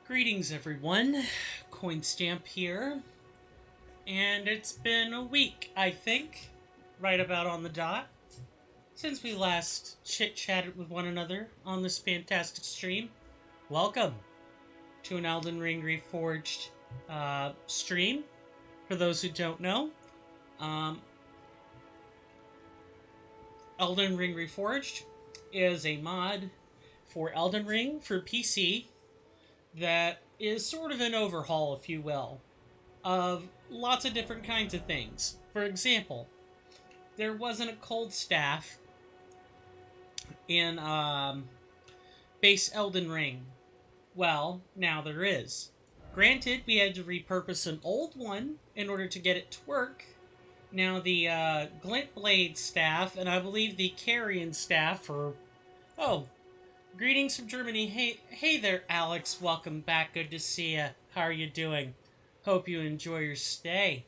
Greetings, everyone. Coinstamp here, and it's been a week, I think, right about on the dot, since we last chit-chatted with one another on this fantastic stream. Welcome to an Elden Ring Reforged stream. For those who don't know, um, Elden Ring Reforged is a mod for Elden Ring for PC that is sort of an overhaul, if you will, of lots of different kinds of things. For example, there wasn't a cold staff in base Elden Ring. Well, now there is. Granted, we had to repurpose an old one in order to get it to work. Now the Glint Blade staff, and I believe the Carrion staff, oh, greetings from Germany. Hey there, Alex. Welcome back. Good to see you. How are you doing? Hope you enjoy your stay.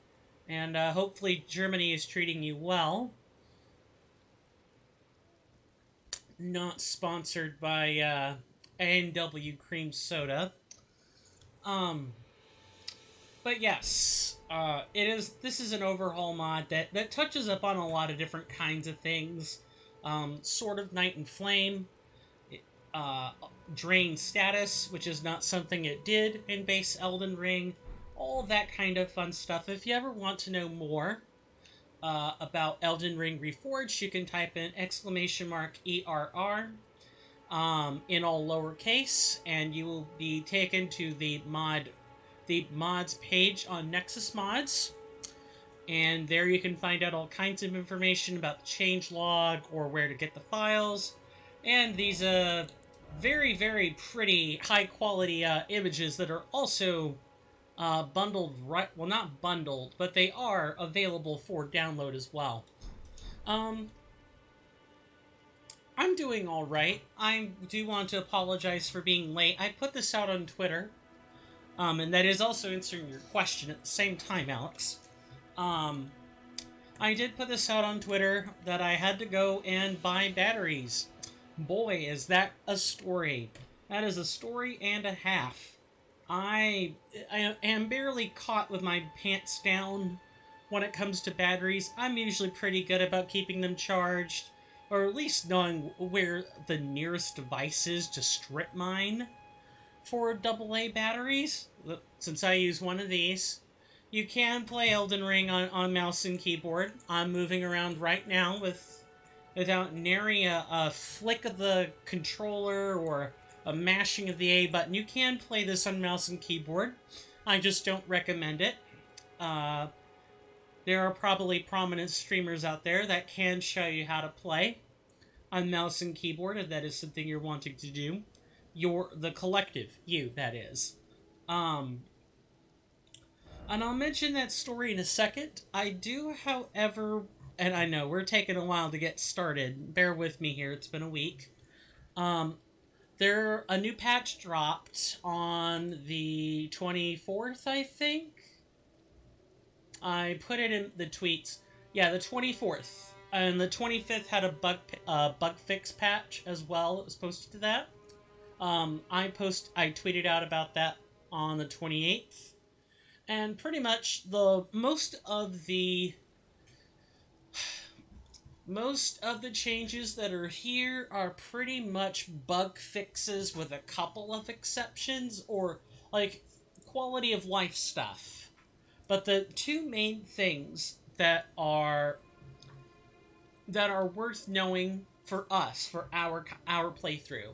And hopefully Germany is treating you well. Not sponsored by A&W Cream Soda. But yes, this is an overhaul mod that touches up on a lot of different kinds of things. Sword of Night and Flame. Drain status, which is not something it did in base Elden Ring, all that kind of fun stuff. If you ever want to know more about Elden Ring Reforged, you can type in !ERR in all lowercase, and you will be taken to the mods page on Nexus Mods, and there you can find out all kinds of information about the changelog or where to get the files, and these very, very pretty high-quality images that are also bundled, well, not bundled, but they are available for download as well. I'm doing alright. I do want to apologize for being late. I put this out on Twitter, and that is also answering your question at the same time, Alex. I did put this out on Twitter that I had to go and buy batteries. Boy, is that a story. That is a story and a half. I am barely caught with my pants down when it comes to batteries. I'm usually pretty good about keeping them charged, or at least knowing where the nearest device is to strip mine for AA batteries. Since I use one of these, you can play Elden Ring on mouse and keyboard. I'm moving around right now without nary a flick of the controller or a mashing of the A button. You can play this on mouse and keyboard. I just don't recommend it. There are probably prominent streamers out there that can show you how to play on mouse and keyboard if that is something you're wanting to do. The collective, you, that is. And I'll mention that story in a second. I do, however, and I know we're taking a while to get started. Bear with me here. It's been a week. A new patch dropped on the 24th, I think. I put it in the tweets. Yeah, the 24th. And the 25th had a bug fix patch as well. It was posted to that. I tweeted out about that on the 28th. And pretty much most of the changes that are here are pretty much bug fixes with a couple of exceptions, or like quality of life stuff. But the two main things that are worth knowing for us, for our playthrough,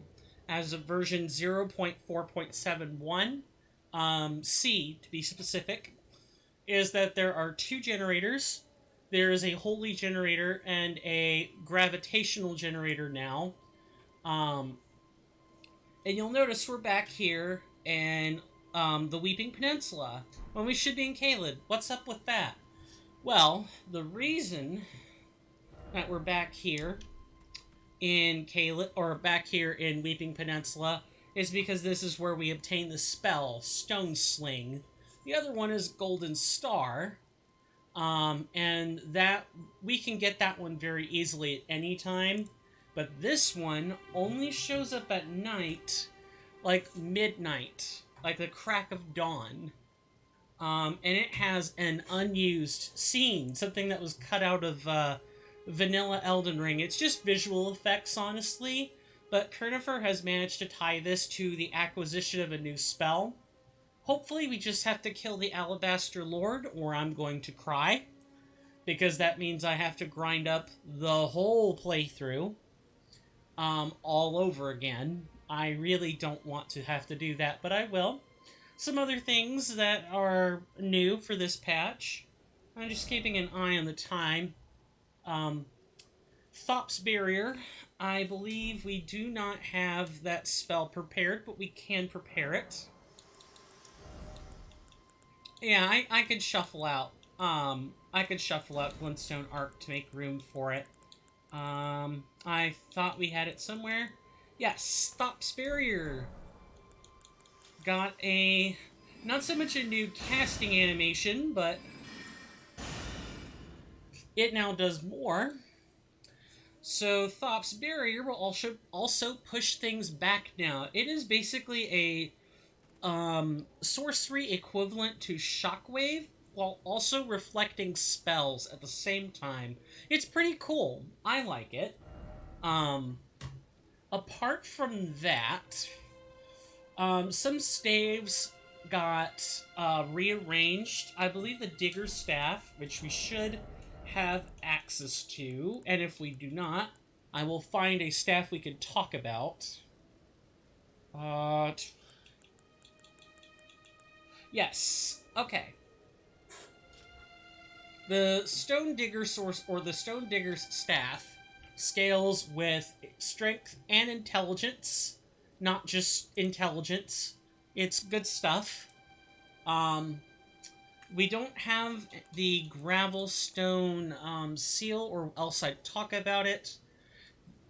as of version 0.4.71, C to be specific, is that there are two generators. There is a holy generator and a gravitational generator now. And you'll notice we're back here in the Weeping Peninsula, when we should be in Caelid. What's up with that? Well, the reason that we're back here in Caelid, or back here in Weeping Peninsula, is because this is where we obtain the spell, Stone Sling. The other one is Golden Star. And that we can get that one very easily at any time, but this one only shows up at night, like midnight, like the crack of dawn. And it has an unused scene, something that was cut out of vanilla Elden Ring. It's just visual effects, honestly, but Kernifer has managed to tie this to the acquisition of a new spell. Hopefully we just have to kill the Alabaster Lord, or I'm going to cry, because that means I have to grind up the whole playthrough all over again. I really don't want to have to do that, but I will. Some other things that are new for this patch. I'm just keeping an eye on the time. Thop's Barrier. I believe we do not have that spell prepared, but we can prepare it. Yeah, I could shuffle out. I could shuffle out Glintstone Arc to make room for it. I thought we had it somewhere. Yes, Thop's Barrier. Got a, not so much a new casting animation, but it now does more. So Thop's Barrier will also push things back now. It is basically a sorcery equivalent to Shockwave, while also reflecting spells at the same time. It's pretty cool. I like it. Apart from that, some staves got rearranged. I believe the Digger's Staff, which we should have access to, and if we do not, I will find a staff we can talk about. Yes. Okay. The Stone Digger Source, or the Stone Digger's Staff, scales with strength and intelligence, not just intelligence. It's good stuff. We don't have the Gravelstone seal, or else I'd talk about it.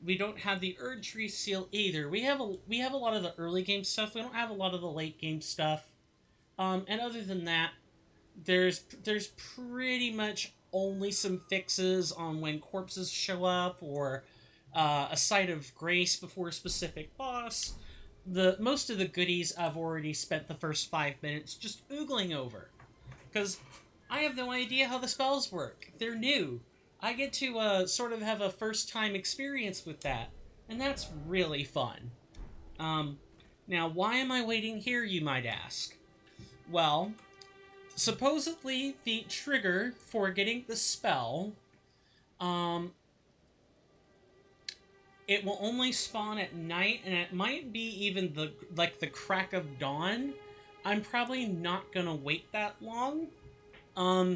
We don't have the Erdtree seal either. We have a lot of the early game stuff. We don't have a lot of the late game stuff. And other than that, there's pretty much only some fixes on when corpses show up, or a site of grace before a specific boss. Most of the goodies I've already spent the first 5 minutes just oogling over, because I have no idea how the spells work. They're new. I get to sort of have a first-time experience with that, and that's really fun. Now, why am I waiting here, you might ask? Well, supposedly the trigger for getting the spell, it will only spawn at night, and it might be even the crack of dawn. I'm probably not gonna wait that long,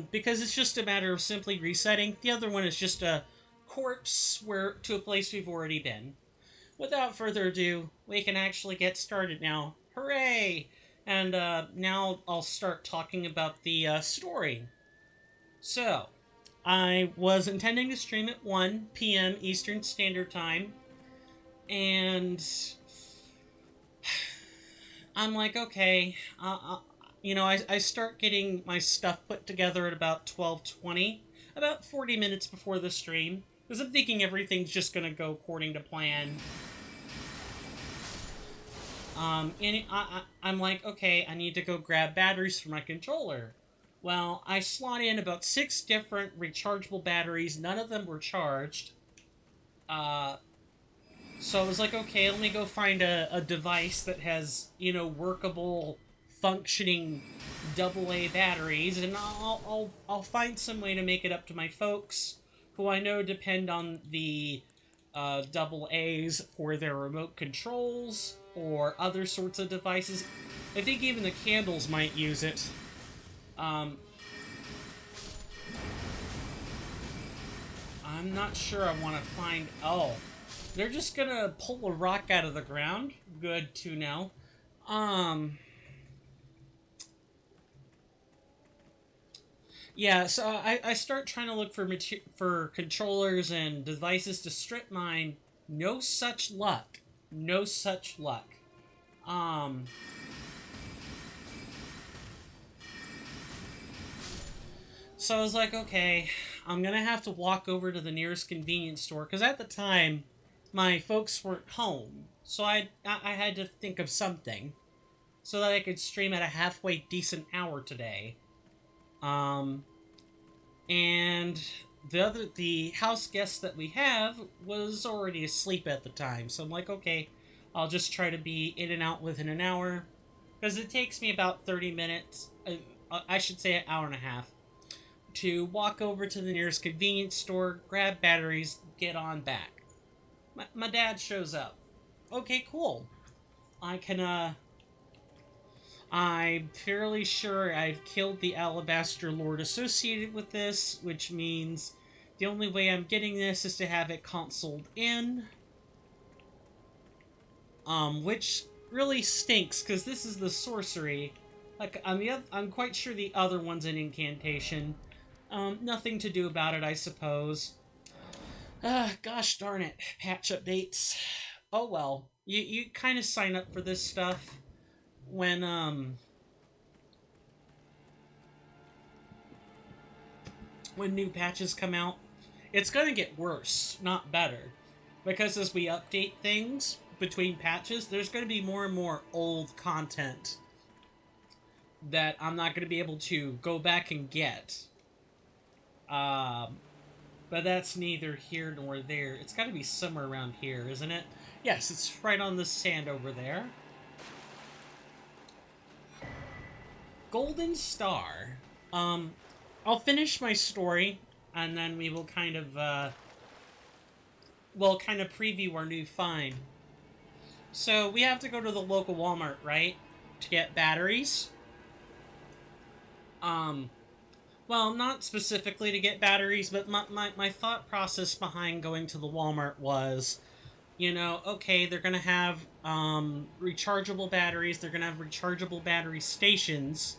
because it's just a matter of simply resetting. The other one is just a corpse to a place we've already been. Without further ado, we can actually get started now. Hooray! And now I'll start talking about the story. So, I was intending to stream at 1 p.m. Eastern Standard Time, and I'm like, okay, I start getting my stuff put together at about 12:20, about 40 minutes before the stream, because I'm thinking everything's just going to go according to plan. And I'm like, okay, I need to go grab batteries for my controller. Well, I slot in about 6 different rechargeable batteries. None of them were charged. So I was like, okay, let me go find a device that has, workable, functioning AA batteries, and I'll find some way to make it up to my folks, who I know depend on the AA's for their remote controls or other sorts of devices. I think even the candles might use it. I'm not sure I want to find... Oh, they're just gonna pull a rock out of the ground? Good to know. Yeah, so I start trying to look for controllers and devices to strip mine. No such luck. No such luck. So I was like, okay, I'm gonna have to walk over to the nearest convenience store, because at the time, my folks weren't home, so I had to think of something. so that I could stream at a halfway decent hour today. Um, and the house guest that we have was already asleep at the time, so I'm like, okay, I'll just try to be in and out within an hour, because it takes me about 30 minutes. I should say an hour and a half to walk over to the nearest convenience store, grab batteries, get on back. My dad shows up. Okay, cool. I can, I'm fairly sure I've killed the Alabaster Lord associated with this, which means the only way I'm getting this is to have it consoled in. Which really stinks, because this is the sorcery. Like, I'm quite sure the other one's an incantation. Nothing to do about it, I suppose. Gosh darn it. Patch updates. Oh well. You kind of sign up for this stuff when new patches come out. It's gonna get worse, not better. Because as we update things between patches, there's gonna be more and more old content that I'm not gonna be able to go back and get. But that's neither here nor there. It's gotta be somewhere around here, isn't it? Yes, it's right on the sand over there. Golden Star. I'll finish my story, and then we will kind of, preview our new find. So, we have to go to the local Walmart, right? To get batteries. Well, not specifically to get batteries, but my thought process behind going to the Walmart was, okay, they're going to have rechargeable batteries, they're going to have rechargeable battery stations,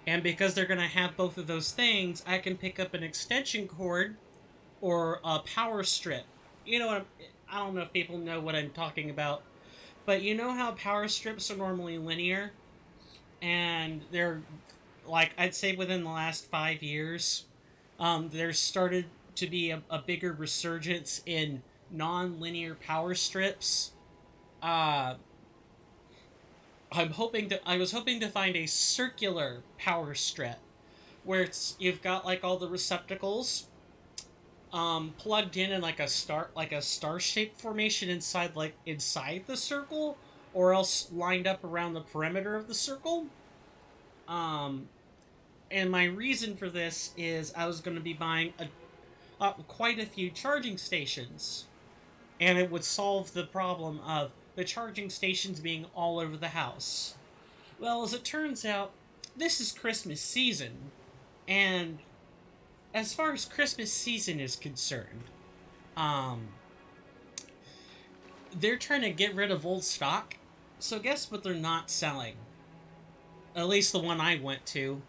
and because they're going to have both of those things, I can pick up an extension cord or a power strip. I don't know if people know what I'm talking about, but you know how power strips are normally linear, and they're, like, I'd say within the last 5 years, there's started to be a bigger resurgence in non-linear power strips. I was hoping to find a circular power strip where you've got like all the receptacles plugged in like a star-shaped formation inside the circle, or else lined up around the perimeter of the circle. And my reason for this is I was going to be buying quite a few charging stations, and it would solve the problem of the charging stations being all over the house. Well, as it turns out, this is Christmas season, and as far as Christmas season is concerned, they're trying to get rid of old stock, so guess what they're not selling? At least the one I went to.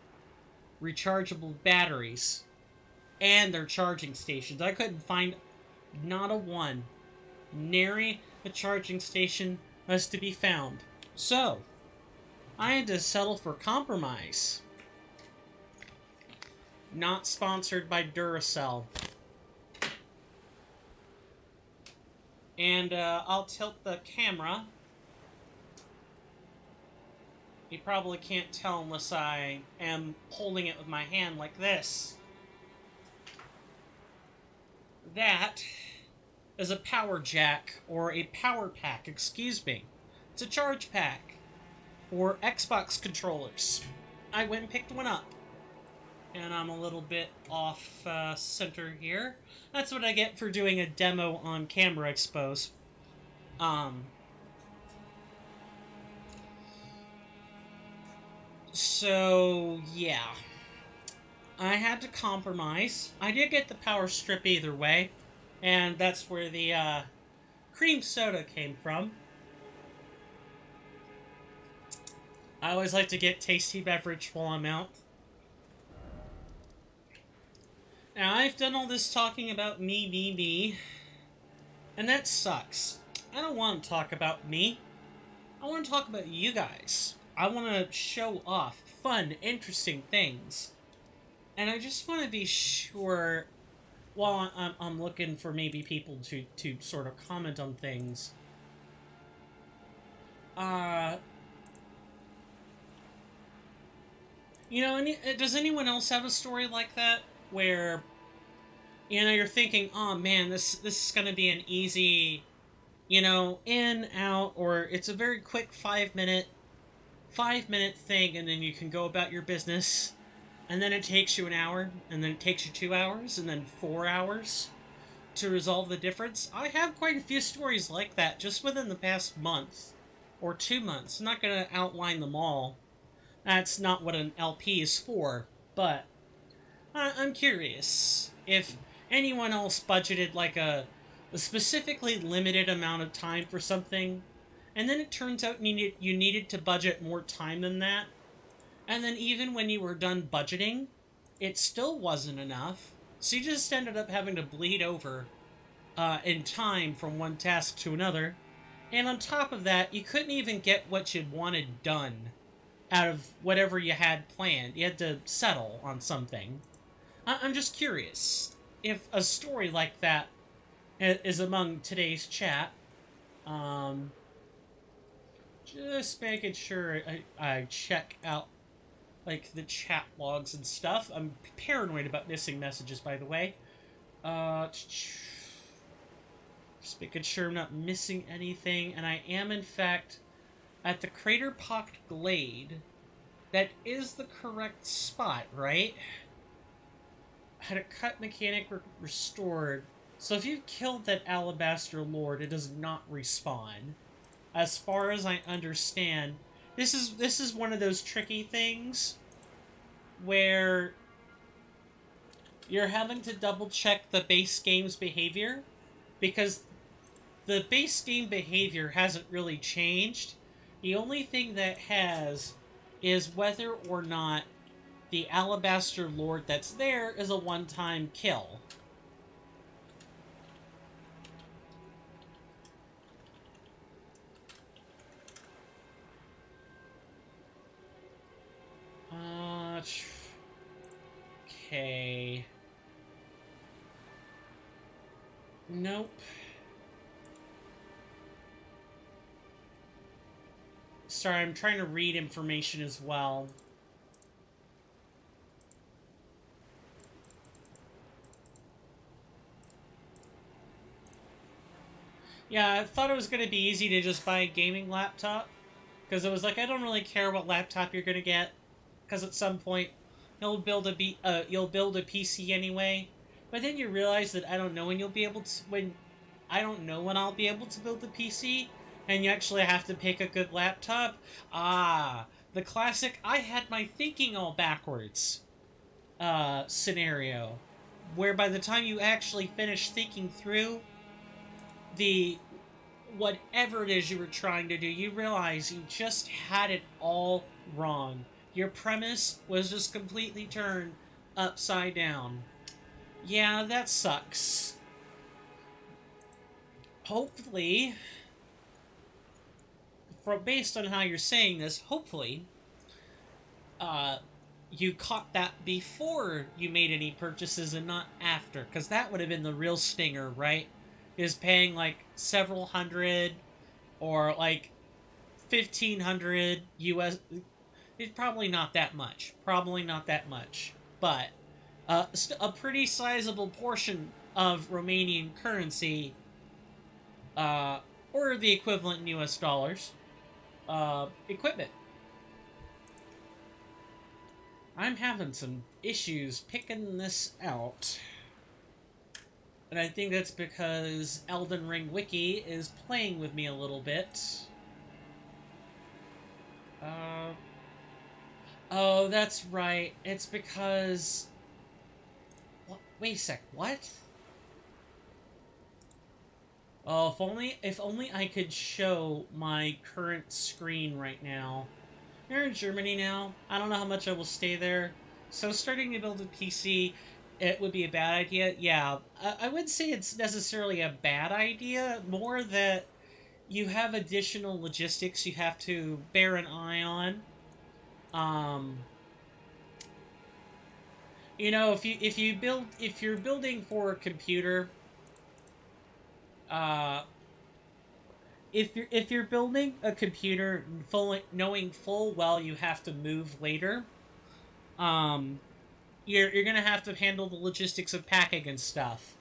Rechargeable batteries and their charging stations. I couldn't find not a one. Nary a charging station was to be found. So, I had to settle for compromise. Not sponsored by Duracell. And I'll tilt the camera. You probably can't tell unless I am holding it with my hand like this. That is a power jack, or a power pack, excuse me. It's a charge pack for Xbox controllers. I went and picked one up. And I'm a little bit off center here. That's what I get for doing a demo on Camera Expose. So, yeah. I had to compromise. I did get the power strip either way, and that's where the cream soda came from. I always like to get tasty beverage while I'm out. Now, I've done all this talking about me, and that sucks. I don't want to talk about me. I want to talk about you guys. I want to show off fun, interesting things. And I just want to be sure, while I'm looking for maybe people to sort of comment on things, does anyone else have a story like that where you're thinking, oh man, this is gonna be an easy, in out, or it's a very quick 5 minute thing, and then you can go about your business, and then it takes you an hour, and then it takes you 2 hours, and then 4 hours to resolve the difference. I have quite a few stories like that just within the past month or 2 months. I'm not gonna outline them all. That's not what an LP is for, but I'm curious if anyone else budgeted like a specifically limited amount of time for something, and then it turns out you needed to budget more time than that, and then even when you were done budgeting, it still wasn't enough, so you just ended up having to bleed over in time from one task to another, and on top of that, you couldn't even get what you wanted done out of whatever you had planned. You had to settle on something. I'm just curious if a story like that is among today's chat. Um, just making sure I check out like the chat logs and stuff. I'm paranoid about missing messages, by the way. Just making sure I'm not missing anything, and I am in fact at the Crater Pocked Glade. That is the correct spot, right? Had a cut mechanic restored. So if you've killed that Alabaster Lord, it does not respawn. As far as I understand, this is one of those tricky things where you're having to double check the base game's behavior, because the base game behavior hasn't really changed. The only thing that has is whether or not the Alabaster Lord that's there is a one-time kill. Okay. Nope. Sorry, I'm trying to read information as well. Yeah, I thought it was going to be easy to just buy a gaming laptop, because it was like, I don't really care what laptop you're going to get, because at some point you'll build a PC anyway. But then you realize that I don't know when you'll be able to I don't know when I'll be able to build the PC, and you actually have to pick a good laptop. Ah, the classic I had my thinking all backwards scenario, where by the time you actually finish thinking through the whatever it is you were trying to do, you realize you just had it all wrong. Your premise was just completely turned upside down. Yeah, that sucks. Hopefully, based on how you're saying this, hopefully, you caught that before you made any purchases and not after, because that would have been the real stinger, right? Is paying like several hundred or like 1,500 US. It's probably not that much. Probably not that much. But a pretty sizable portion of Romanian currency, or the equivalent in US dollars, equipment. I'm having some issues picking this out. And I think that's because Elden Ring Wiki is playing with me a little bit. Oh, that's right. It's because... Wait a sec, what? Oh, if only I could show my current screen right now. You're in Germany now. I don't know how much I will stay there. So starting to build a PC... it would be a bad idea. Yeah, I wouldn't say it's necessarily a bad idea. More that you have additional logistics you have to bear an eye on. If you're building for a computer, if you're building a computer knowing full well you have to move later, Um, you're gonna have to handle the logistics of packing and stuff,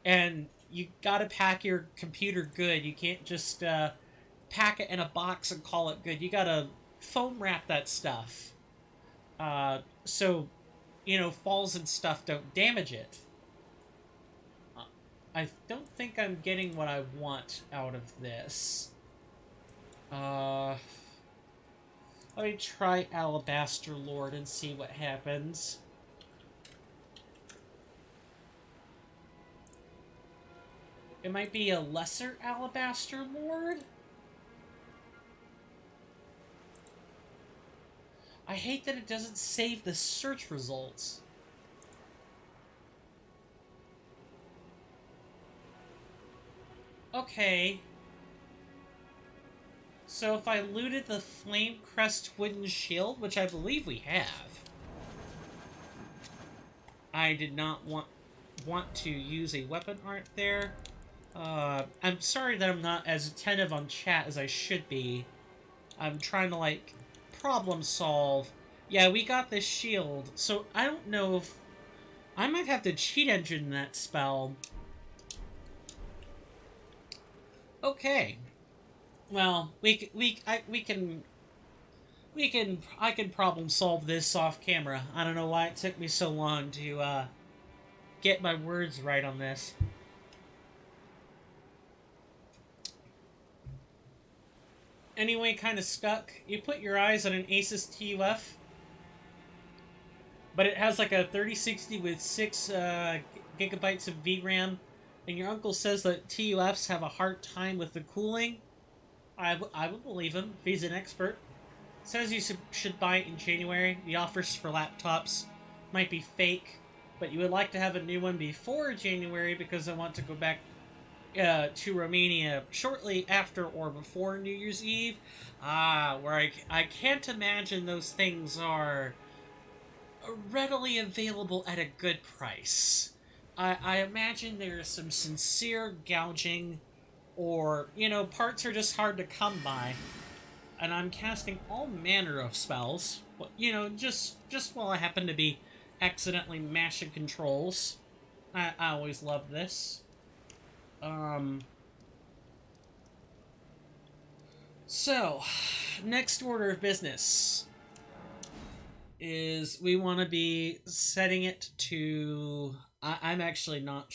and you gotta pack your computer good. You can't just pack it in a box and call it good. You gotta foam wrap that stuff, so falls and stuff don't damage it. I don't think I'm getting what I want out of this. Let me try Alabaster Lord and see what happens. It might be a lesser Alabaster Lord? I hate that it doesn't save the search results. Okay. So if I looted the Flame Crest Wooden Shield, which I believe we have, I did not want to use a weapon art there. I'm sorry that I'm not as attentive on chat as I should be. I'm trying to, like, problem solve. Yeah, we got this shield, so I don't know if... I might have to cheat engine that spell. Okay. Well, I can problem solve this off camera. I don't know why it took me so long to, get my words right on this. Anyway, kind of stuck. You put your eyes on an Asus TUF, but it has like a 3060 with 6 gigabytes of VRAM, and your uncle says that TUFs have a hard time with the cooling. I would believe him if he's an expert. Says you should buy it in January. The offers for laptops might be fake, but you would like to have a new one before January because I want to go back to Romania shortly after or before New Year's Eve. Where I can't imagine those things are readily available at a good price. I imagine there's some sincere gouging, or, parts are just hard to come by. And I'm casting all manner of spells, just while I happen to be accidentally mashing controls. I always love this. So, next order of business is we want to be setting it to... I'm actually not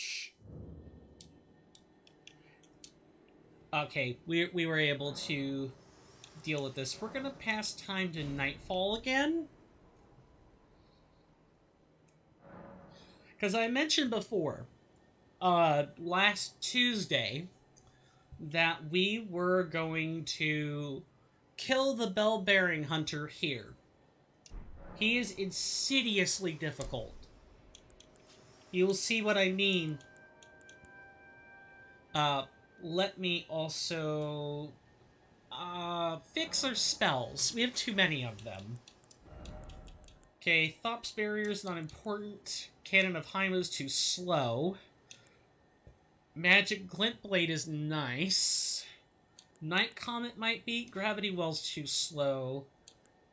okay, we were able to deal with this. We're gonna pass time to Nightfall again. Because I mentioned before, last Tuesday, that we were going to kill the Bell-Bearing Hunter here. He is insidiously difficult. You'll see what I mean. Let me also fix our spells. We have too many of them. Okay, Thops Barrier is not important. Cannon of Hyma is too slow. Magic Glint Blade is nice. Night Comet might be. Gravity Well's too slow.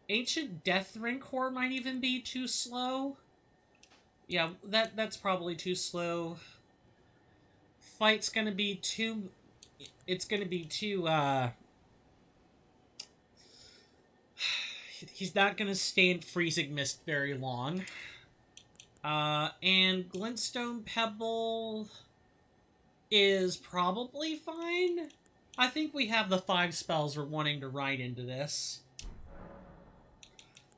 Ancient Death Rancor might even be too slow. Yeah, that's probably too slow. Fight's gonna be too... It's gonna be too, he's not gonna stand Freezing Mist very long. And Glintstone Pebble is probably fine. I think we have the 5 spells we're wanting to write into this.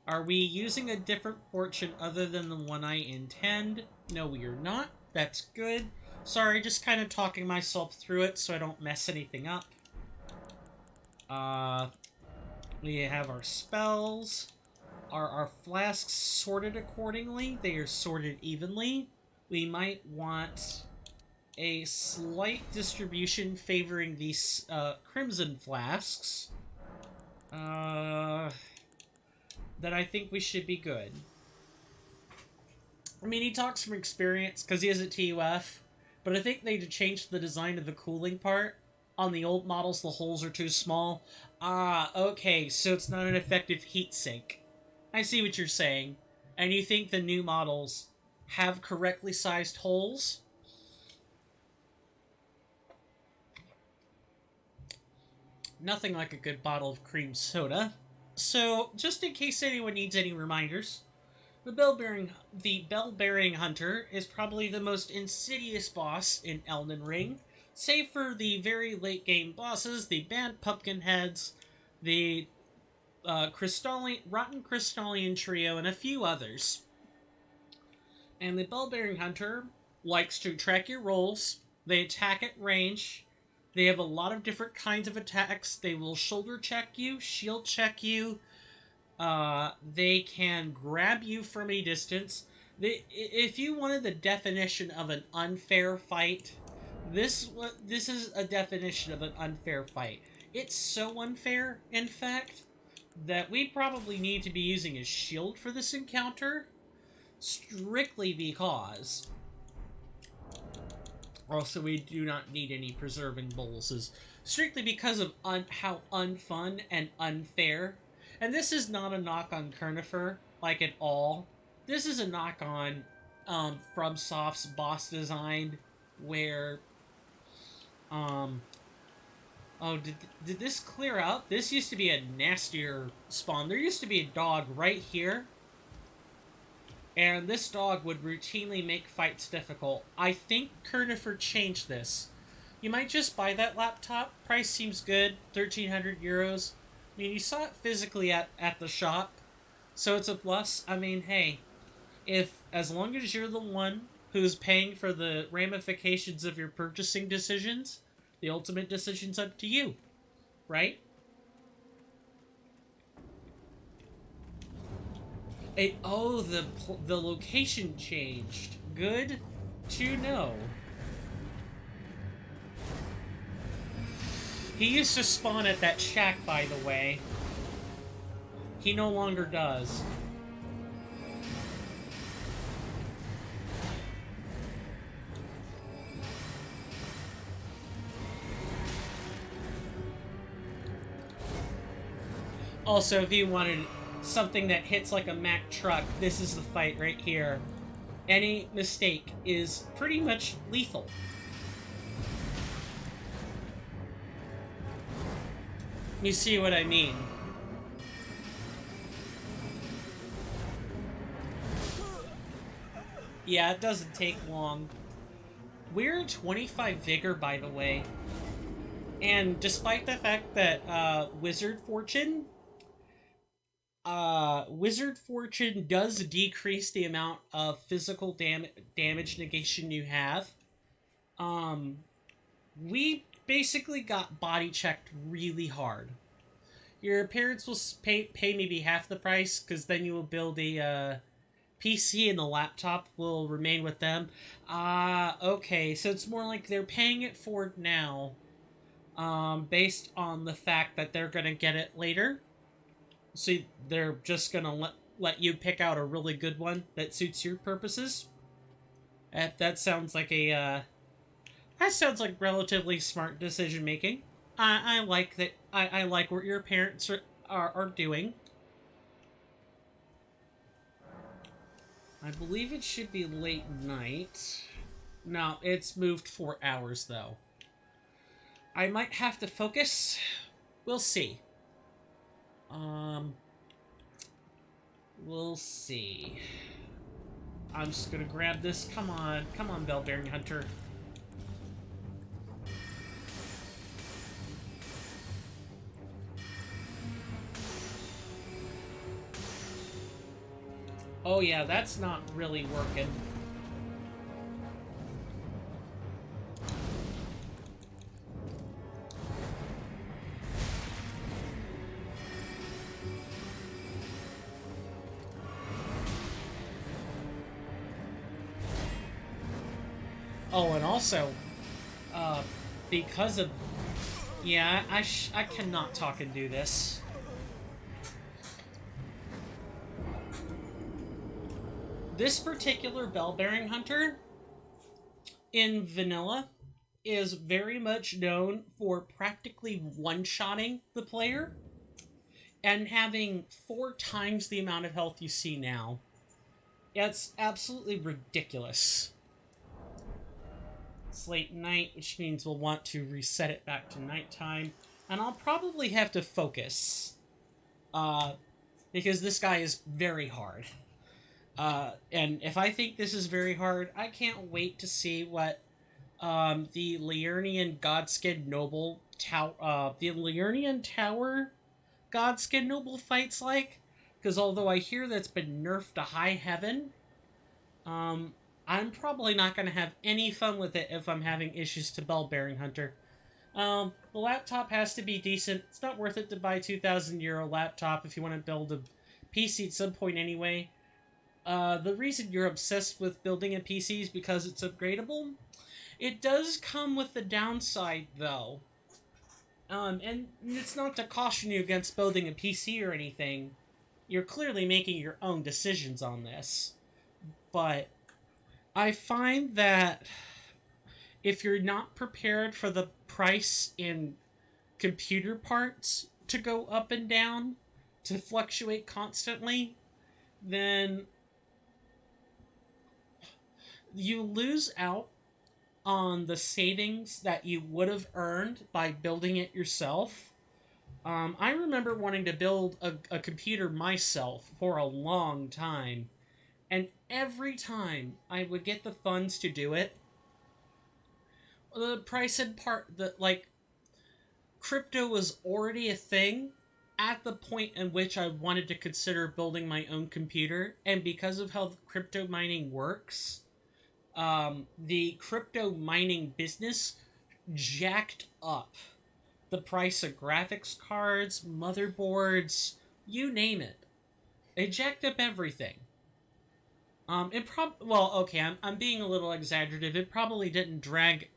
Are we using a different fortune other than the one I intend? No, we are not. That's good. Sorry, just kind of talking myself through it so I don't mess anything up. We have our spells. Are our flasks sorted accordingly? They are sorted evenly. We might want a slight distribution favoring these crimson flasks. Then I think we should be good. I mean, he talks from experience because he is a TUF, but I think they changed the design of the cooling part. On the old models, the holes are too small. Okay, so it's not an effective heat sink. I see what you're saying. and you think the new models have correctly sized holes, nothing like a good bottle of cream soda. So, just in case anyone needs any reminders, the bell bearing hunter is probably the most insidious boss in Elden Ring, save for the very late game bosses, the banned pumpkin heads, the rotten crystalline trio, and a few others. And the bell-bearing hunter likes to track your rolls. They attack at range. They have a lot of different kinds of attacks. They will shoulder check you, shield check you. They can grab you from a distance. If you wanted the definition of an unfair fight, this is a definition of an unfair fight. It's so unfair, in fact, that we probably need to be using a shield for this encounter, strictly because also we do not need any preserving boluses, strictly because of how unfun and unfair. And this is not a knock on Kernifer, like, at all. This is a knock on FromSoft's boss design, where oh, did this clear out? This used to be a nastier spawn. There used to be a dog right here, and this dog would routinely make fights difficult. I think Kernifer changed this. You might just buy that laptop. Price seems good, 1,300 euros. I mean, you saw it physically at the shop, so it's a plus. I mean, hey, as long as you're the one who's paying for the ramifications of your purchasing decisions, the ultimate decision's up to you, right? The location changed. Good to know. He used to spawn at that shack, by the way. He no longer does. Also, if you wanted something that hits like a Mack truck, this is the fight right here. Any mistake is pretty much lethal. You see what I mean? Yeah, it doesn't take long. We're 25 vigor, by the way. And despite the fact that Wizard Fortune does decrease the amount of physical damage negation you have, we basically got body checked really hard. Your parents will pay maybe half the price, because then you will build a PC and the laptop will remain with them. Okay, so it's more like they're paying it forward now, based on the fact that they're gonna get it later. So they're just gonna let you pick out a really good one that suits your purposes. That sounds like that sounds like relatively smart decision making. I like that. I like what your parents are doing. I believe it should be late night. No, it's moved 4 hours though. I might have to focus. We'll see. We'll see. I'm just gonna grab this. Come on, bell-bearing hunter. Oh yeah, that's not really working. Oh, and also, because of... Yeah, I cannot talk and do this. This particular bell-bearing hunter in vanilla is very much known for practically one-shotting the player and having 4 times the amount of health you see now. It's absolutely ridiculous. It's late night, which means we'll want to reset it back to nighttime. And I'll probably have to focus. Because this guy is very hard. And if I think this is very hard, I can't wait to see what the Liurnian Godskin Noble the Liurnian Tower Godskin Noble fights like. Because although I hear that's been nerfed to high heaven, I'm probably not going to have any fun with it if I'm having issues to Bell-Bearing Hunter. The laptop has to be decent. It's not worth it to buy €2,000 laptop if you want to build a PC at some point anyway. The reason you're obsessed with building a PC is because it's upgradable. It does come with the downside, though. And it's not to caution you against building a PC or anything. You're clearly making your own decisions on this. But I find that if you're not prepared for the price in computer parts to go up and down, to fluctuate constantly, then you lose out on the savings that you would have earned by building it yourself. I remember wanting to build a computer myself for a long time, and every time I would get the funds to do it, the price and crypto was already a thing at the point in which I wanted to consider building my own computer, and because of how crypto mining works, the crypto mining business jacked up the price of graphics cards, motherboards, you name it. It jacked up everything. I'm being a little exaggerative. It probably didn't drag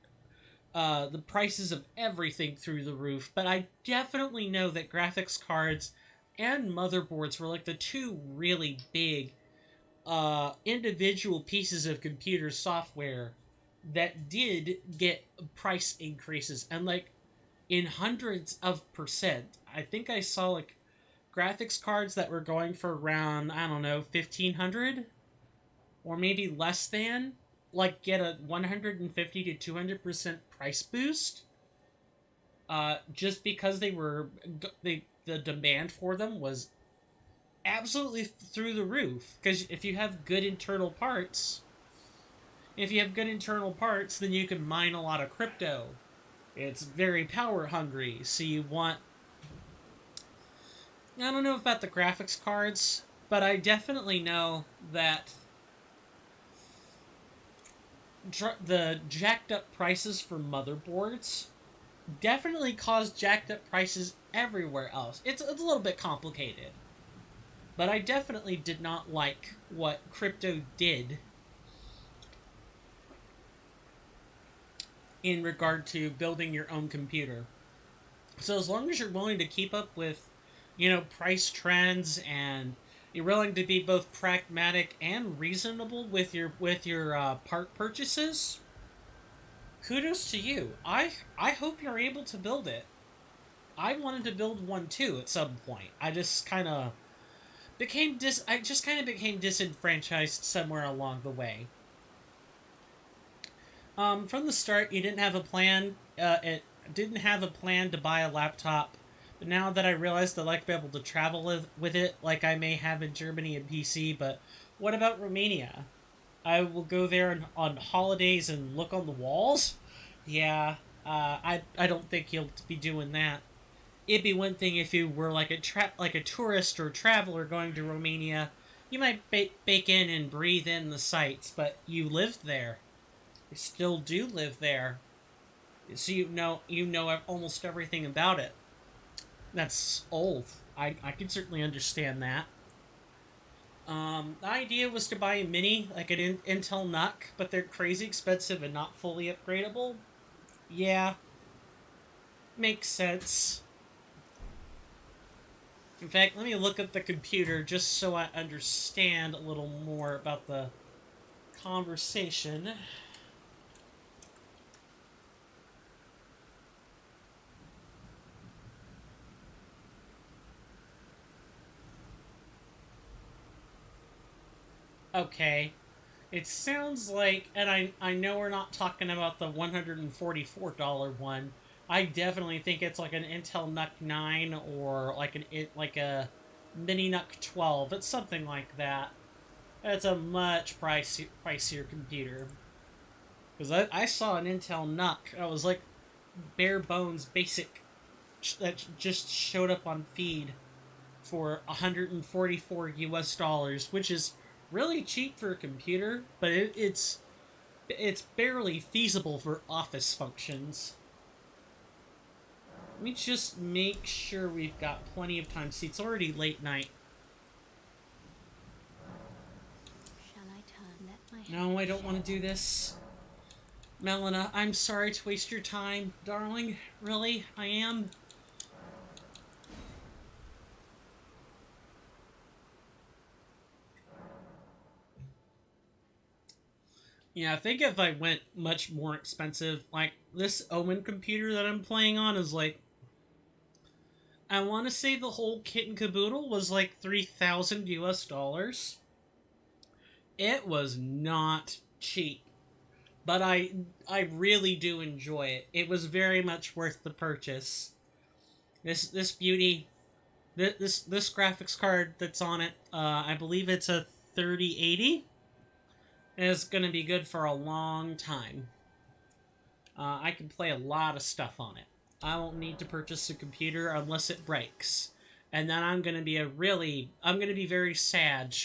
the prices of everything through the roof, but I definitely know that graphics cards and motherboards were like the two really big individual pieces of computer software that did get price increases, and like in hundreds of percent. I think I saw like graphics cards that were going for around, I don't know, 1,500 or maybe less than, like get a 150 to 200% price boost, just because the demand for them was absolutely through the roof. Because if you have good internal parts, then you can mine a lot of crypto. It's very power hungry, so you want... I don't know about the graphics cards, but I definitely know that the jacked up prices for motherboards definitely caused jacked up prices everywhere else. It's a little bit complicated, but I definitely did not like what crypto did in regard to building your own computer. So as long as you're willing to keep up with, price trends, and you're willing to be both pragmatic and reasonable with your part purchases, kudos to you. I hope you're able to build it. I wanted to build one too at some point. I just kind of became disenfranchised somewhere along the way. From the start, you didn't have a plan. It didn't have a plan to buy a laptop, but now that I realized I'd like to be able to travel with it, like I may have in Germany and PC. But what about Romania? I will go there on holidays and look on the walls. Yeah, I don't think you'll be doing that. It'd be one thing if you were like a tourist or traveler going to Romania. You might bake in and breathe in the sights, but you lived there. You still do live there, so you know almost everything about it. That's old. I can certainly understand that. The idea was to buy a mini, like an Intel NUC, but they're crazy expensive and not fully upgradable. Yeah, makes sense. In fact, let me look at the computer just so I understand a little more about the conversation. Okay. It sounds like, and I know we're not talking about the $144 one. I definitely think it's like an Intel NUC 9 or like like a Mini NUC 12. It's something like that. It's a much pricier computer. Because I saw an Intel NUC. I was like bare bones basic that just showed up on feed for 144 US dollars, which is really cheap for a computer, but it's barely feasible for office functions. Let me just make sure we've got plenty of time. See, it's already late night. Shall I turn? Let my No, I don't want to do this. Melina, I'm sorry to waste your time, darling. Really, I am. Yeah, I think if I went much more expensive, like this Omen computer that I'm playing on is like, I want to say the whole kit and caboodle was like 3,000 US dollars. It was not cheap, but I really do enjoy it. It was very much worth the purchase. This beauty, this graphics card that's on it, I believe it's a 3080. Is going to be good for a long time. I can play a lot of stuff on it. I won't need to purchase a computer unless it breaks. And then I'm going to be very sad.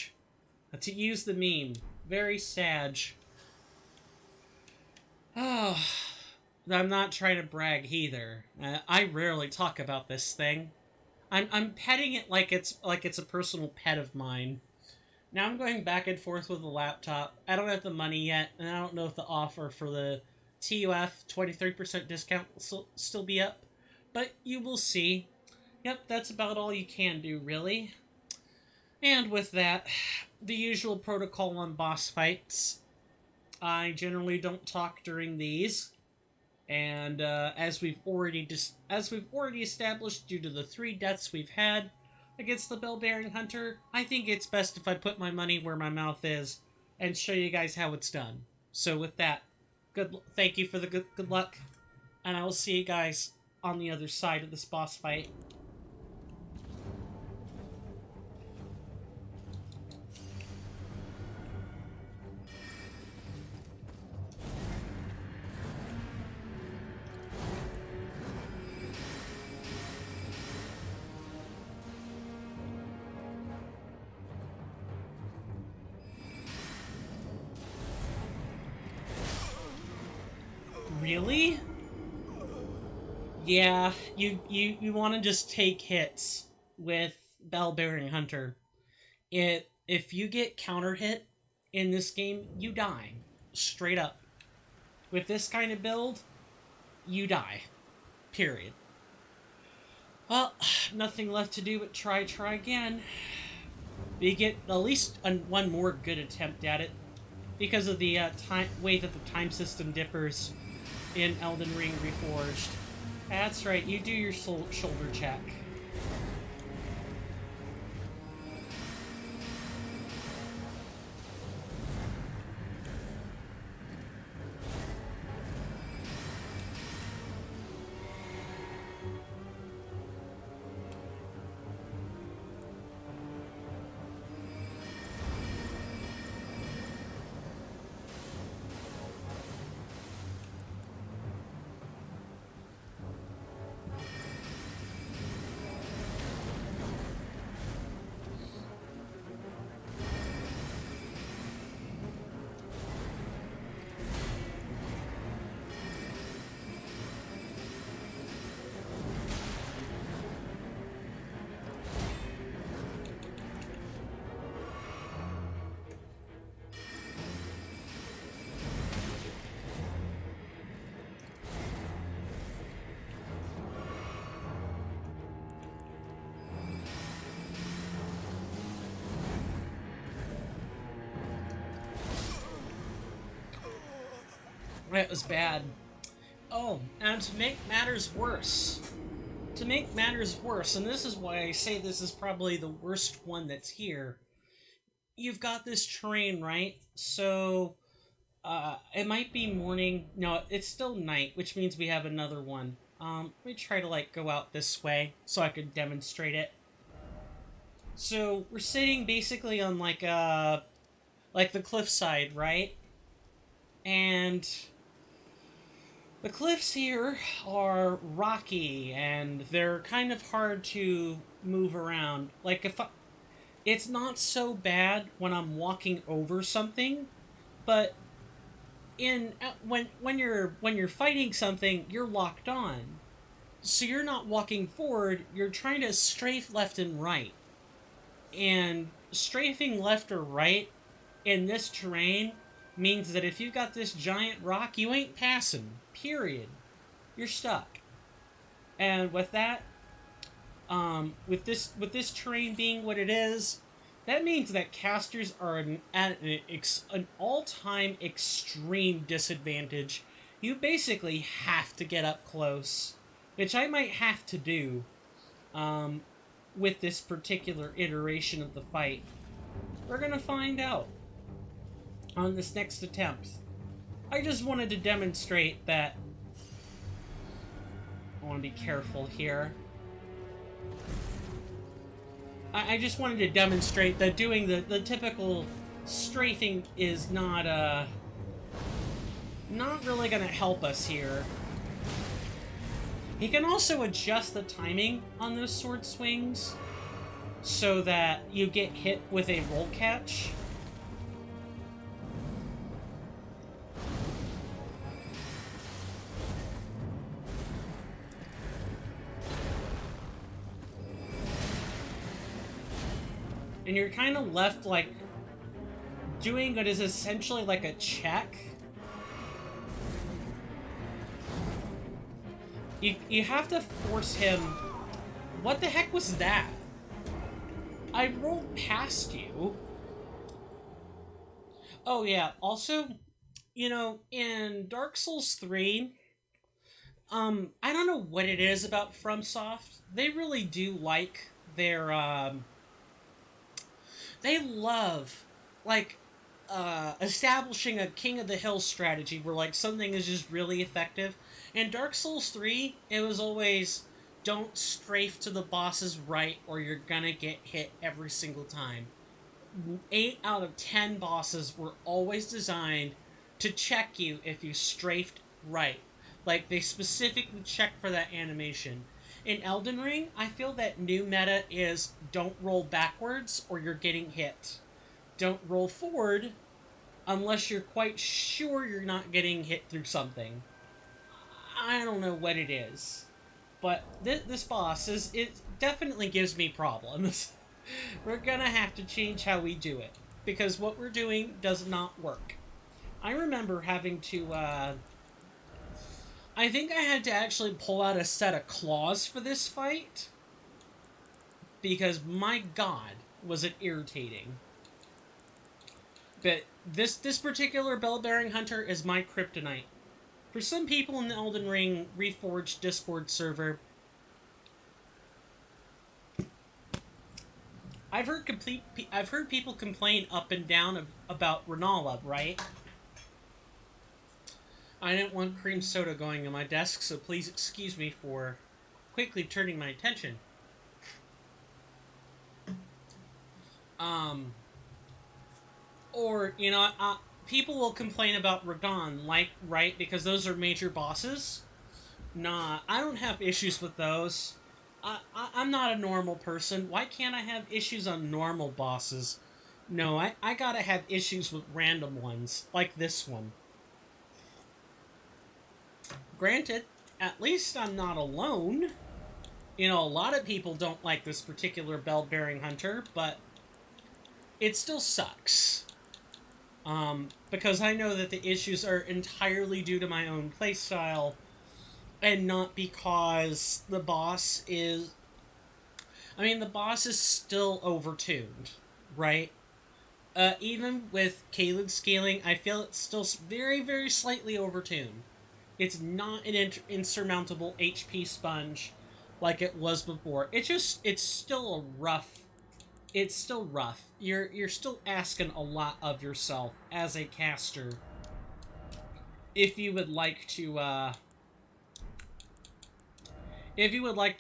To use the meme, very sad. Oh, I'm not trying to brag either. I rarely talk about this thing. I'm petting it like it's a personal pet of mine. Now I'm going back and forth with the laptop. I don't have the money yet, and I don't know if the offer for the TUF 23% discount will still be up. But you will see. Yep, that's about all you can do, really. And with that, the usual protocol on boss fights. I generally don't talk during these, and as we've already established, due to the 3 deaths we've had against the bell-bearing hunter, I think it's best if I put my money where my mouth is and show you guys how it's done. So with that, thank you for the good luck, and I will see you guys on the other side of this boss fight. Really? Yeah, you want to just take hits with bell-bearing hunter. If you get counter hit in this game, you die. Straight up. With this kind of build, you die. Period. Well, nothing left to do but try again. We get at least one more good attempt at it because of the way that the time system differs in Elden Ring Reforged. That's right, you do your shoulder check. It was bad. Oh, and to make matters worse, and this is why I say this is probably the worst one that's here, you've got this terrain, right? So, it might be morning. No, it's still night, which means we have another one. Let me try to, like, go out this way so I can demonstrate it. So, we're sitting basically on, like the cliffside, right? And the cliffs here are rocky, and they're kind of hard to move around. Like, it's not so bad when I'm walking over something, but when you're fighting something, you're locked on. So you're not walking forward, you're trying to strafe left and right. And strafing left or right in this terrain means that if you've got this giant rock, you ain't passing. Period. You're stuck. And with that, with this terrain being what it is, that means that casters are at an all-time extreme disadvantage. You basically have to get up close, which I might have to do um, with this particular iteration of the fight. We're gonna find out on this next attempt. I just wanted to demonstrate that. I want to be careful here. I just wanted to demonstrate that doing the typical strafing is not really gonna help us here. He can also adjust the timing on those sword swings so that you get hit with a roll catch. And you're kind of left, like, doing what is essentially like a check. You have to force him... What the heck was that? I rolled past you. Oh yeah, also, in Dark Souls 3, I don't know what it is about FromSoft. They really do like their, they love, like, establishing a King of the Hill strategy where, like, something is just really effective. In Dark Souls 3, it was always, don't strafe to the boss's right or you're gonna get hit every single time. 8 out of 10 bosses were always designed to check you if you strafed right. Like, they specifically check for that animation. In Elden Ring, I feel that new meta is don't roll backwards or you're getting hit. Don't roll forward unless you're quite sure you're not getting hit through something. I don't know what it is. But this boss it definitely gives me problems. We're gonna have to change how we do it. Because what we're doing does not work. I remember having to, I think I had to actually pull out a set of claws for this fight. Because, my god, was it irritating. But this particular bell-bearing hunter is my kryptonite. For some people in the Elden Ring Reforged Discord server, I've heard people complain up and down about Renala, right? I didn't want cream soda going on my desk, so please excuse me for quickly turning my attention. Or, people will complain about Radon, like, right, because those are major bosses. Nah, I don't have issues with those. I'm not a normal person. Why can't I have issues on normal bosses? No, I gotta have issues with random ones, like this one. Granted, at least I'm not alone. A lot of people don't like this particular bell-bearing hunter, but it still sucks. Because I know that the issues are entirely due to my own playstyle, and not because the boss is... the boss is still overtuned, right? Even with Caelid scaling, I feel it's still very, very slightly overtuned. It's not an insurmountable HP sponge like it was before. It's still a rough it's still rough. You're still asking a lot of yourself as a caster if you would like to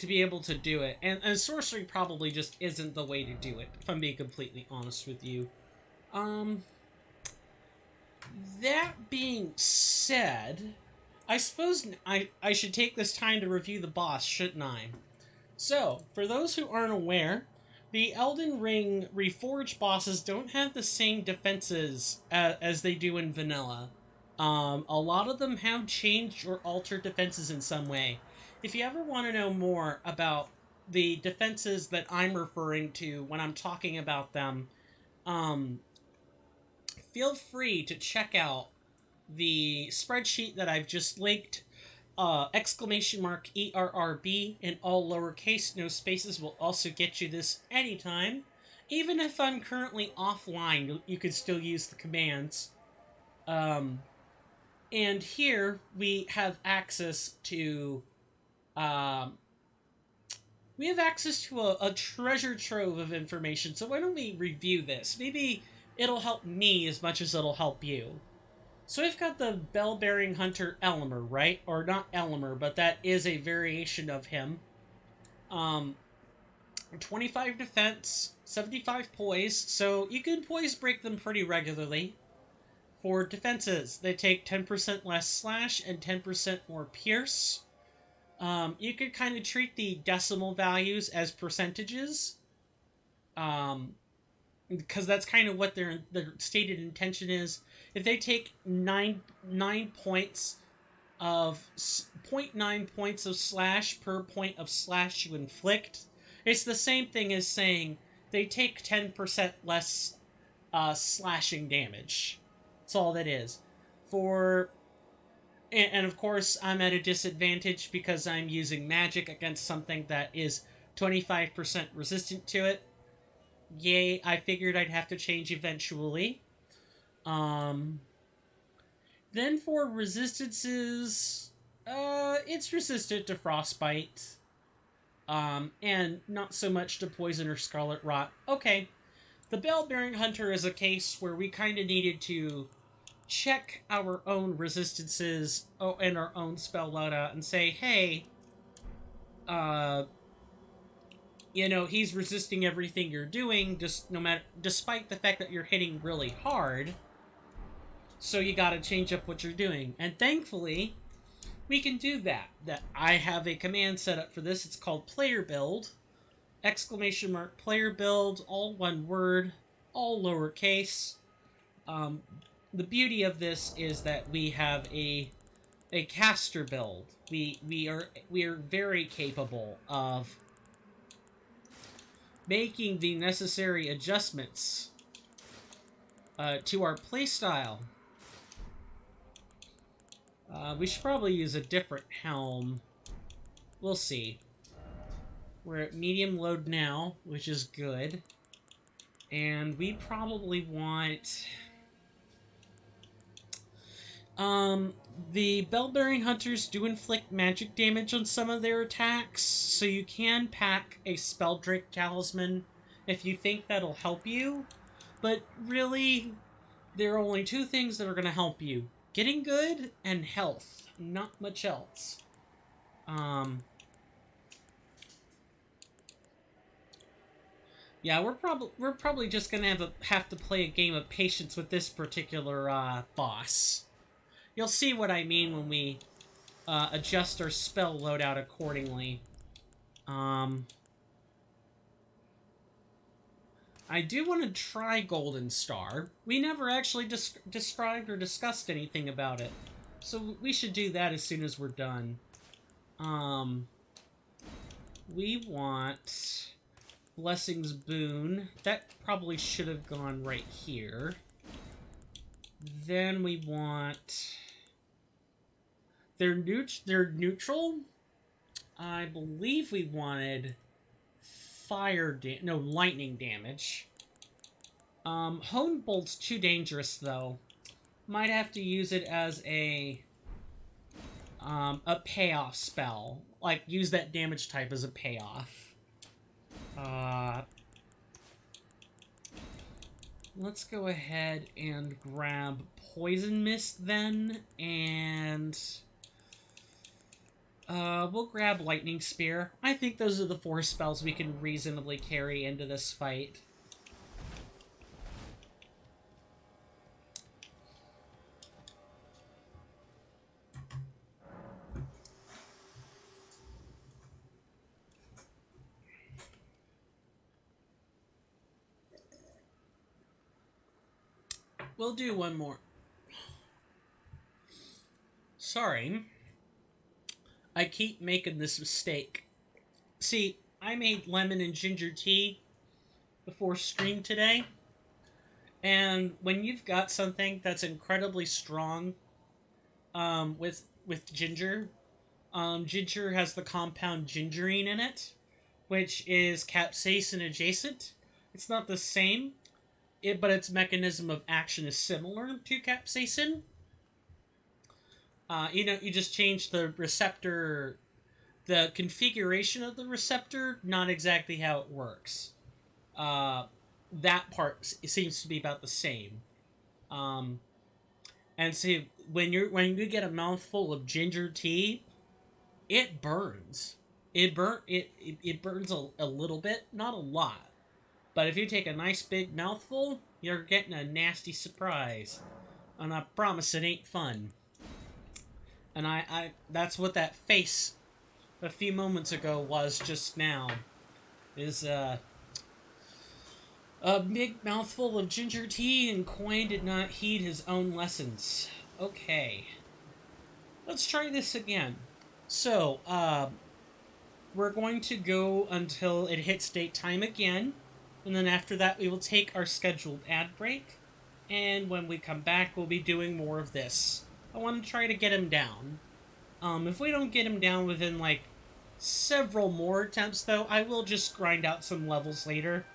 be able to do it. And sorcery probably just isn't the way to do it, if I'm being completely honest with you. That being said, I suppose I should take this time to review the boss, shouldn't I? So, for those who aren't aware, the Elden Ring Reforged bosses don't have the same defenses as they do in vanilla. A lot of them have changed or altered defenses in some way. If you ever want to know more about the defenses that I'm referring to when I'm talking about them, feel free to check out the spreadsheet that I've just linked. Exclamation mark ERRB in all lowercase, no spaces, will also get you this anytime. Even if I'm currently offline, you can still use the commands. And here we have access to a treasure trove of information. So why don't we review this? Maybe it'll help me as much as it'll help you. So we've got the bell-bearing hunter Elmer, right? Or not Elmer, but that is a variation of him. 25 defense, 75 poise, so you can poise break them pretty regularly. For defenses, they take 10% less slash and 10% more pierce. You could kind of treat the decimal values as percentages. Because that's kind of what their stated intention is. If they take 9 points of 0.9 points of slash per point of slash you inflict, it's the same thing as saying they take 10% less slashing damage. That's all that is. And of course, I'm at a disadvantage because I'm using magic against something that is 25% resistant to it. Yay, I figured I'd have to change eventually. Then for resistances, it's resistant to frostbite. And not so much to poison or scarlet rot. Okay, the bell-bearing hunter is a case where we kind of needed to check our own resistances and our own spell loadout and say, hey, he's resisting everything you're doing, despite the fact that you're hitting really hard. So you gotta change up what you're doing. And thankfully, we can do that. I have a command set up for this. It's called player build. Exclamation mark player build, all one word, all lowercase. The beauty of this is that we have a caster build. We are very capable of making the necessary adjustments to our playstyle. We should probably use a different helm. We'll see. We're at medium load now, which is good. And we probably want... the bell-bearing hunters do inflict magic damage on some of their attacks, so you can pack a Spelldrake Talisman if you think that'll help you. But really, there are only two things that are going to help you. Getting good and health. Not much else. Yeah, we're probably just going to have to play a game of patience with this particular boss. You'll see what I mean when we adjust our spell loadout accordingly. I do want to try Golden Star. We never actually described or discussed anything about it. So we should do that as soon as we're done. We want Blessing's Boon. That probably should have gone right here. Then we want... They're neutral. I believe we wanted lightning damage. Hone Bolt's too dangerous though. Might have to use it as a payoff spell. Like use that damage type as a payoff. let's go ahead and grab Poison Mist then, and we'll grab Lightning Spear. I think those are the 4 spells we can reasonably carry into this fight. We'll do one more. Sorry. I keep making this mistake. See, I made lemon and ginger tea before stream today. And when you've got something that's incredibly strong with ginger, ginger has the compound gingerine in it, which is capsaicin adjacent. It's not the same, but its mechanism of action is similar to capsaicin. You just change the receptor, the configuration of the receptor, not exactly how it works. That part seems to be about the same. And see, when you get a mouthful of ginger tea, it burns. It burns a little bit, not a lot. But if you take a nice big mouthful, you're getting a nasty surprise. And I promise it ain't fun. And I that's what that face a few moments ago was just now. Is a big mouthful of ginger tea, and Coin did not heed his own lessons. Okay. Let's try this again. So, we're going to go until it hits daytime again. And then after that, we will take our scheduled ad break. And when we come back, we'll be doing more of this. I want to try to get him down. If we don't get him down within, like, several more attempts, though, I will just grind out some levels later.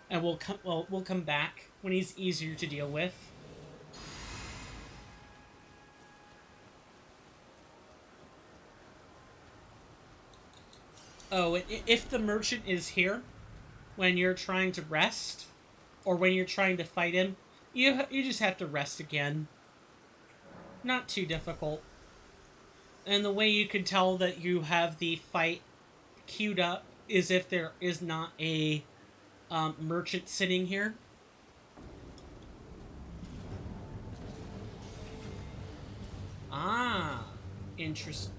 And we'll come back when he's easier to deal with. Oh, if the merchant is here when you're trying to rest, or when you're trying to fight him, you just have to rest again. Not too difficult. And the way you can tell that you have the fight queued up is if there is not a merchant sitting here. Ah, interesting.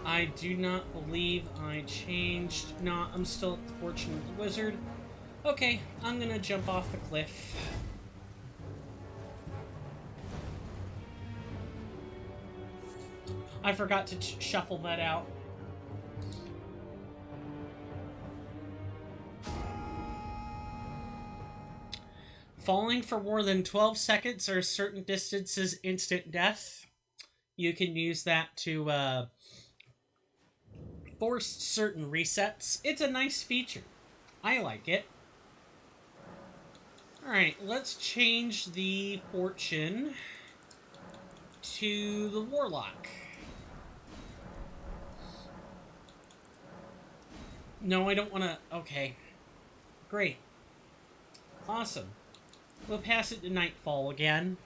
I do not believe I changed. No, I'm still at the Fortune of the Wizard. Okay, I'm gonna jump off the cliff. I forgot to shuffle that out. Falling for more than 12 seconds or certain distances, instant death. You can use that to force certain resets. It's a nice feature. I like it. Alright, let's change the fortune to the Warlock. No, I don't want to... Okay. Great. Awesome. We'll pass it to Nightfall again.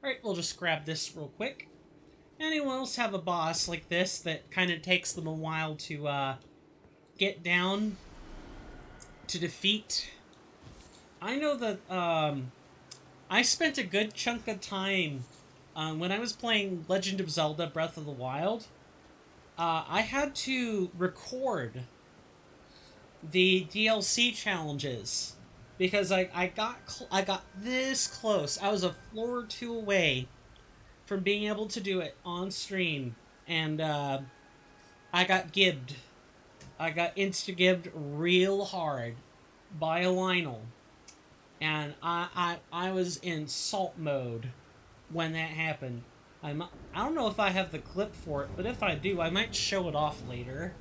Alright, we'll just grab this real quick. Anyone else have a boss like this that kind of takes them a while to get down to defeat? I know that I spent a good chunk of time when I was playing Legend of Zelda Breath of the Wild. I had to record the DLC challenges because I got this close. I was a floor or two away from being able to do it on stream, and I got gibbed. I got insta-gibbed real hard by a Lionel, and I was in salt mode when that happened. I don't know if I have the clip for it, but if I do, I might show it off later.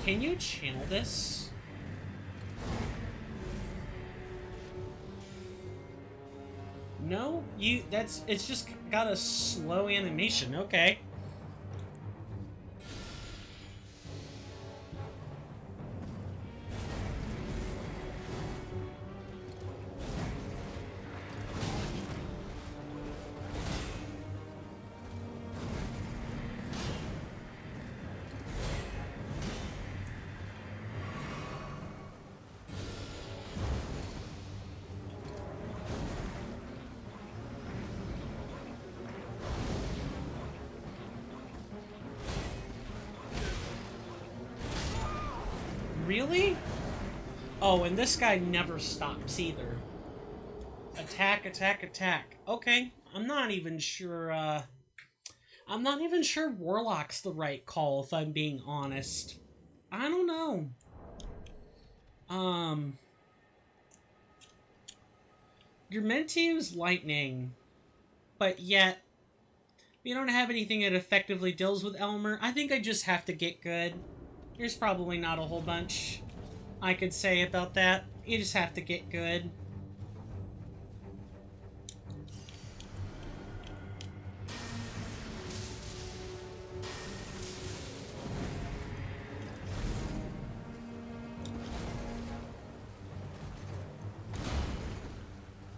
Can you channel this? No, it's just got a slow animation. Okay. Really? Oh, and this guy never stops either. Attack, attack, attack. Okay, I'm not even sure, I'm not even sure Warlock's the right call, if I'm being honest. I don't know. You're meant to use lightning, but yet, you don't have anything that effectively deals with Elmer. I think I just have to get good. There's probably not a whole bunch I could say about that. You just have to get good.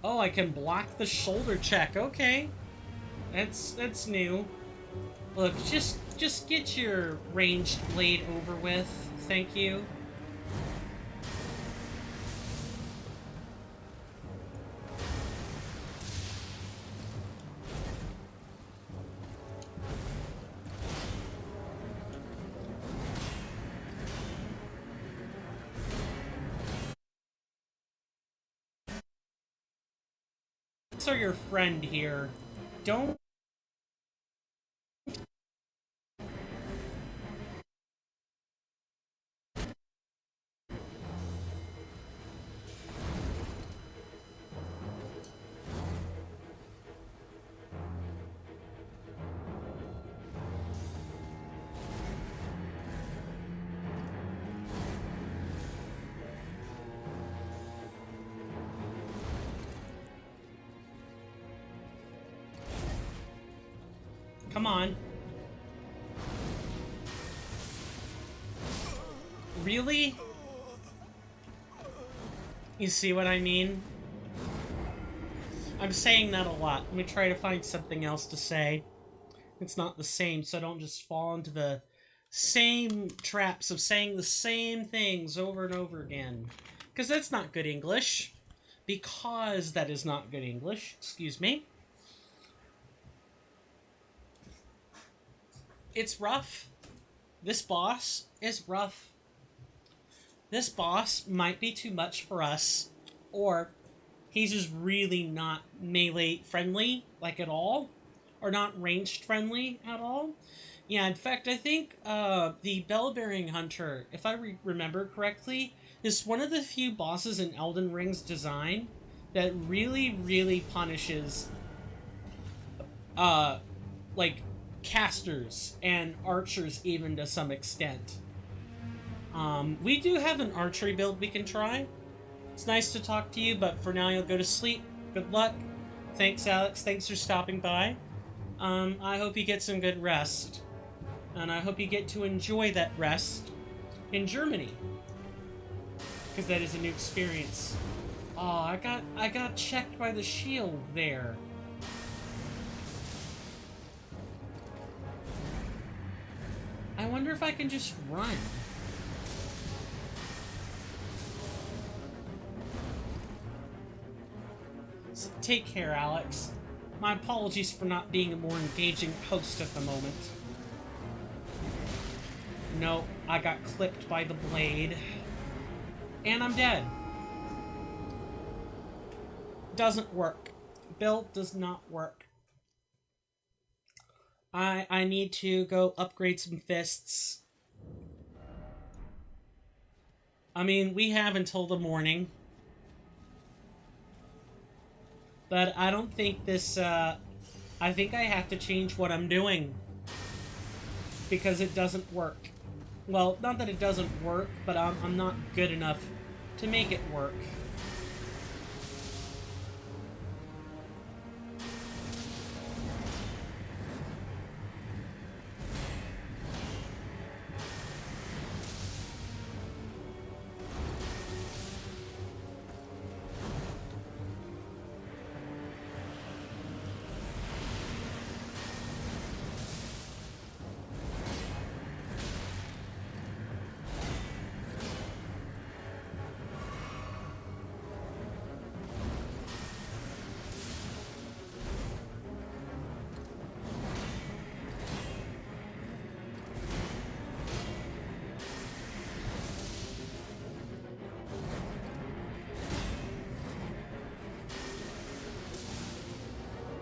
Oh, I can block the shoulder check. Okay. That's new. Look, just get your ranged blade over with. Thank you. So your friend here. Don't come on. Really? You see what I mean? I'm saying that a lot. Let me try to find something else to say. It's not the same, so I don't just fall into the same traps of saying the same things over and over again. Because that's not good English. Because that is not good English. Excuse me. It's rough. This boss is rough. This boss might be too much for us, or he's just really not melee friendly, like at all, or not ranged friendly at all. Yeah, in fact, I think the Bell-Bearing Hunter, if I remember correctly, is one of the few bosses in Elden Ring's design that really, really punishes, like, casters and archers even to some extent. We do have an archery build we can try. It's nice to talk to you, but for now you'll go to sleep. Good luck. Thanks, Alex. Thanks for stopping by. I hope you get some good rest. And I hope you get to enjoy that rest in Germany. Because that is a new experience. Oh, I got checked by the shield there. I wonder if I can just run. So take care, Alex. My apologies for not being a more engaging host at the moment. No, I got clipped by the blade. And I'm dead. Doesn't work. Build does not work. I need to go upgrade some fists. I mean, we have until the morning. But I don't think this, I think I have to change what I'm doing. Because it doesn't work. Well, not that it doesn't work, but I'm not good enough to make it work.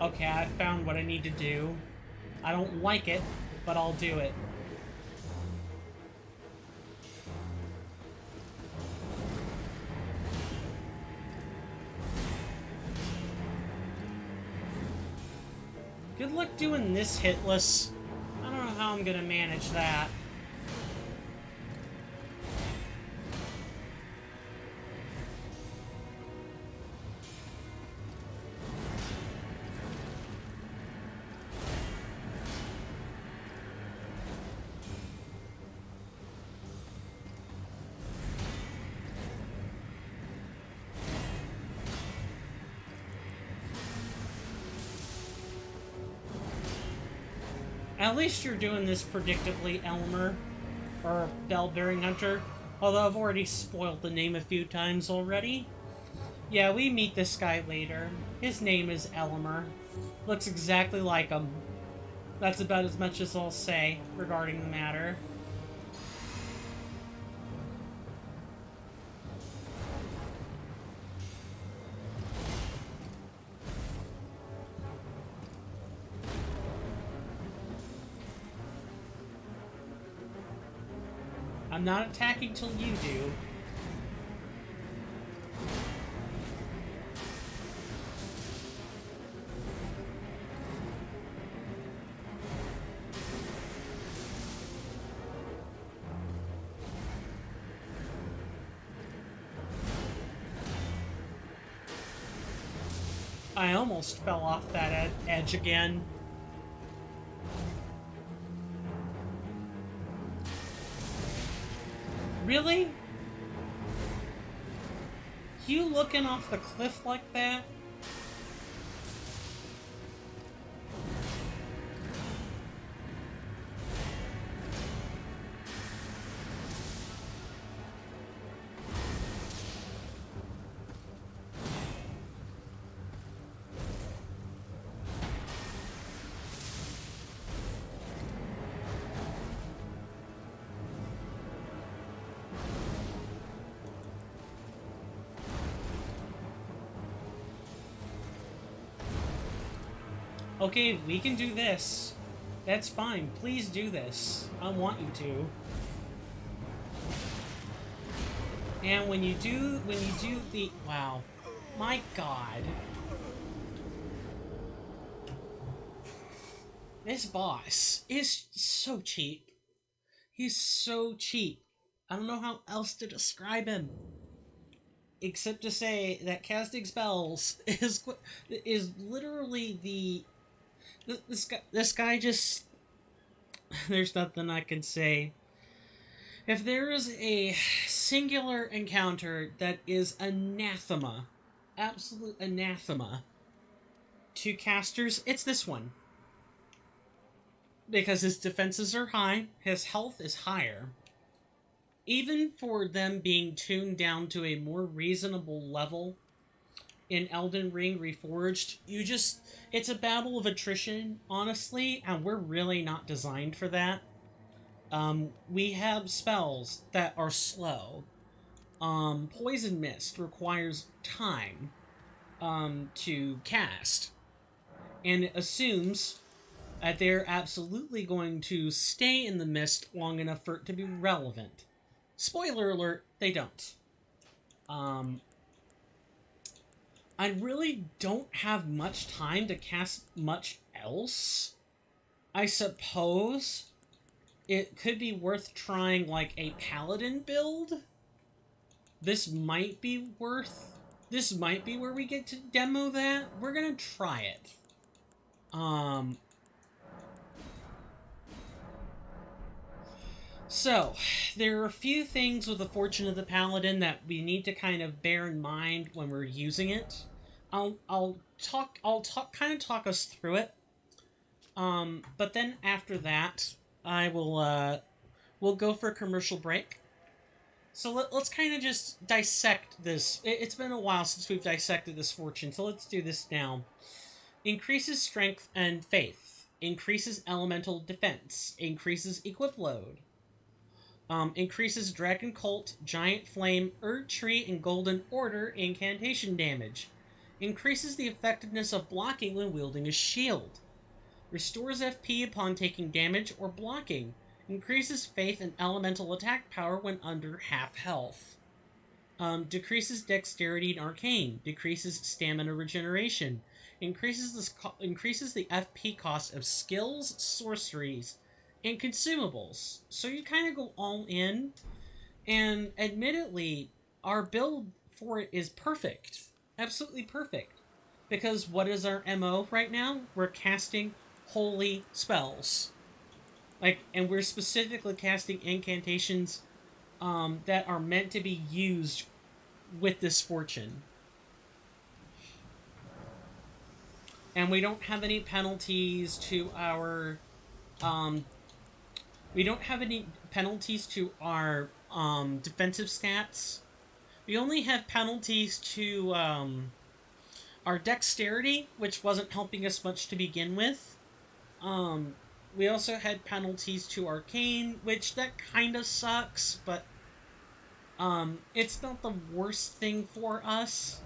Okay, I found what I need to do. I don't like it, but I'll do it. Good luck doing this hitless. I don't know how I'm gonna manage that. At least you're doing this predictably, Elmer. Or Bell-Bearing Hunter. Although I've already spoiled the name a few times already. Yeah, we meet this guy later. His name is Elmer. Looks exactly like him. That's about as much as I'll say regarding the matter. I'm not attacking till you do. I almost fell off that edge again. Really? You looking off the cliff like that? Okay, we can do this. That's fine. Please do this. I want you to. And when you do the... Wow. My God. This boss is so cheap. He's so cheap. I don't know how else to describe him. Except to say that casting spells is literally the... This guy just... There's nothing I can say. If there is a singular encounter that is anathema, absolute anathema, to casters, it's this one. Because his defenses are high, his health is higher. Even for them being tuned down to a more reasonable level in Elden Ring Reforged, it's a battle of attrition, honestly, and we're really not designed for that. We have spells that are slow. Poison Mist requires time, to cast. And it assumes that they're absolutely going to stay in the mist long enough for it to be relevant. Spoiler alert, they don't. I really don't have much time to cast much else. I suppose it could be worth trying, like, a paladin build. This might be where we get to demo that. We're gonna try it. So, there are a few things with the Fortune of the Paladin that we need to kind of bear in mind when we're using it. I'll talk us through it. But then after that, I will, we'll go for a commercial break. So let's kind of just dissect this. It's been a while since we've dissected this fortune, so let's do this now. Increases strength and faith. Increases elemental defense. Increases equip load. Increases Dragon Cult, Giant Flame, Erd Tree, and Golden Order incantation damage. Increases the effectiveness of blocking when wielding a shield. Restores FP upon taking damage or blocking. Increases faith and elemental attack power when under half health. Decreases dexterity and arcane. Decreases stamina regeneration. Increases the FP cost of skills, sorceries, and consumables. So you kind of go all in. And admittedly, our build for it is perfect. Absolutely perfect. Because what is our MO right now? We're casting holy spells. And we're specifically casting incantations that are meant to be used with this fortune. And we don't have any penalties to our defensive stats. We only have penalties to our dexterity, which wasn't helping us much to begin with. We also had penalties to arcane, which that kind of sucks, but it's not the worst thing for us.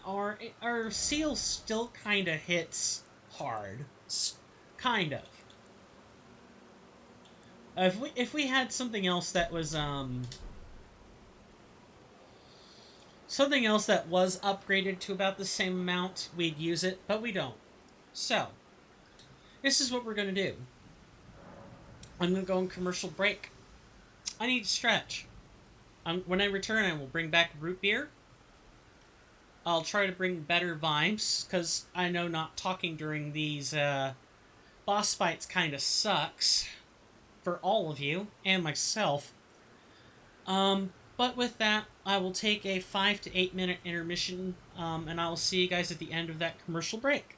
Our seal still kind of hits hard, kind of. If we had something else that was something else that was upgraded to about the same amount, we'd use it, but we don't. So, this is what we're going to do. I'm going to go on commercial break. I need to stretch. When I return, I will bring back root beer. I'll try to bring better vibes, because I know not talking during these boss fights kind of sucks for all of you, and myself. But with that, I will take a 5 to 8 minute intermission, and I will see you guys at the end of that commercial break.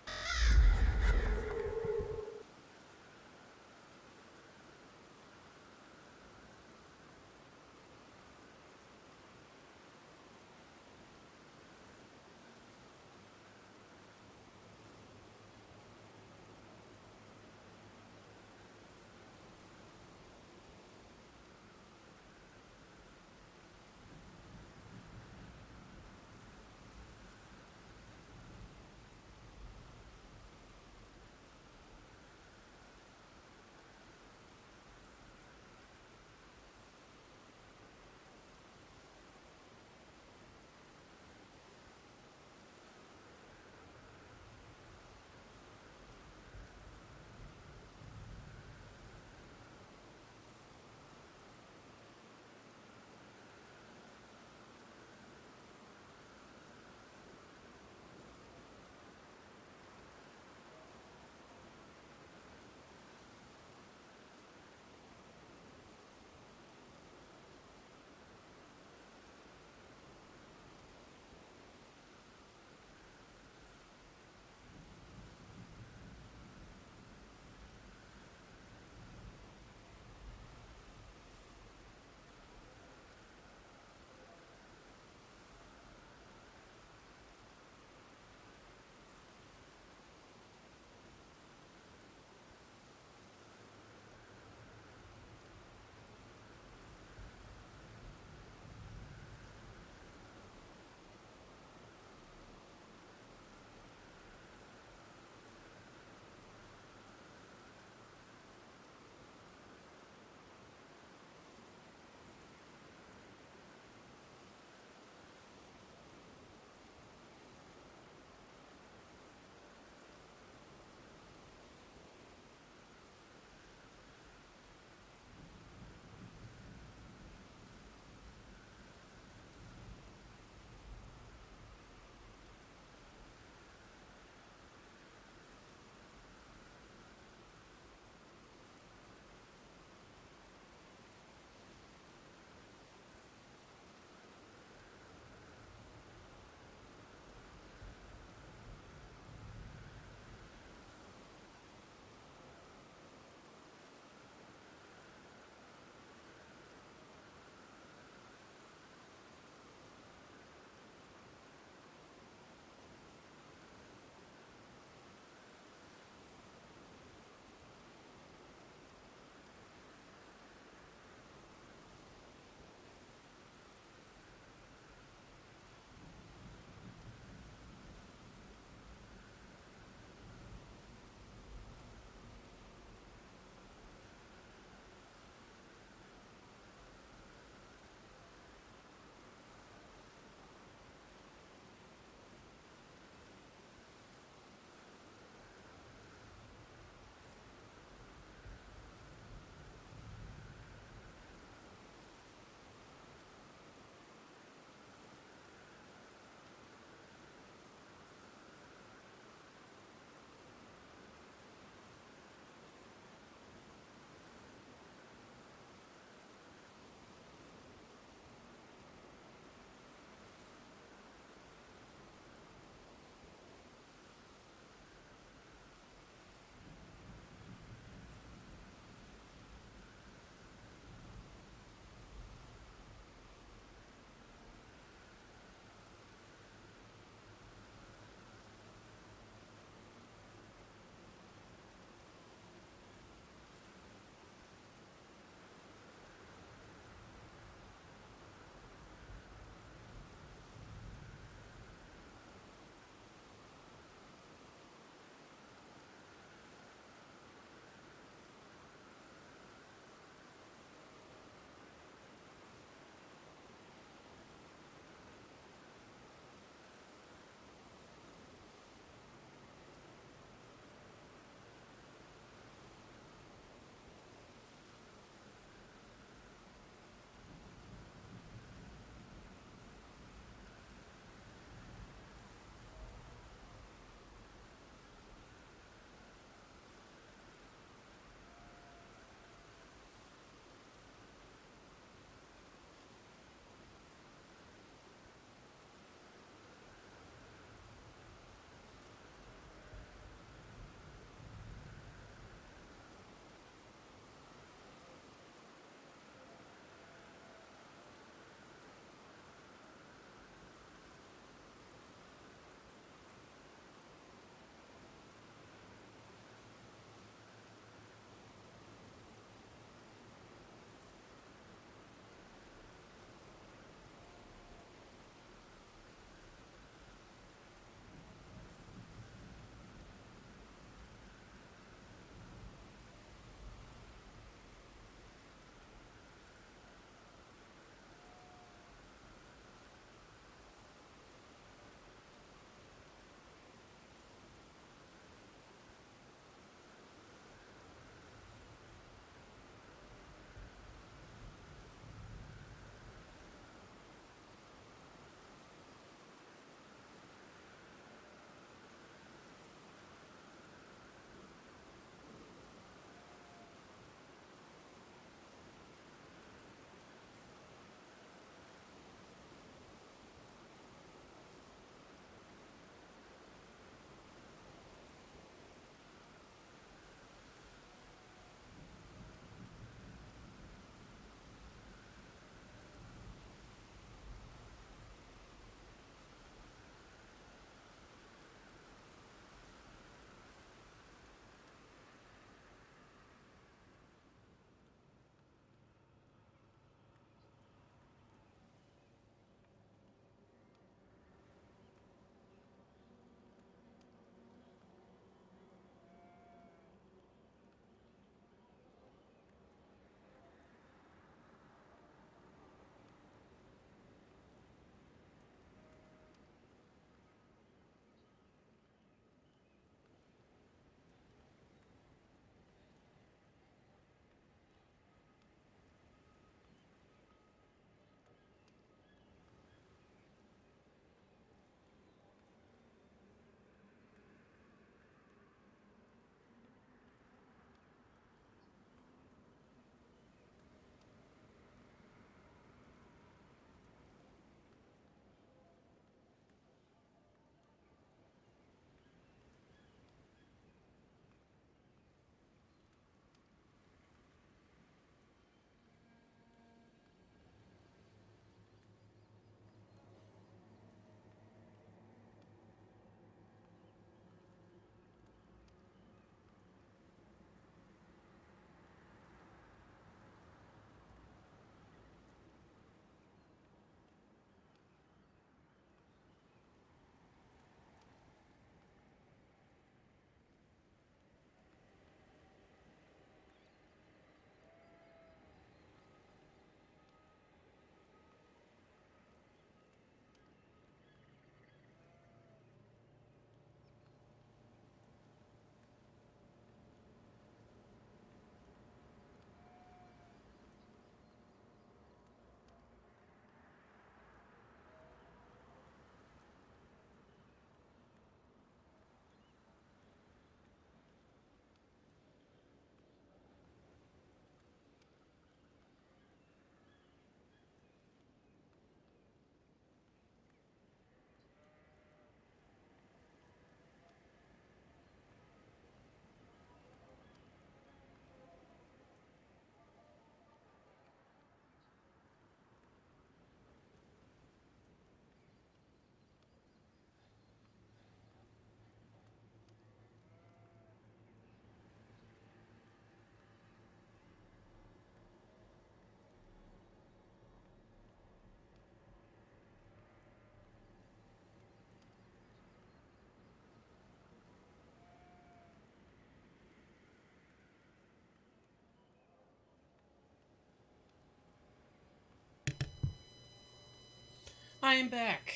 I am back.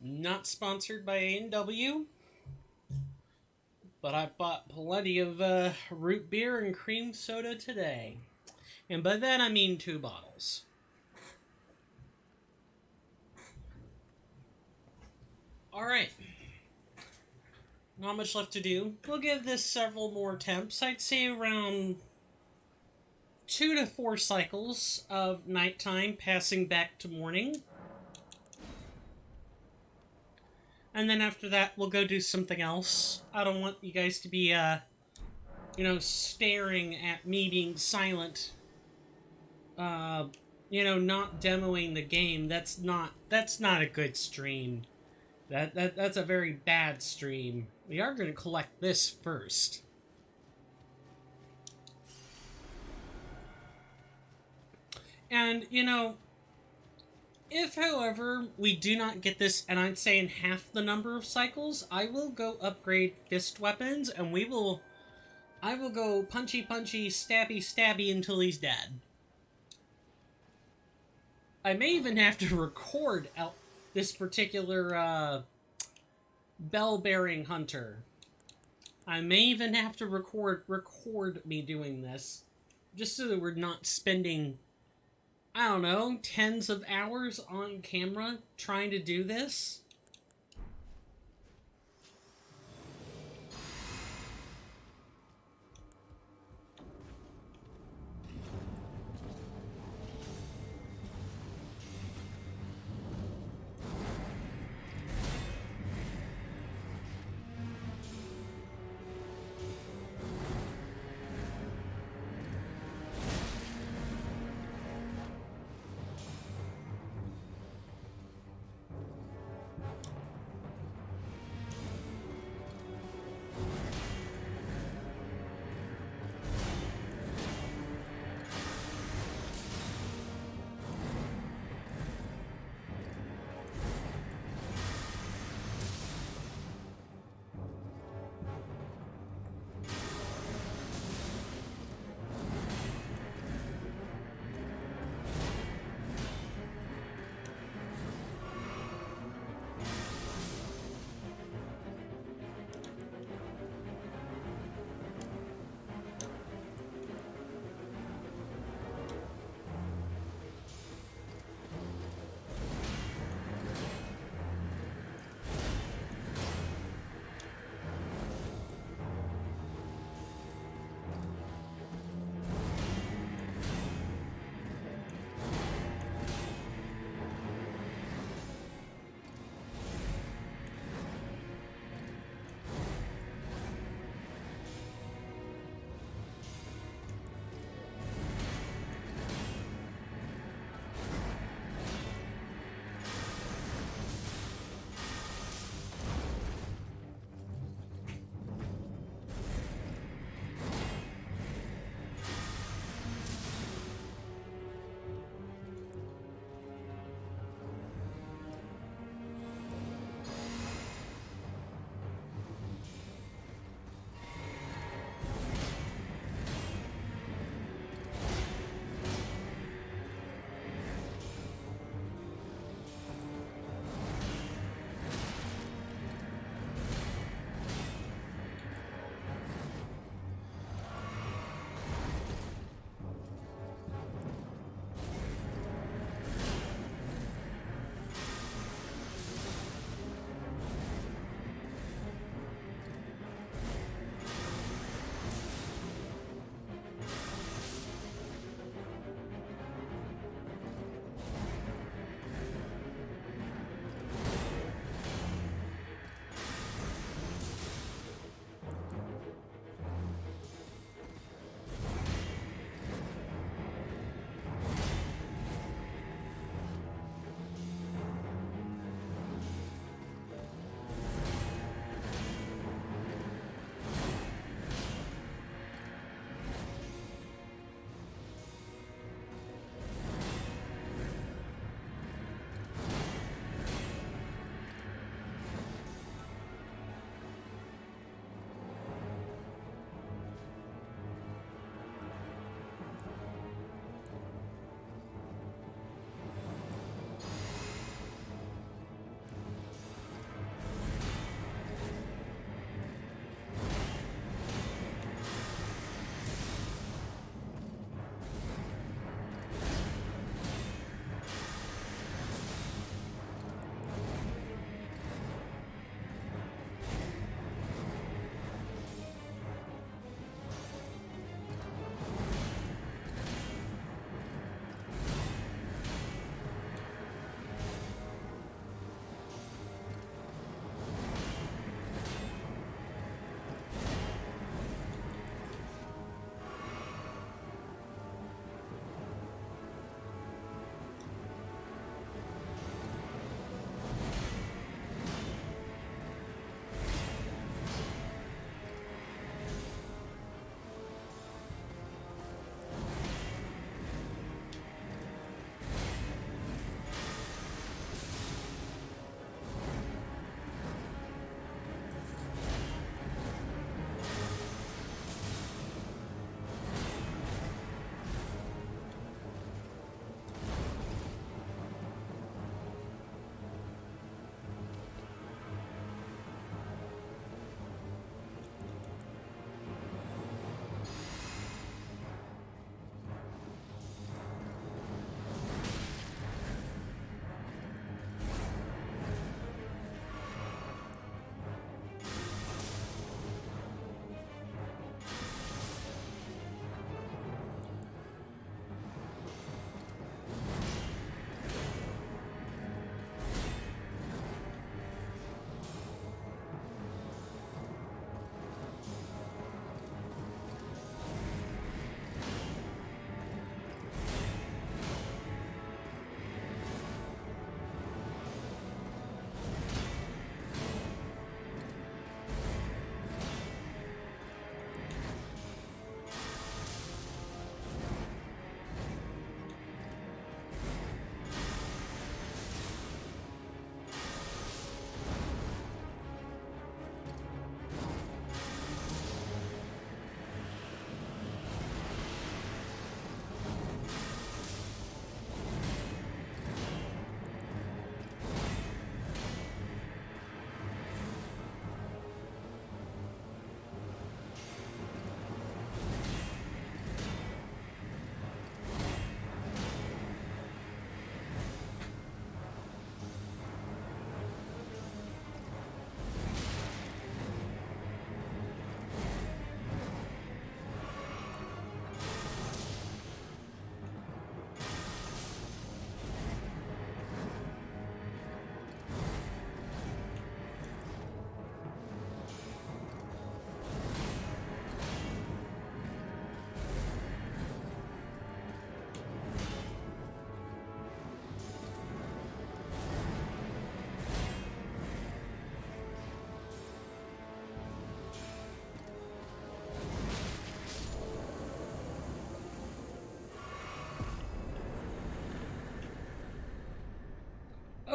Not sponsored by A&W, but I bought plenty of root beer and cream soda today. And by that I mean 2 bottles. Alright. Not much left to do. We'll give this several more attempts. I'd say around 2 to 4 cycles of nighttime passing back to morning. And then after that, we'll go do something else. I don't want you guys to be, staring at me being silent. Not demoing the game. That's not a good stream. That's a very bad stream. We are going to collect this first. And, if, however, we do not get this, and I'd say in half the number of cycles, I will go upgrade fist weapons, and I will go punchy, stabby, stabby until he's dead. I may even have to record out this particular, bell-bearing hunter. I may even have to record me doing this, just so that we're not spending, I don't know, tens of hours on camera trying to do this.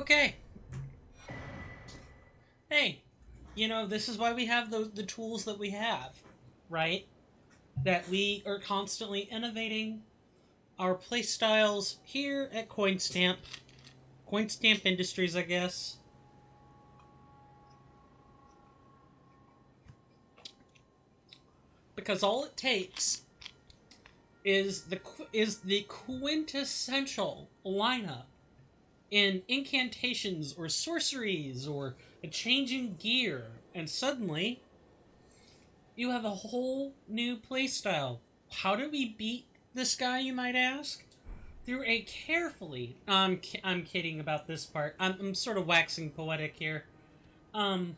Okay. Hey, you know, this is why we have the tools that we have, right? That we are constantly innovating our playstyles here at Coin Stamp Industries, I guess. Because all it takes is the quintessential lineup in incantations or sorceries or a changing gear, and suddenly you have a whole new playstyle. How do we beat this guy, you might ask? Through a carefully... I'm kidding about this part. I'm sort of waxing poetic here. Um,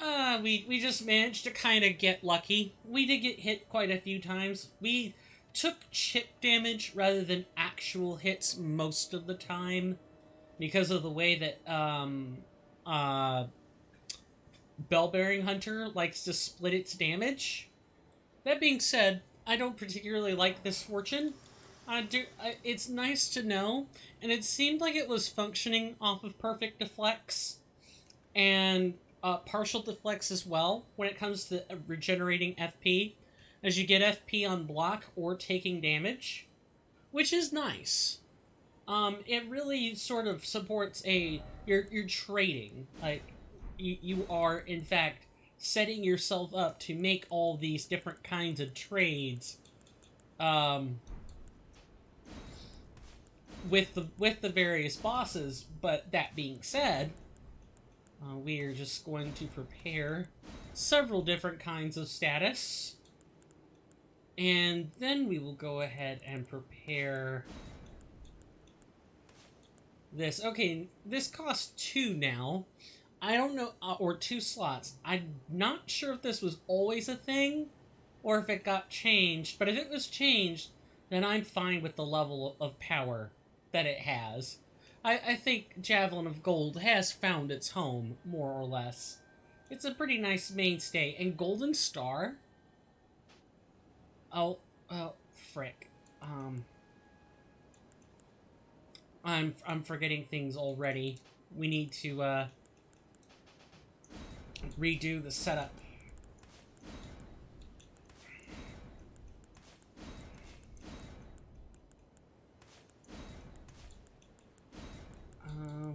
we just managed to kind of get lucky. We did get hit quite a few times. We took chip damage rather than actual hits most of the time because of the way that, Bell-Bearing Hunter likes to split its damage. That being said, I don't particularly like this fortune. It's nice to know, and it seemed like it was functioning off of perfect deflects and partial deflects as well when it comes to regenerating FP, as you get FP on block or taking damage, which is nice. It really sort of supports you're trading, like you are in fact setting yourself up to make all these different kinds of trades, with the various bosses. But that being said, we are just going to prepare several different kinds of status, and then we will go ahead and prepare this. Okay, this costs 2 now. I don't know, or 2 slots. I'm not sure if this was always a thing, or if it got changed, but if it was changed, then I'm fine with the level of power that it has. I think Javelin of Gold has found its home, more or less. It's a pretty nice mainstay. And Golden Star? Oh, frick. I'm forgetting things already. We need to, redo the setup.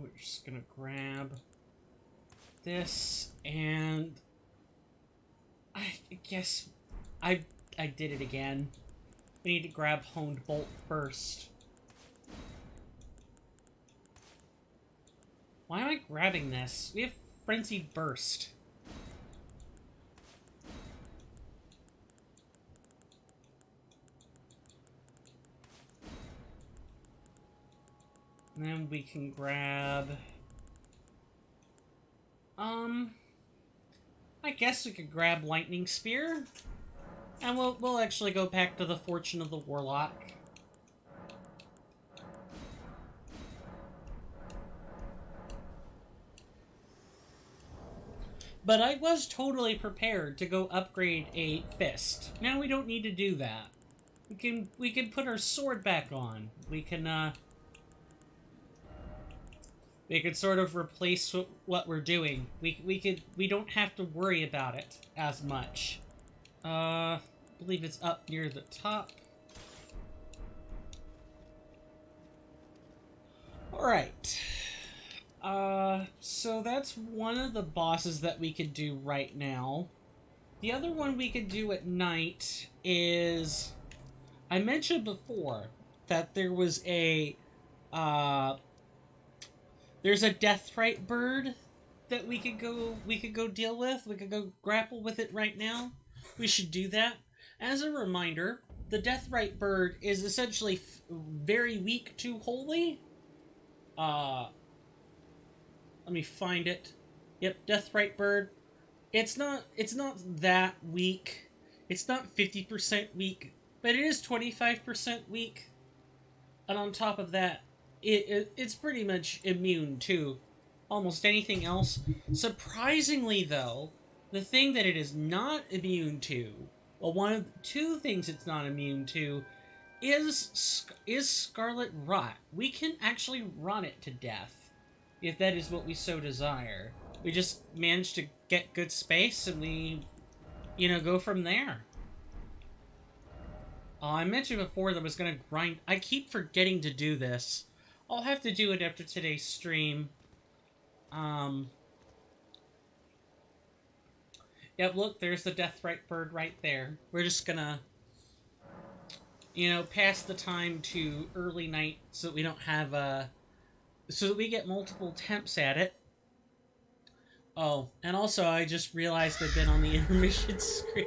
We're just gonna grab this, and I guess I did it again. We need to grab Honed Bolt first. Why am I grabbing this? We have Frenzied Burst. And then we can grab... I guess we could grab Lightning Spear. And we'll actually go back to the Fortune of the Warlock. But I was totally prepared to go upgrade a Fist. Now we don't need to do that. We can put our sword back on. We can sort of replace what we're doing. We don't have to worry about it as much. I believe it's up near the top. Alright. So that's one of the bosses that we could do right now. The other one we could do at night is... I mentioned before that there was a, there's a Deathrite bird that we could go deal with. We could go grapple with it right now. We should do that. As a reminder, the Deathrite bird is essentially very weak to Holy. Let me find it. Yep, Deathrite bird. It's not that weak. It's not 50% weak, but it is 25% weak. And on top of that, it's pretty much immune to almost anything else. Surprisingly, though, the thing that it is not immune to, well, one of the 2 things it's not immune to, is Scarlet rot. We can actually rot it to death, if that is what we so desire. We just manage to get good space, and we, go from there. I mentioned before that I was gonna grind. I keep forgetting to do this. I'll have to do it after today's stream. Yep, look, there's the Deathrite bird right there. We're just gonna, pass the time to early night so that we don't have, so that we get multiple attempts at it. Oh, and also I just realized I've been on the intermission screen.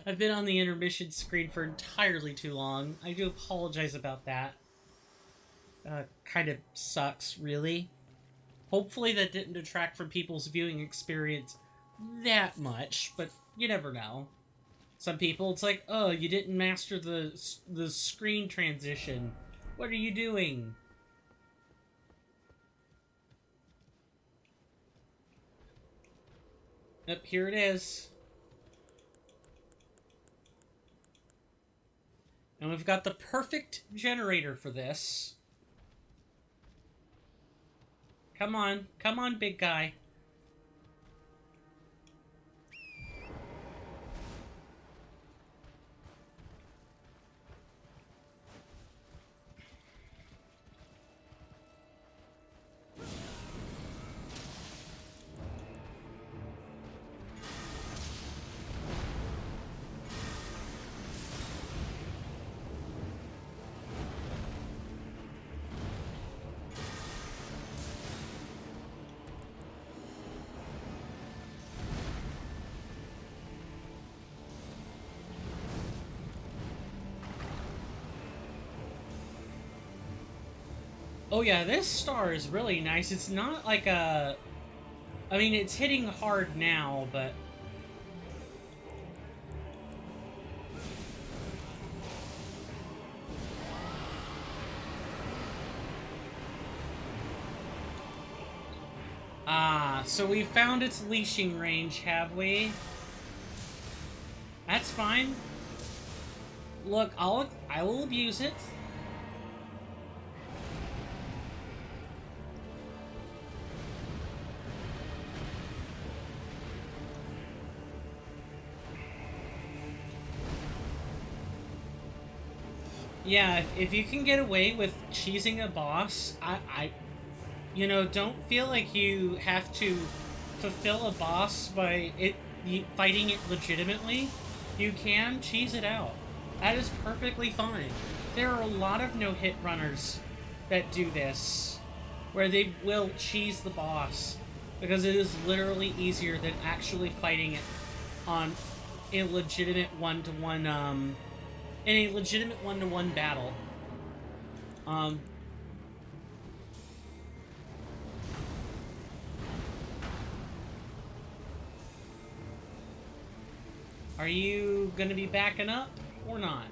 I've been on the intermission screen for entirely too long. I do apologize about that. Kind of sucks, really. Hopefully that didn't detract from people's viewing experience that much, but you never know. Some people, it's like, oh, you didn't master the screen transition. What are you doing? Yep, here it is. And we've got the perfect generator for this. Come on, big guy. Oh yeah, this star is really nice. It's not like a... I mean, it's hitting hard now, but... so we found its leashing range, have we? That's fine. Look, I will abuse it. Yeah, if you can get away with cheesing a boss, don't feel like you have to fulfill a boss by fighting it legitimately. You can cheese it out. That is perfectly fine. There are a lot of no-hit runners that do this, where they will cheese the boss, because it is literally easier than actually fighting it on a legitimate one-to-one, in a legitimate one-to-one battle. Are you gonna be backing up or not?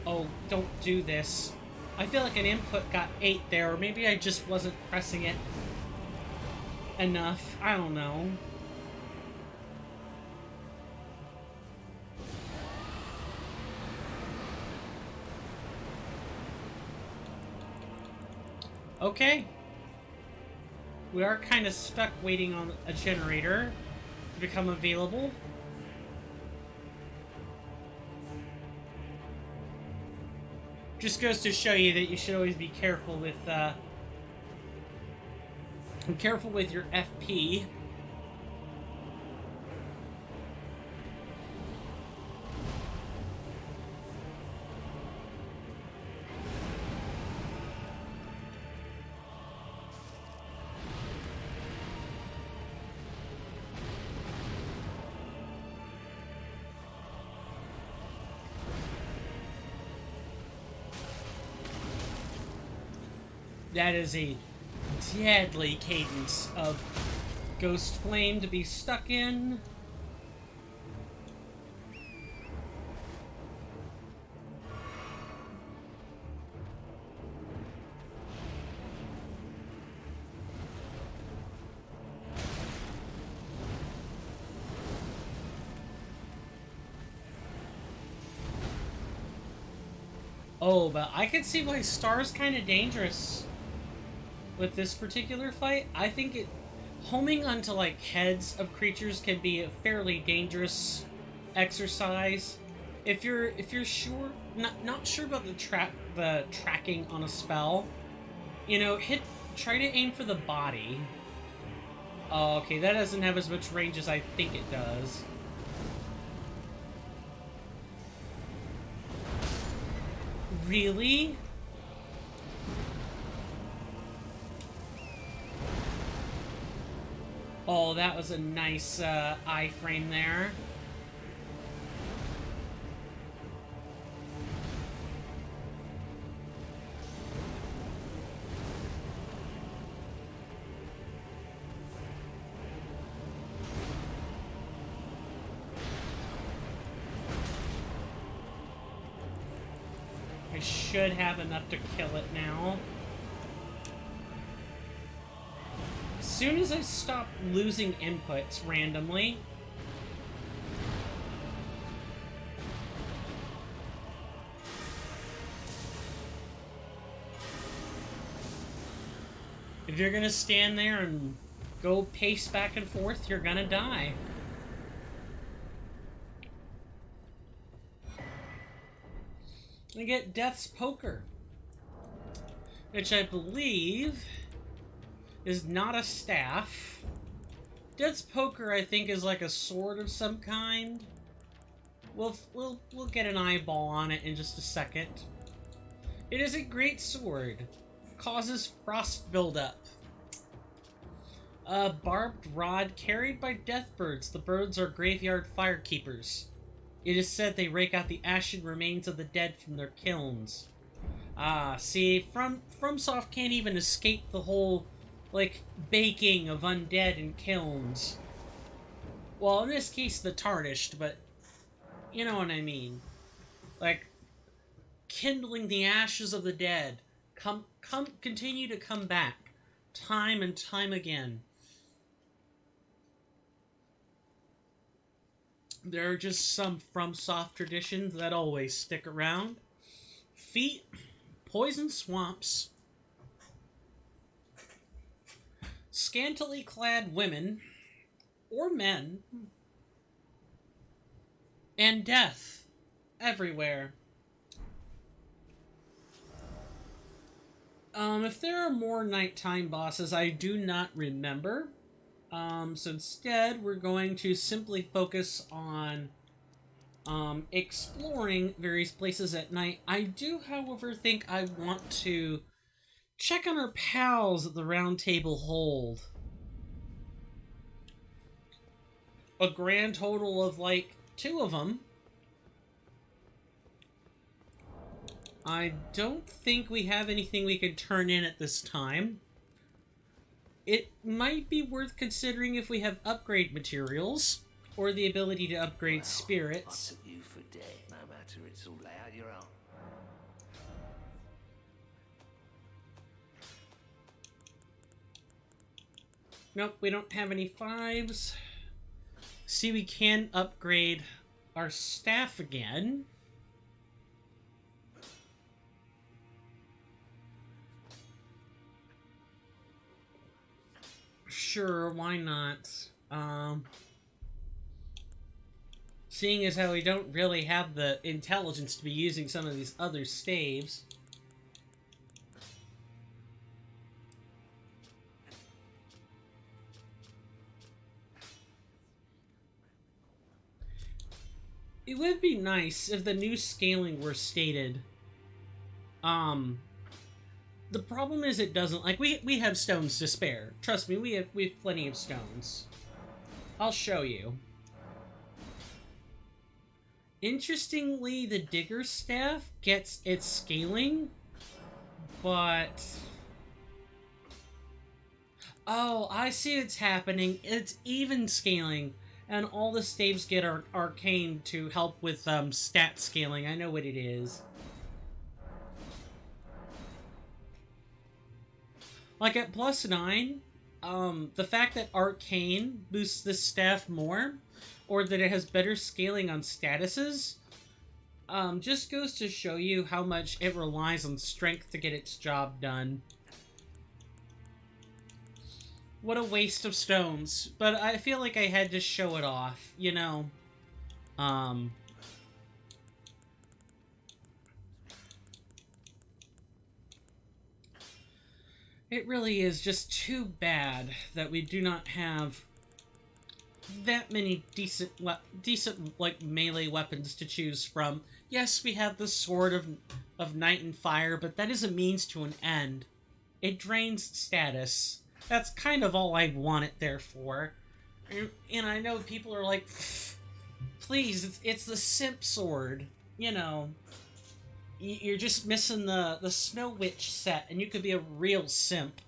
Oh, don't do this. I feel like an input got 8 there, or maybe I just wasn't pressing it enough. I don't know. Okay. We are kind of stuck waiting on a generator to become available. Just goes to show you that you should always be careful with your FP. That is a deadly cadence of Ghost Flame to be stuck in. Oh, but I can see why Star's kind of dangerous with this particular fight. I think it homing onto like heads of creatures can be a fairly dangerous exercise. If you're sure not sure about the tracking on a spell, you know, try to aim for the body. Oh, okay, that doesn't have as much range as I think it does. Really? Oh, that was a nice iframe there. I should have enough to kill it now. As soon as I stop losing inputs randomly, if you're gonna stand there and go pace back and forth, you're gonna die. I get Death's Poker, which I believe is not a staff. Death's Poker, I think, is like a sword of some kind. We'll get an eyeball on it in just a second. It is a great sword. Causes frost buildup. A barbed rod carried by death birds. The birds are graveyard firekeepers. It is said they rake out the ashen remains of the dead from their kilns. Ah, see, FromSoft can't even escape the whole, like, baking of undead in kilns. Well, in this case, the tarnished, but you know what I mean. Like, kindling the ashes of the dead. Continue to come back. Time and time again. There are just some FromSoft traditions that always stick around. Feet, poison swamps, scantily clad women, or men, and death everywhere. If there are more nighttime bosses, I do not remember. So instead, we're going to simply focus on exploring various places at night. I do, however, think I want to check on our pals at the Round Table Hold. A grand total of, like, 2 of them. I don't think we have anything we can turn in at this time. It might be worth considering if we have upgrade materials, or the ability to upgrade spirits. I took you for dead, no matter, it's all out your own. Nope, we don't have any 5s. See, we can upgrade our staff again. Sure, why not? Seeing as how we don't really have the intelligence to be using some of these other staves. It would be nice if the new scaling were stated. The problem is it doesn't. Like, we have stones to spare. Trust me, we have plenty of stones. I'll show you. Interestingly, the digger staff gets its scaling, but Oh, I see it's happening. It's even scaling. And all the staves get arcane to help with stat scaling. I know what it is. Like at +9, the fact that arcane boosts the staff more, or that it has better scaling on statuses, just goes to show you how much it relies on strength to get its job done. What a waste of stones. But I feel like I had to show it off, you know? It really is just too bad that we do not have that many decent, like, melee weapons to choose from. Yes, we have the Sword of Night and Fire, but that is a means to an end. It drains status. That's kind of all I want it there for. And I know people are like, please, it's the simp sword. You know, you're just missing the Snow Witch set, and you could be a real simp.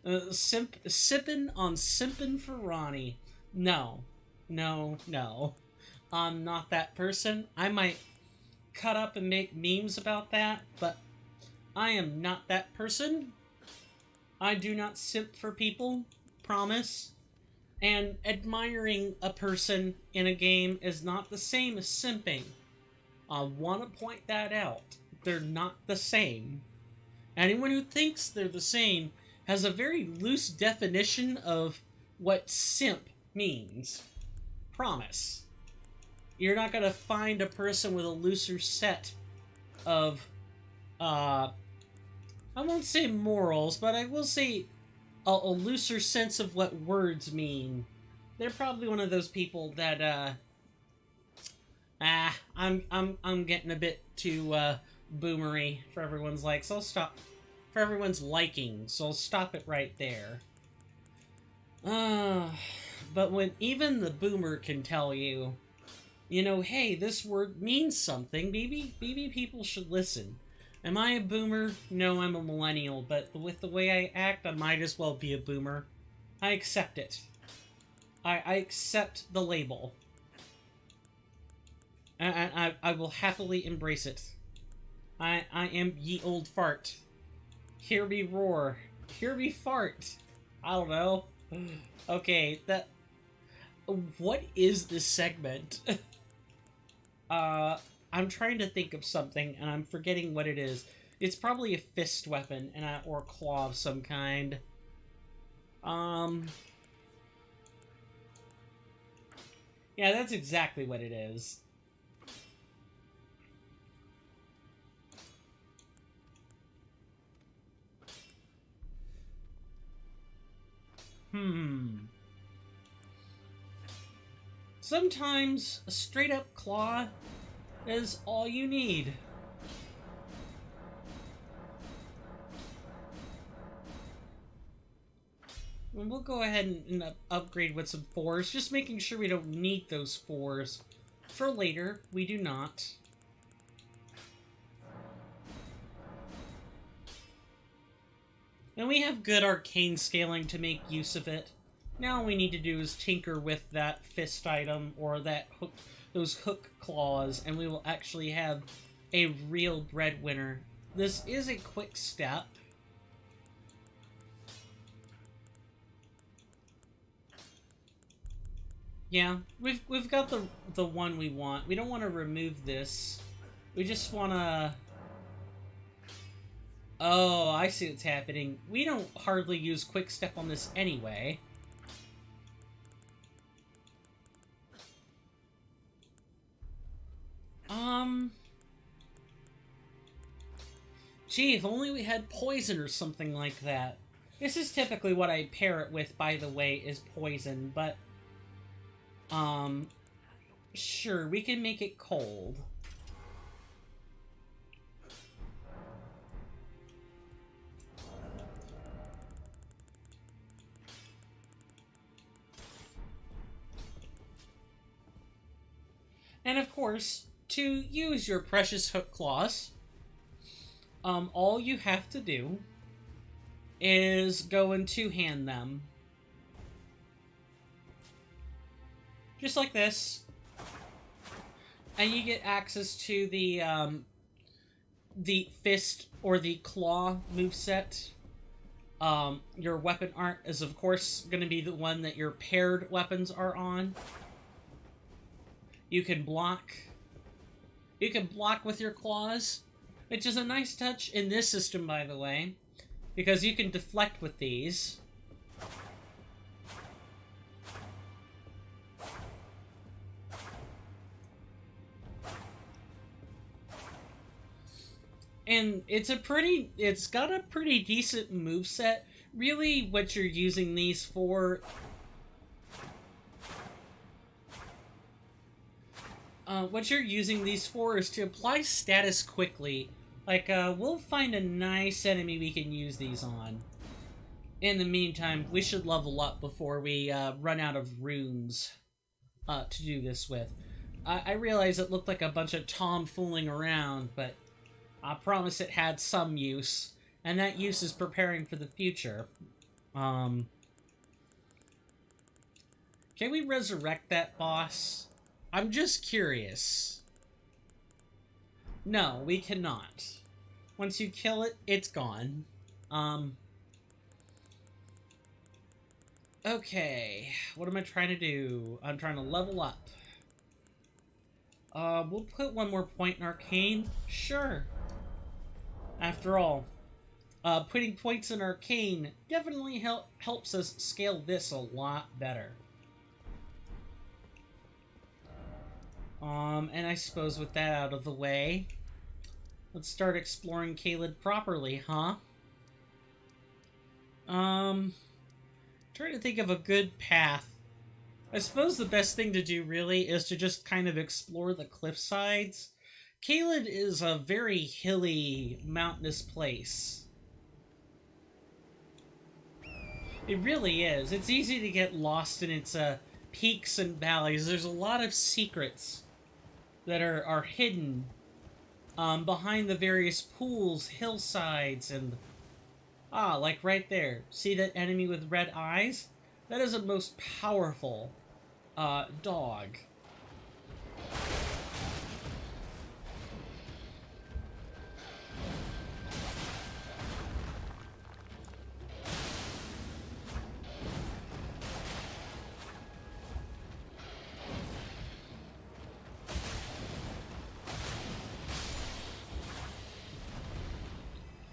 Sippin' on Simpin' for Ronnie. No. No, no. I'm not that person. I might cut up and make memes about that, but I am not that person. I do not simp for people, promise. And admiring a person in a game is not the same as simping. I want to point that out. They're not the same. Anyone who thinks they're the same has a very loose definition of what simp means. Promise. You're not going to find a person with a looser set of, I won't say morals, but I will say a looser sense of what words mean. They're probably one of those people that, I'm getting a bit too, boomery for everyone's likes. So I'll stop. For everyone's liking, so I'll stop it right there. But when even the boomer can tell you, you know, hey, this word means something, maybe people should listen. Am I a boomer? No, I'm a millennial, but with the way I act, I might as well be a boomer. I accept it. I accept the label. I will happily embrace it. I am ye old fart. Hear me roar. Hear me fart. I don't know. Okay, that... What is this segment? I'm trying to think of something, and I'm forgetting what it is. It's probably a fist weapon, or a claw of some kind. Yeah, that's exactly what it is. Sometimes a straight-up claw is all you need. And we'll go ahead and upgrade with some 4s, just making sure we don't need those 4s. For later, we do not. And we have good arcane scaling to make use of it. Now all we need to do is tinker with that fist item or that hook, those hook claws, and we will actually have a real breadwinner. This is a quick step. Yeah, we've got the one we want. We don't want to remove this. We just want to... Oh, I see what's happening. We don't hardly use quick step on this anyway. Gee, if only we had poison or something like that. This is typically what I pair it with, by the way, is poison, but... Sure, we can make it cold. And of course, to use your precious hook claws, all you have to do is going to hand them. Just like this. And you get access to the fist or the claw moveset. Your weapon art is, of course, going to be the one that your paired weapons are on. You can block. You can block with your claws, which is a nice touch in this system, by the way, because you can deflect with these. And it's got a pretty decent moveset. Really, what you're using these for... what you're using these for is to apply status quickly. Like, we'll find a nice enemy we can use these on. In the meantime, we should level up before we run out of runes to do this with. I realize it looked like a bunch of tomfooling around, but I promise it had some use, and that use is preparing for the future. Can we resurrect that boss? I'm just curious. No, we cannot. Once you kill it, it's gone. Okay, what am I trying to do? I'm trying to level up. We'll put one more point in Arcane. Sure. After all, putting points in Arcane definitely helps us scale this a lot better. And I suppose with that out of the way, let's start exploring Caelid properly, huh? Trying to think of a good path. I suppose the best thing to do, really, is to just kind of explore the cliff sides. Caelid is a very hilly, mountainous place. It really is. It's easy to get lost in its peaks and valleys. There's a lot of secrets that are hidden behind the various pools, hillsides, and... Ah, like right there. See that enemy with red eyes? That is a most powerful dog.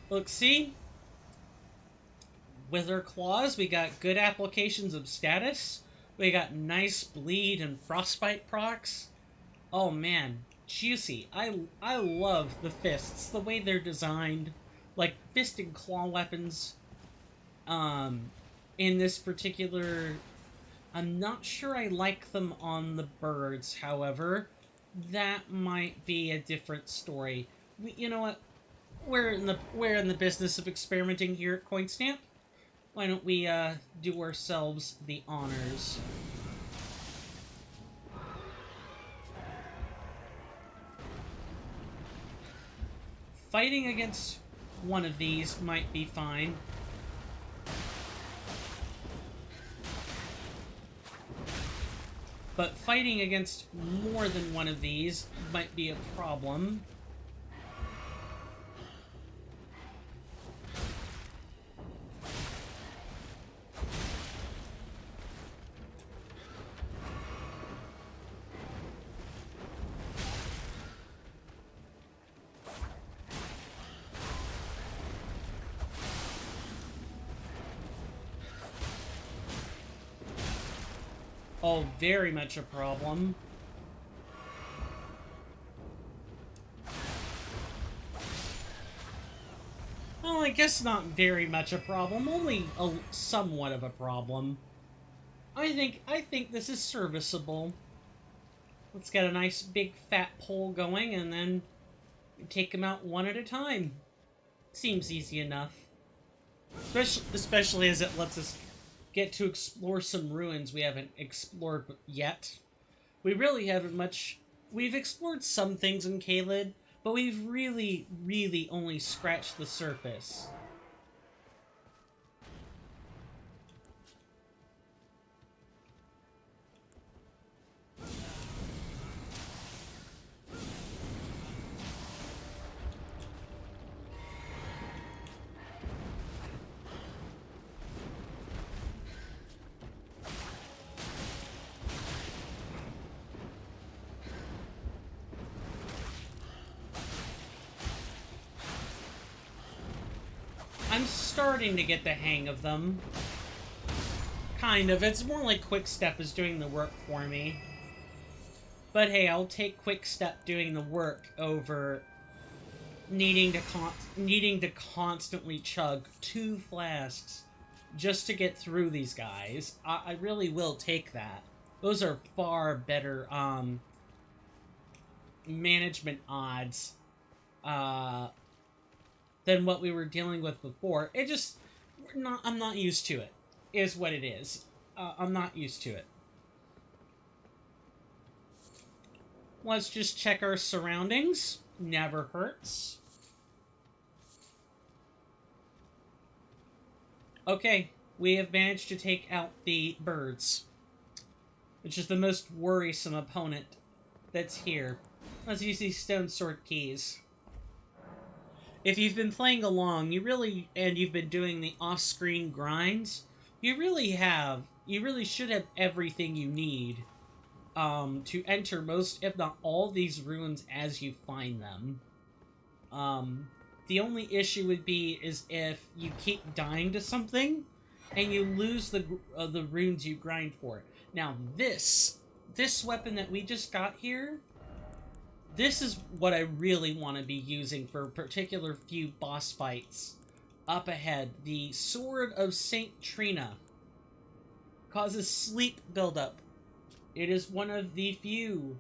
Look, see? With our claws, we got good applications of status. We got nice bleed and frostbite procs. Oh man, juicy. I love the fists, the way they're designed. Like, fist and claw weapons. In this particular... I'm not sure I like them on the birds, however. That might be a different story. You know what? We're in the business of experimenting here at CoinStamp. Why don't we do ourselves the honors? Fighting against one of these might be fine. But fighting against more than one of these might be a problem. Oh, very much a problem. Well, I guess not very much a problem, only somewhat of a problem. I think this is serviceable. Let's get a nice big fat pole going and then take them out one at a time. Seems easy enough. Especially as it lets us get to explore some ruins we haven't explored yet. We really haven't much... We've explored some things in Caelid, but we've really, really only scratched the surface. I'm starting to get the hang of them. Kind of. It's more like Quick Step is doing the work for me. But hey, I'll take Quick Step doing the work over needing to constantly chug 2 flasks just to get through these guys. I really will take that. Those are far better management odds than what we were dealing with before. I'm not used to it, is what it is. I'm not used to it. Let's just check our surroundings. Never hurts. Okay, we have managed to take out the birds, which is the most worrisome opponent that's here. Let's use these stone sword keys. If you've been playing along, and you've been doing the off-screen grinds, you really should have everything you need to enter most, if not all, these ruins as you find them. The only issue would be is if you keep dying to something and you lose the runes you grind for. Now this weapon that we just got here, this is what I really want to be using for a particular few boss fights up ahead. The Sword of Saint Trina causes sleep buildup. It is one of the few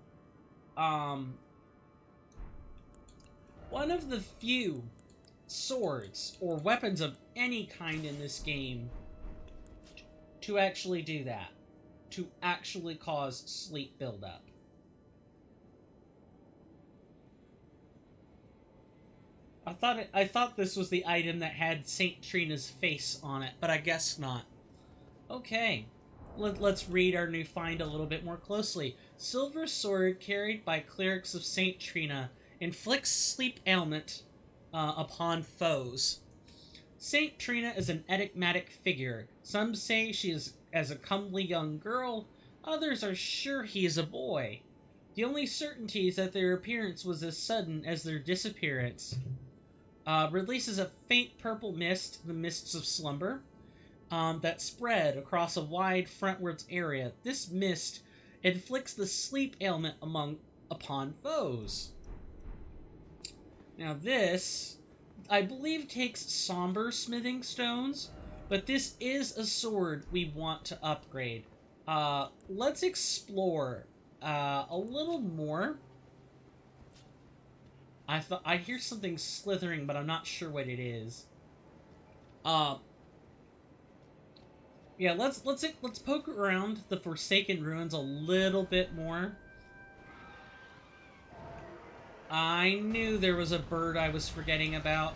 swords or weapons of any kind in this game to actually do that, to actually cause sleep buildup. I thought this was the item that had Saint Trina's face on it, but I guess not. Okay, let's read our new find a little bit more closely. Silver sword carried by clerics of Saint Trina inflicts sleep ailment upon foes. Saint Trina is an enigmatic figure. Some say she is as a comely young girl, others are sure he is a boy. The only certainty is that their appearance was as sudden as their disappearance. Releases a faint purple mist, the mists of slumber, that spread across a wide frontwards area. This mist inflicts the sleep ailment upon foes. Now this, I believe, takes somber smithing stones, but this is a sword we want to upgrade. Let's explore a little more. I hear something slithering, but I'm not sure what it is. Yeah, let's poke around the Forsaken Ruins a little bit more. I knew there was a bird I was forgetting about.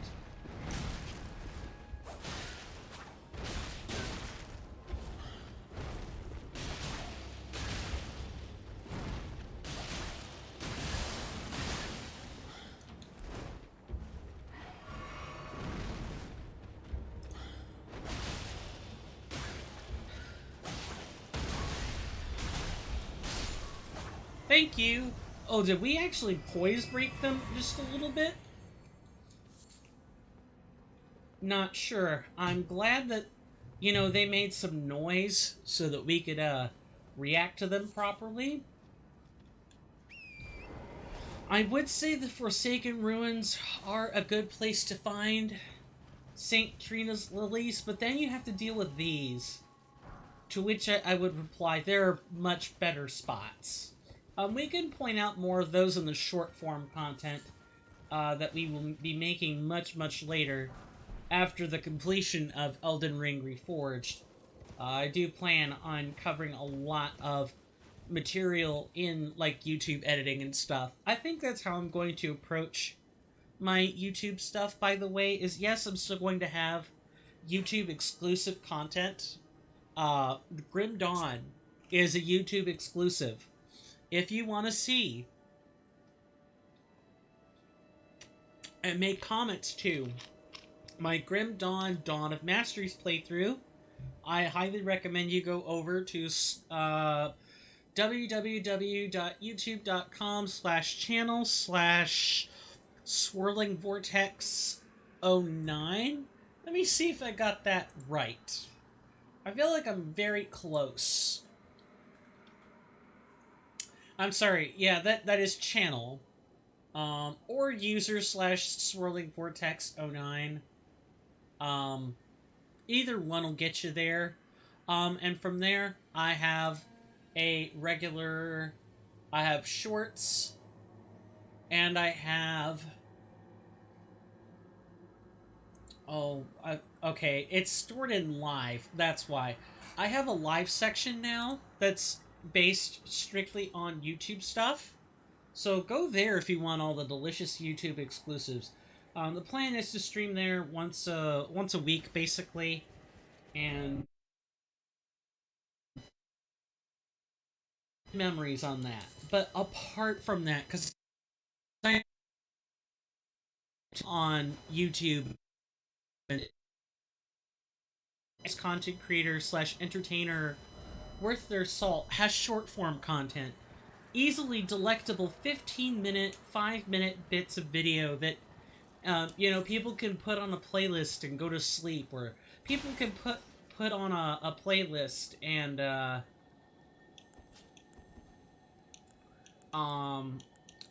Thank you. Oh, did we actually poise break them just a little bit? Not sure. I'm glad that, they made some noise so that we could, react to them properly. I would say the Forsaken Ruins are a good place to find Saint Trina's lilies, but then you have to deal with these. To which I would reply, there are much better spots. We can point out more of those in the short-form content that we will be making much, much later after the completion of Elden Ring Reforged. I do plan on covering a lot of material in, like, YouTube editing and stuff. I think that's how I'm going to approach my YouTube stuff, by the way, is yes, I'm still going to have YouTube-exclusive content. Grim Dawn is a YouTube exclusive. If you want to see and make comments to my Grim Dawn Dawn of Masteries playthrough, I highly recommend you go over to www.youtube.com/channel/swirlingvortex09. Let me see if I got that right. I feel like I'm very close. I'm sorry. Yeah, that is channel. Or user slash swirling vortex 09. Either one will get you there. And from there, I have a regular. I have shorts, and I have. Okay. It's stored in live. That's why. I have a live section now that's based strictly on YouTube stuff. So go there if you want all the delicious YouTube exclusives. The plan is to stream there once a week, basically, and memories on that. But apart from that, because on YouTube, content creator slash entertainer worth their salt has short form content, easily delectable 15-minute, 5-minute bits of video that people can put on a playlist and go to sleep, or people can put on a playlist and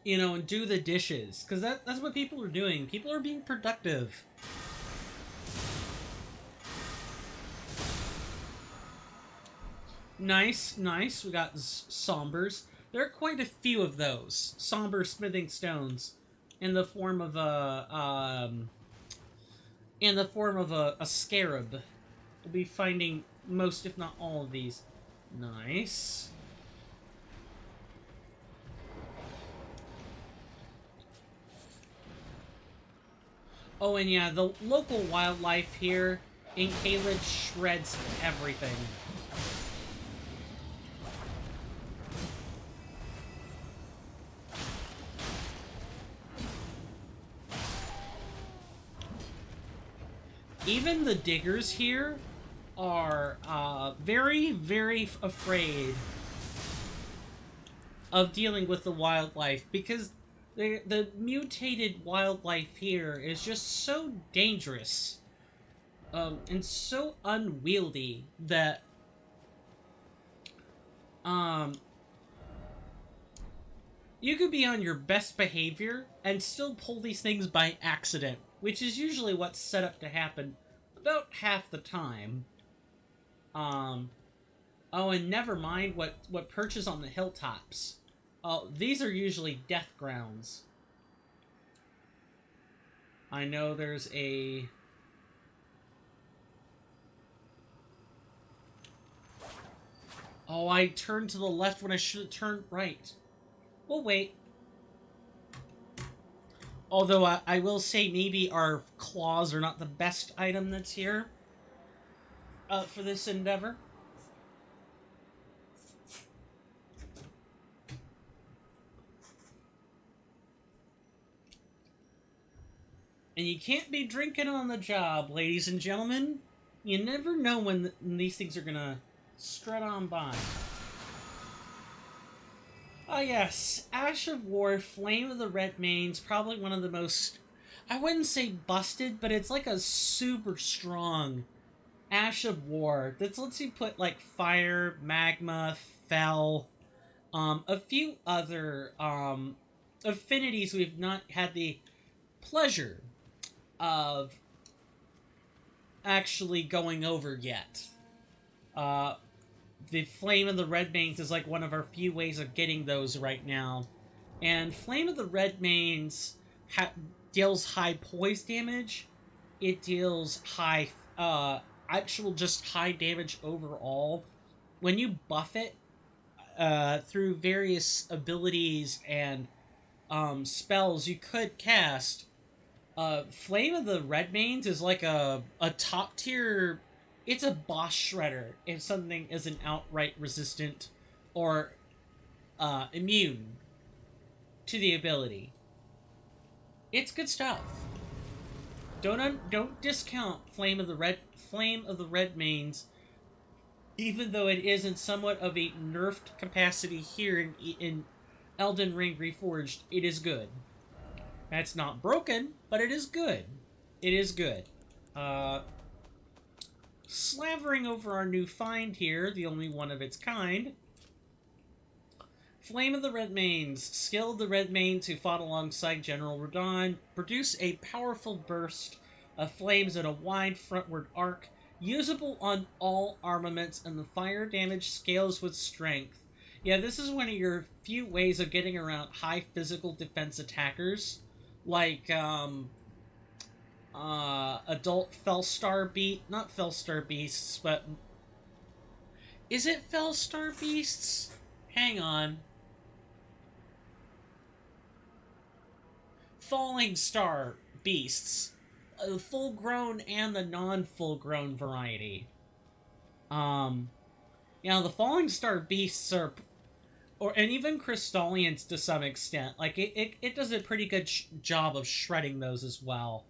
and do the dishes, because that's what people are doing. People are being productive. Nice. We got sombers. There are quite a few of those somber smithing stones, in the form of a scarab. We'll be finding most, if not all, of these. Nice. Oh, and yeah, the local wildlife here in Caelid shreds everything. Even the diggers here are very, very afraid of dealing with the wildlife, because the mutated wildlife here is just so dangerous and so unwieldy that you could be on your best behavior and still pull these things by accident, which is usually what's set up to happen about half the time. Oh, and never mind what perches on the hilltops. Oh, these are usually death grounds. I know there's a... Oh, I turned to the left when I should have turned right. We'll wait. Although I will say maybe our claws are not the best item that's here for this endeavor. And you can't be drinking on the job, ladies and gentlemen. You never know when these things are gonna strut on by. Oh yes, Ash of War, Flame of the Red Mane's probably one of the most, I wouldn't say busted, but it's like a super strong Ash of War that lets you put like fire, magma, fel, a few other affinities we've not had the pleasure of actually going over yet. The Flame of the Redmanes is like one of our few ways of getting those right now. And Flame of the Redmanes deals high poise damage. It deals high, just high damage overall. When you buff it, through various abilities and spells you could cast, Flame of the Redmanes is like a top tier. It's a boss shredder if something isn't outright resistant or immune to the ability. It's good stuff. Don't discount Flame of the Redmanes, even though it is in somewhat of a nerfed capacity here in Elden Ring Reforged. It is good. That's not broken, but it is good. It is good. Uh, slavering over our new find here, the only one of its kind. Flame of the Redmanes. Skill of the Redmanes who fought alongside General Radon. Produce a powerful burst of flames in a wide frontward arc, usable on all armaments, and the fire damage scales with strength. Yeah, this is one of your few ways of getting around high physical defense attackers, like, adult Fellstar not Fellstar Beasts, but... Is it Fellstar Beasts? Hang on. Falling Star Beasts. The full-grown and the non-full-grown variety. You know, the Falling Star Beasts are... and even Crystallians to some extent. Like, it does a pretty good job of shredding those as well.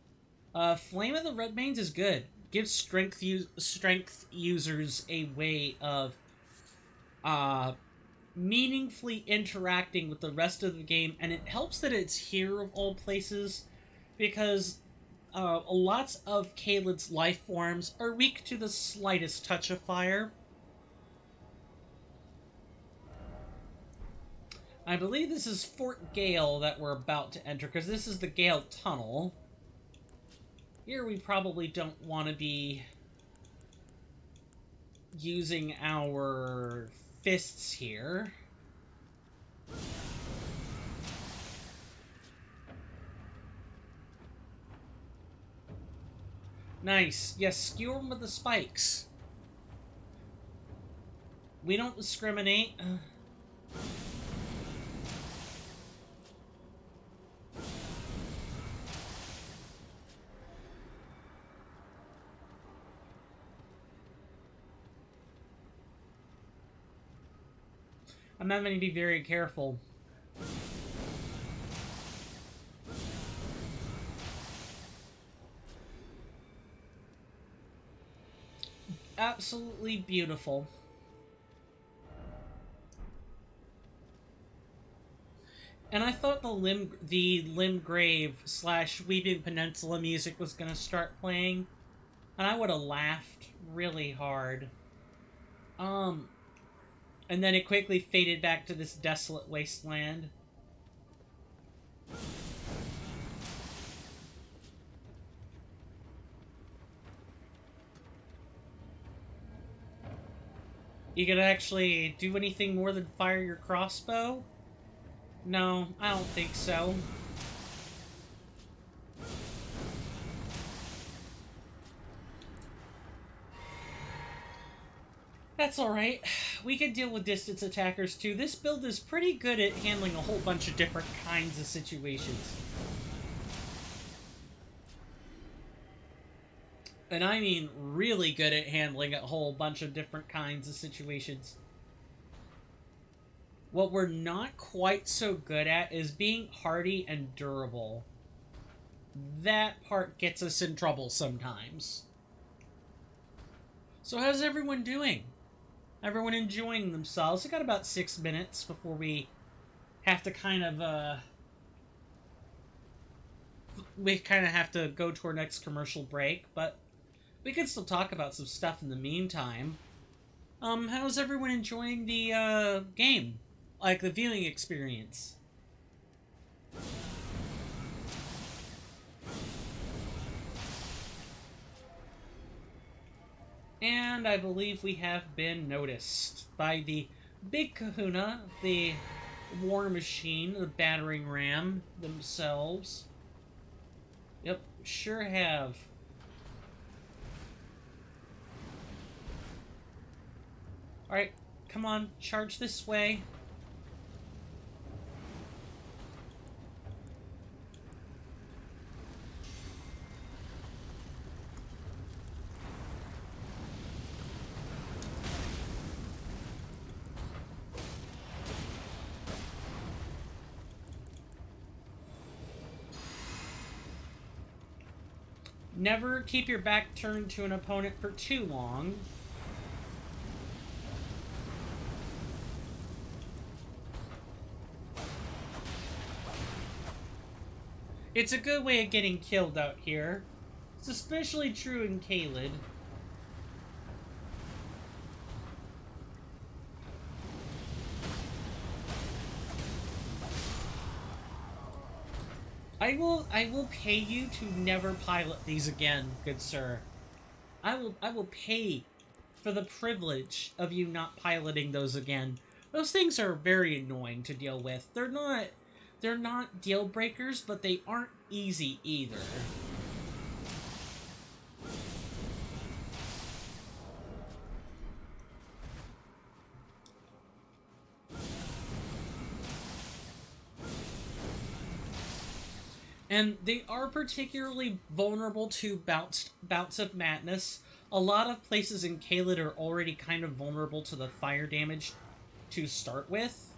Flame of the Redmanes is good. Gives strength users a way of meaningfully interacting with the rest of the game, and it helps that it's here of all places, because lots of Caelid's life forms are weak to the slightest touch of fire. I believe this is Fort Gale that we're about to enter, because this is the Gale Tunnel. Here we probably don't want to be using our fists here. Nice. Yes, skewer them with the spikes. We don't discriminate. I'm having to be very careful. Absolutely beautiful. And I thought the Limgrave / Weeping Peninsula music was gonna start playing, and I would have laughed really hard. And then it quickly faded back to this desolate wasteland. You could actually do anything more than fire your crossbow? No, I don't think so. That's alright. We can deal with distance attackers too. This build is pretty good at handling a whole bunch of different kinds of situations. And I mean really good at handling a whole bunch of different kinds of situations. What we're not quite so good at is being hardy and durable. That part gets us in trouble sometimes. So how's everyone doing? Everyone enjoying themselves? We got about 6 minutes before we have to kind of have to go to our next commercial break, but we can still talk about some stuff in the meantime. How's everyone enjoying the game? Like, the viewing experience? And I believe we have been noticed by the Big Kahuna, the War Machine, the Battering Ram themselves. Yep, sure have. Alright, come on, charge this way. Never keep your back turned to an opponent for too long. It's a good way of getting killed out here. It's especially true in Caelid. I will pay you to never pilot these again, good sir. I will pay for the privilege of you not piloting those again. Those things are very annoying to deal with. They're not deal breakers, but they aren't easy either. And they are particularly vulnerable to bouts of madness. A lot of places in Caelid are already kind of vulnerable to the fire damage to start with.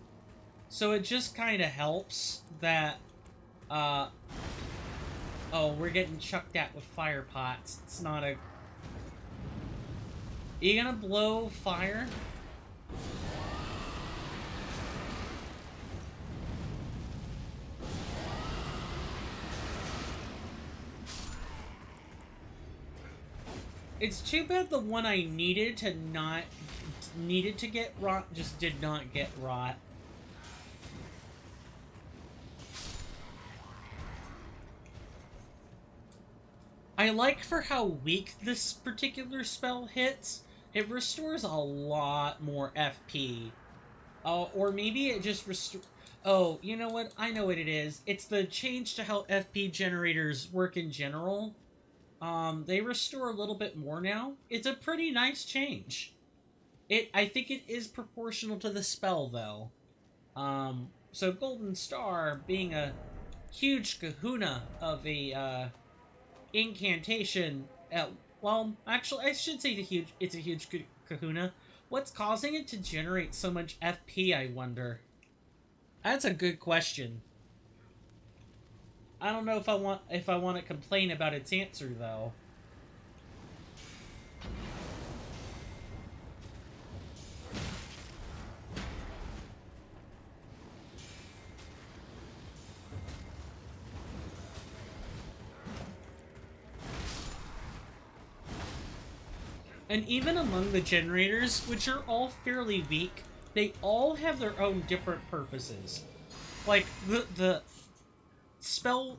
So it just kind of helps that, oh, we're getting chucked at with fire pots. It's not a... Are you gonna blow fire? It's too bad the one I needed to get rot just did not get rot. I like for how weak this particular spell hits. It restores a lot more FP. Or maybe it just restores... Oh, you know what? I know what it is. It's the change to how FP generators work in general. They restore a little bit more now. It's a pretty nice change. I think it is proportional to the spell, though. So Golden Star being a huge kahuna of a, incantation. Well, actually, I should say it's a huge kahuna. What's causing it to generate so much FP, I wonder? That's a good question. I don't know if I want to complain about its answer, though. And even among the generators, which are all fairly weak, they all have their own different purposes. Like, the spell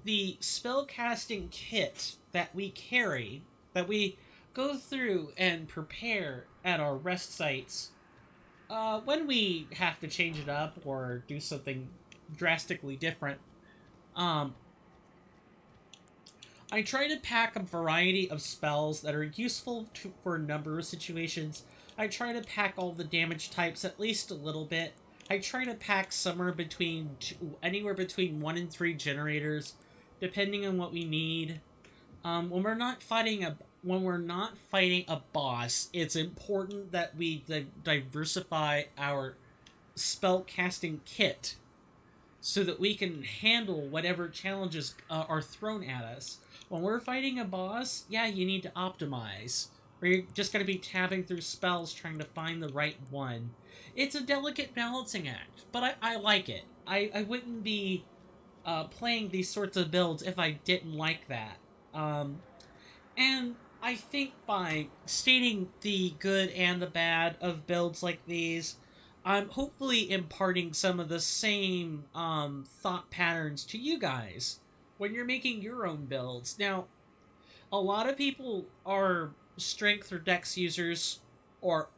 casting kit that we carry, that we go through and prepare at our rest sites, when we have to change it up or do something drastically different, I try to pack a variety of spells that are useful for a number of situations. I try to pack all the damage types at least a little bit. I try to pack anywhere between 1 and 3 generators, depending on what we need. When we're not fighting a boss, it's important that we diversify our spell casting kit so that we can handle whatever challenges are thrown at us. When we're fighting a boss, yeah, you need to optimize. Or you're just going to be tabbing through spells trying to find the right one. It's a delicate balancing act, but I like it. I wouldn't be playing these sorts of builds if I didn't like that. And I think by stating the good and the bad of builds like these, I'm hopefully imparting some of the same thought patterns to you guys when you're making your own builds. Now, a lot of people are strength or dex users, or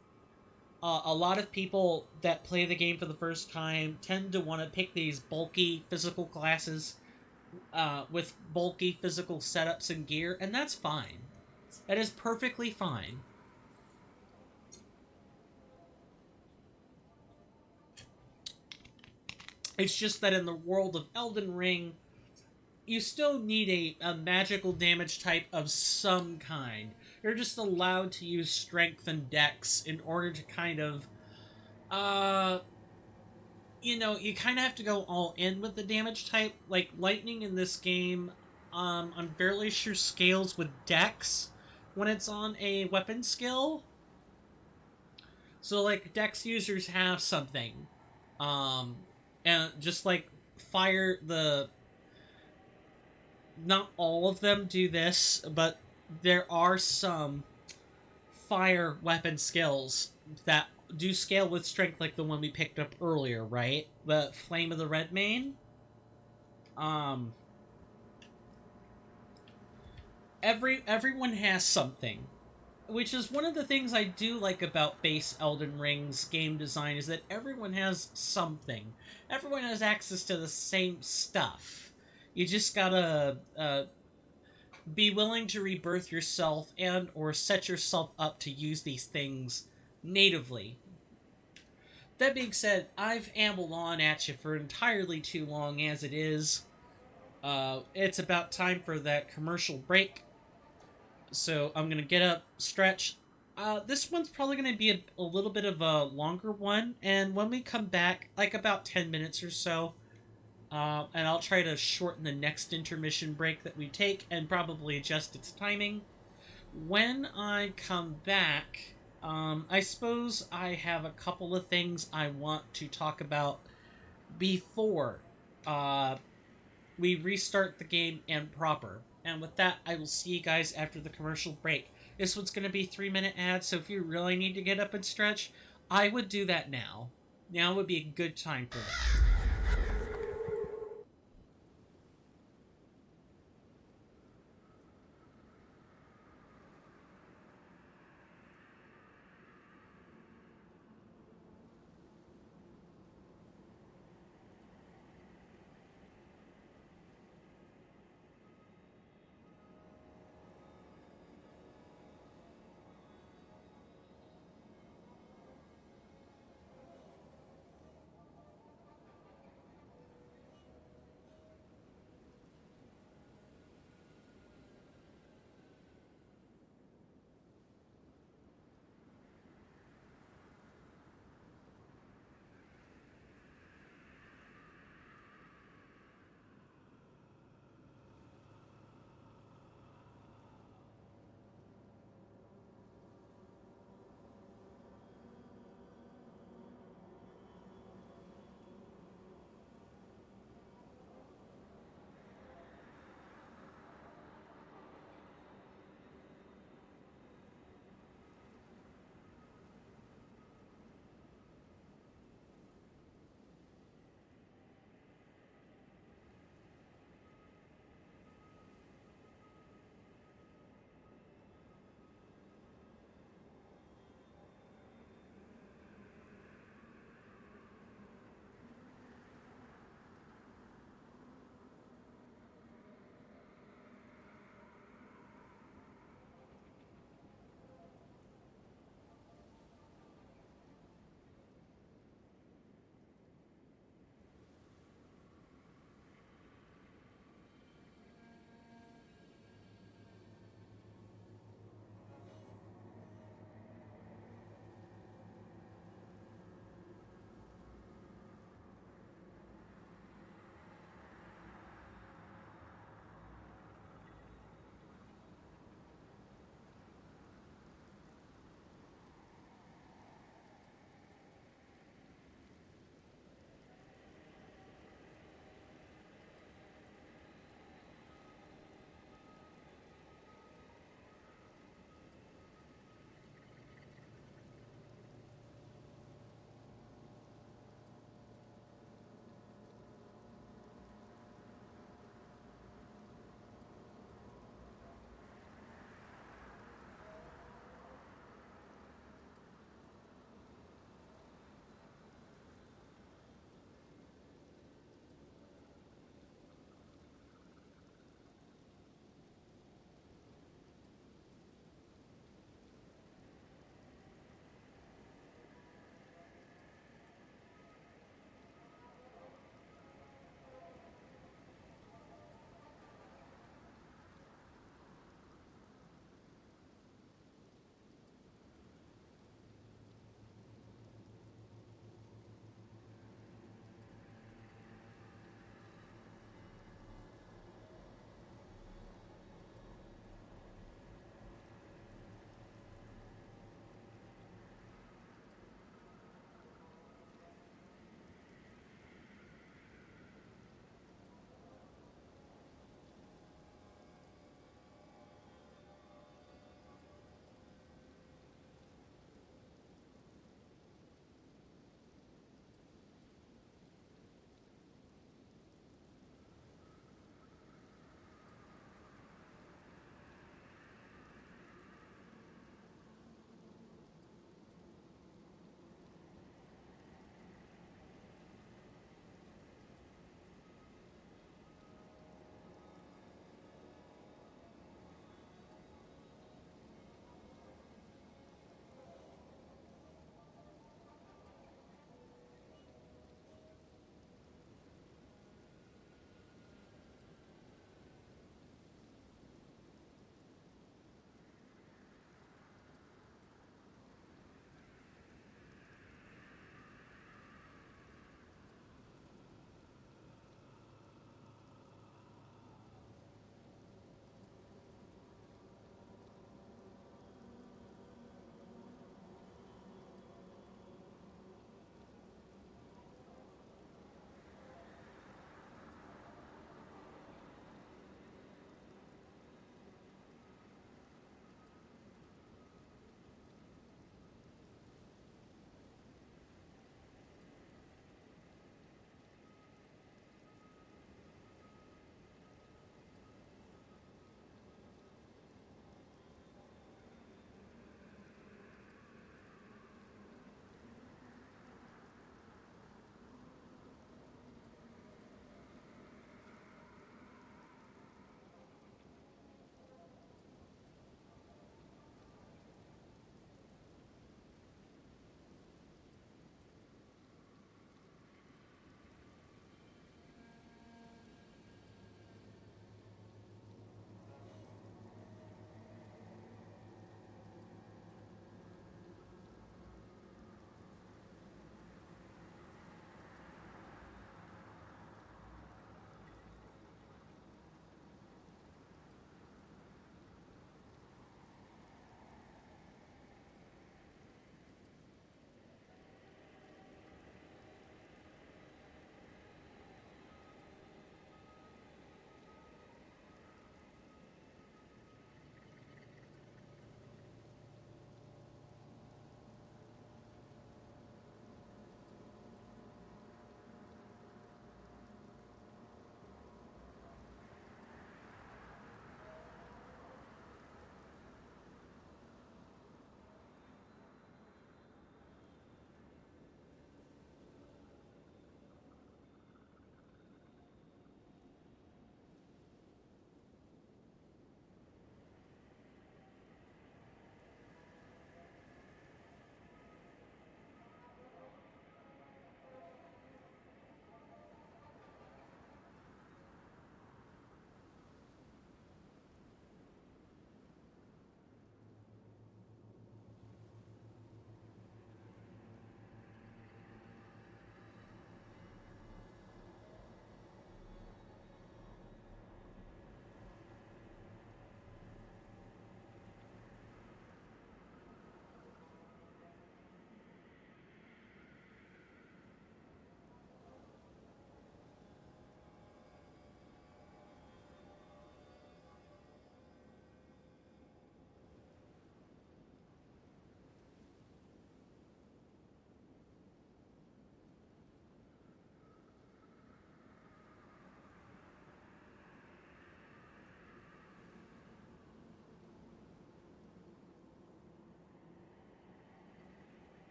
a lot of people that play the game for the first time tend to want to pick these bulky physical classes with bulky physical setups and gear, and that's fine. That is perfectly fine. It's just that in the world of Elden Ring, you still need a magical damage type of some kind. You're just allowed to use strength and dex in order to kind of, you kind of have to go all in with the damage type. Like, lightning in this game, I'm fairly sure scales with dex when it's on a weapon skill. So, like, dex users have something. And just like fire, not all of them do this, but there are some fire weapon skills that do scale with strength, like the one we picked up earlier, right? The Flame of the Red Mane. Um, everyone has something, which is one of the things I do like about base Elden Ring's game design, is that everyone has something. Everyone has access to the same stuff. You just gotta be willing to rebirth yourself and or set yourself up to use these things natively. That being said, I've ambled on at you for entirely too long as it is. It's about time for that commercial break. So I'm gonna get up, stretch. This one's probably gonna be a little bit of a longer one, and when we come back, like about 10 minutes or so, and I'll try to shorten the next intermission break that we take and probably adjust its timing. When I come back, I suppose I have a couple of things I want to talk about before uh, we restart the game and proper. And with that, I will see you guys after the commercial break. This one's going to be 3-minute ad, so if you really need to get up and stretch, I would do that now. Now would be a good time for that.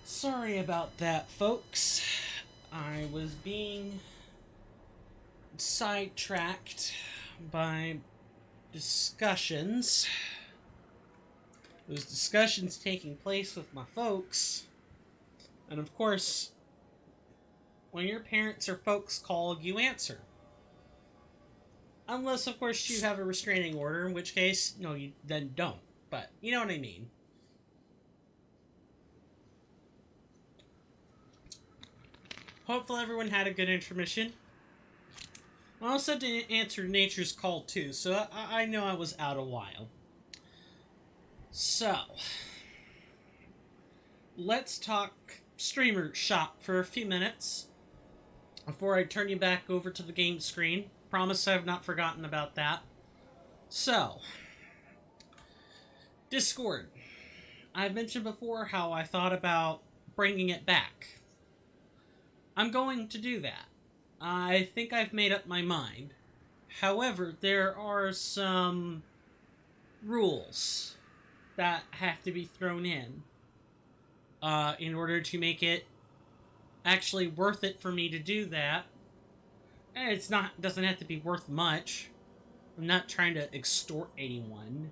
Sorry about that, folks. I was being sidetracked by discussions. Those discussions taking place with my folks. And of course, when your parents or folks call, you answer. Unless, of course, you have a restraining order, in which case, no, you then don't. But, you know what I mean. Hopefully everyone had a good intermission. I also didn't answer Nature's Call, too, so I know I was out a while. So, let's talk streamer shop for a few minutes before I turn you back over to the game screen. Promise I've not forgotten about that. So, Discord. I've mentioned before how I thought about bringing it back. I'm going to do that. I think I've made up my mind. However, there are some rules that have to be thrown in order to make it actually worth it for me to do that. And doesn't have to be worth much. I'm not trying to extort anyone.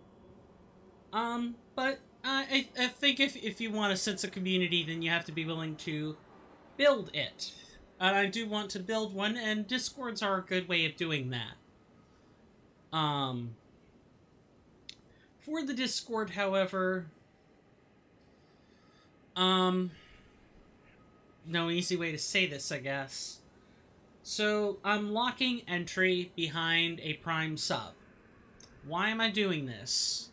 But I think if you want a sense of community, then you have to be willing to build it. And I do want to build one, and Discords are a good way of doing that. For the Discord, however, no easy way to say this, I guess. So, I'm locking entry behind a Prime sub. Why am I doing this?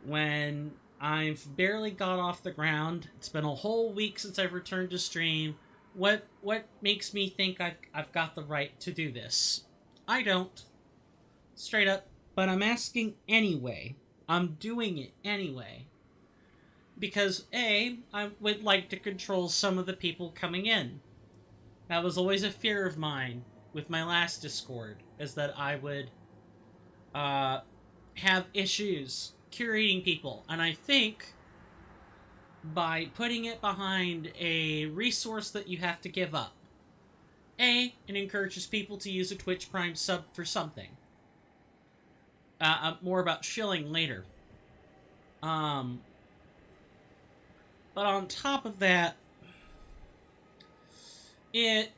When I've barely got off the ground, it's been a whole week since I've returned to stream. What makes me think I've got the right to do this? I don't. Straight up. But I'm asking anyway. I'm doing it anyway. Because A, I would like to control some of the people coming in. That was always a fear of mine with my last Discord, is that I would have issues curating people. And I think by putting it behind a resource that you have to give up, A, it encourages people to use a Twitch Prime sub for something. More about shilling later. But on top of that, it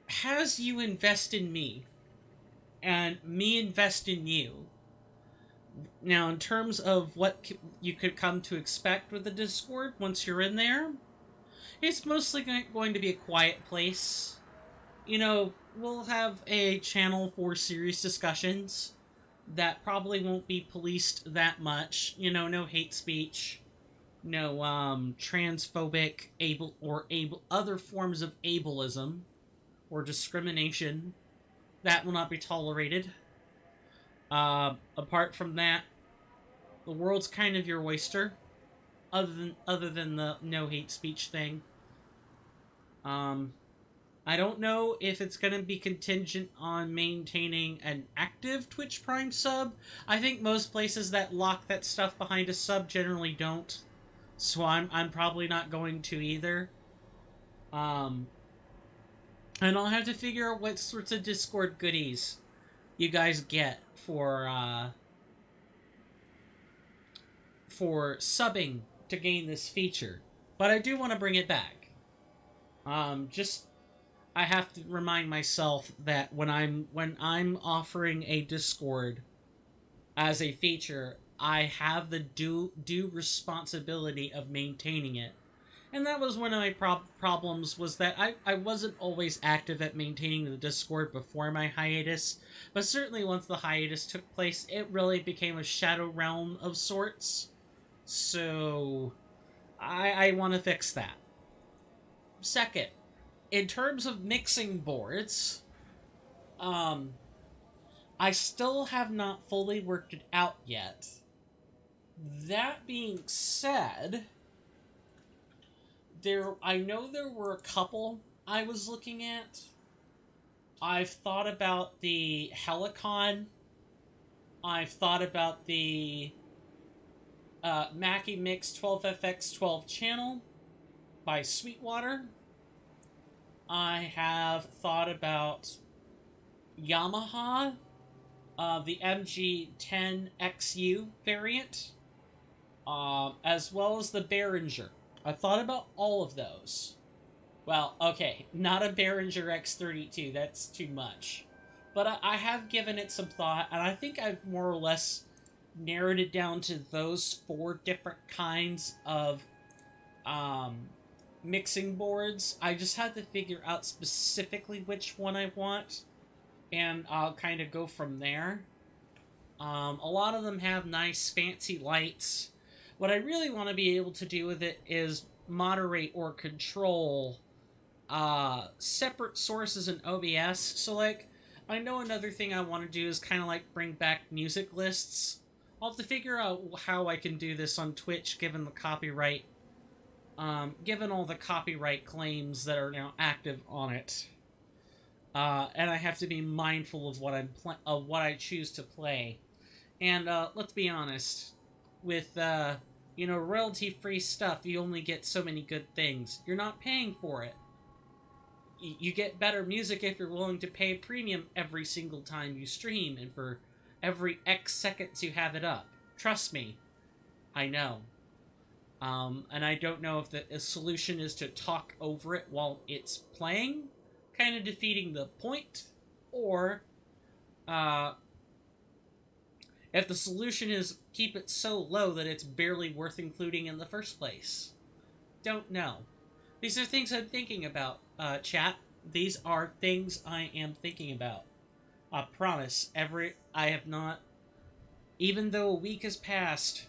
has you invest in me, and me invest in you. Now, in terms of what you could come to expect with the Discord once you're in there, it's mostly going to be a quiet place. You know, we'll have a channel for serious discussions that probably won't be policed that much. You know, no hate speech, no transphobic other forms of ableism or discrimination. That will not be tolerated. Apart from that, the world's kind of your oyster, other than the no hate speech thing. I don't know if it's going to be contingent on maintaining an active Twitch Prime sub. I think most places that lock that stuff behind a sub generally don't. So I'm probably not going to either. And I'll have to figure out what sorts of Discord goodies you guys get for subbing to gain this feature. But I do want to bring it back. I have to remind myself that when I'm offering a Discord as a feature, I have the due responsibility of maintaining it. And that was one of my problems, was that I wasn't always active at maintaining the Discord before my hiatus, but certainly once the hiatus took place, it really became a shadow realm of sorts. So, I want to fix that. Second, in terms of mixing boards, I still have not fully worked it out yet. That being said, I know there were a couple I was looking at. I've thought about the Helicon. I've thought about the Mackie Mix 12FX12 channel. by Sweetwater. I have thought about Yamaha, the MG10XU variant, as well as the Behringer. I thought about all of those. Well, okay, not a Behringer X32, that's too much. But I have given it some thought, and I think I've more or less narrowed it down to those 4 different kinds of mixing boards. I just had to figure out specifically which one I want, and I'll kind of go from there. A lot of them have nice fancy lights. What I really want to be able to do with it is moderate or control separate sources in OBS. So, like, I know another thing I want to do is kind of like bring back music lists. I'll have to figure out how I can do this on Twitch, given the copyright, given all the copyright claims that are now active on it. And I have to be mindful of what I choose to play. And let's be honest, with royalty-free stuff, you only get so many good things. You're not paying for it. You get better music if you're willing to pay a premium every single time you stream and for every X seconds you have it up. Trust me, I know. And I don't know if the solution is to talk over it while it's playing, kind of defeating the point, or if the solution is keep it so low that it's barely worth including in the first place. Don't know. These are things I'm thinking about, chat. These are things I am thinking about. I promise. I have not, even though a week has passed,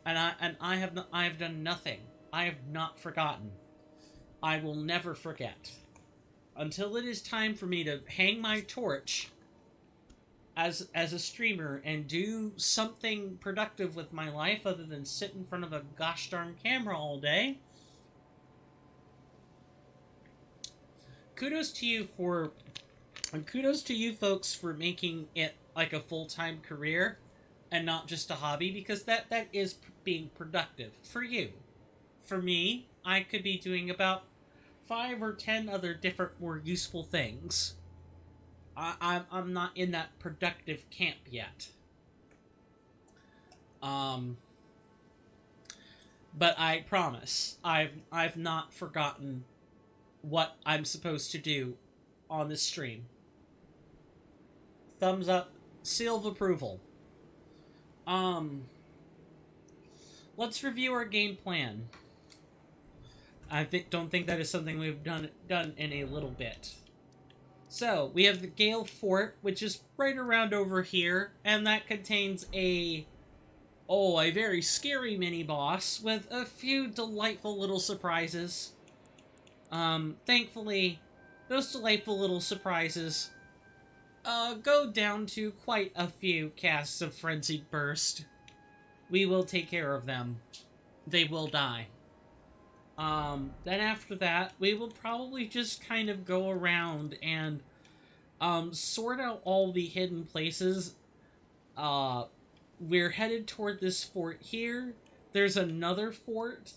and I have done nothing. I have not forgotten. I will never forget. Until it is time for me to hang my torch as a streamer and do something productive with my life other than sit in front of a gosh darn camera all day. Kudos to you folks for making it like a full-time career and not just a hobby, because that is being productive for you. For me, I could be doing about 5 or 10 other different more useful things. I'm not in that productive camp yet. But I promise, I've not forgotten what I'm supposed to do on this stream. Thumbs up, seal of approval. Let's review our game plan. I don't think that is something we've done in a little bit. So, we have the Gale Fort, which is right around over here, and that contains a very scary mini-boss with a few delightful little surprises. Thankfully, those delightful little surprises go down to quite a few casts of Frenzied Burst. We will take care of them. They will die. Then after that, we will probably just kind of go around and sort out all the hidden places. We're headed toward this fort here. There's another fort.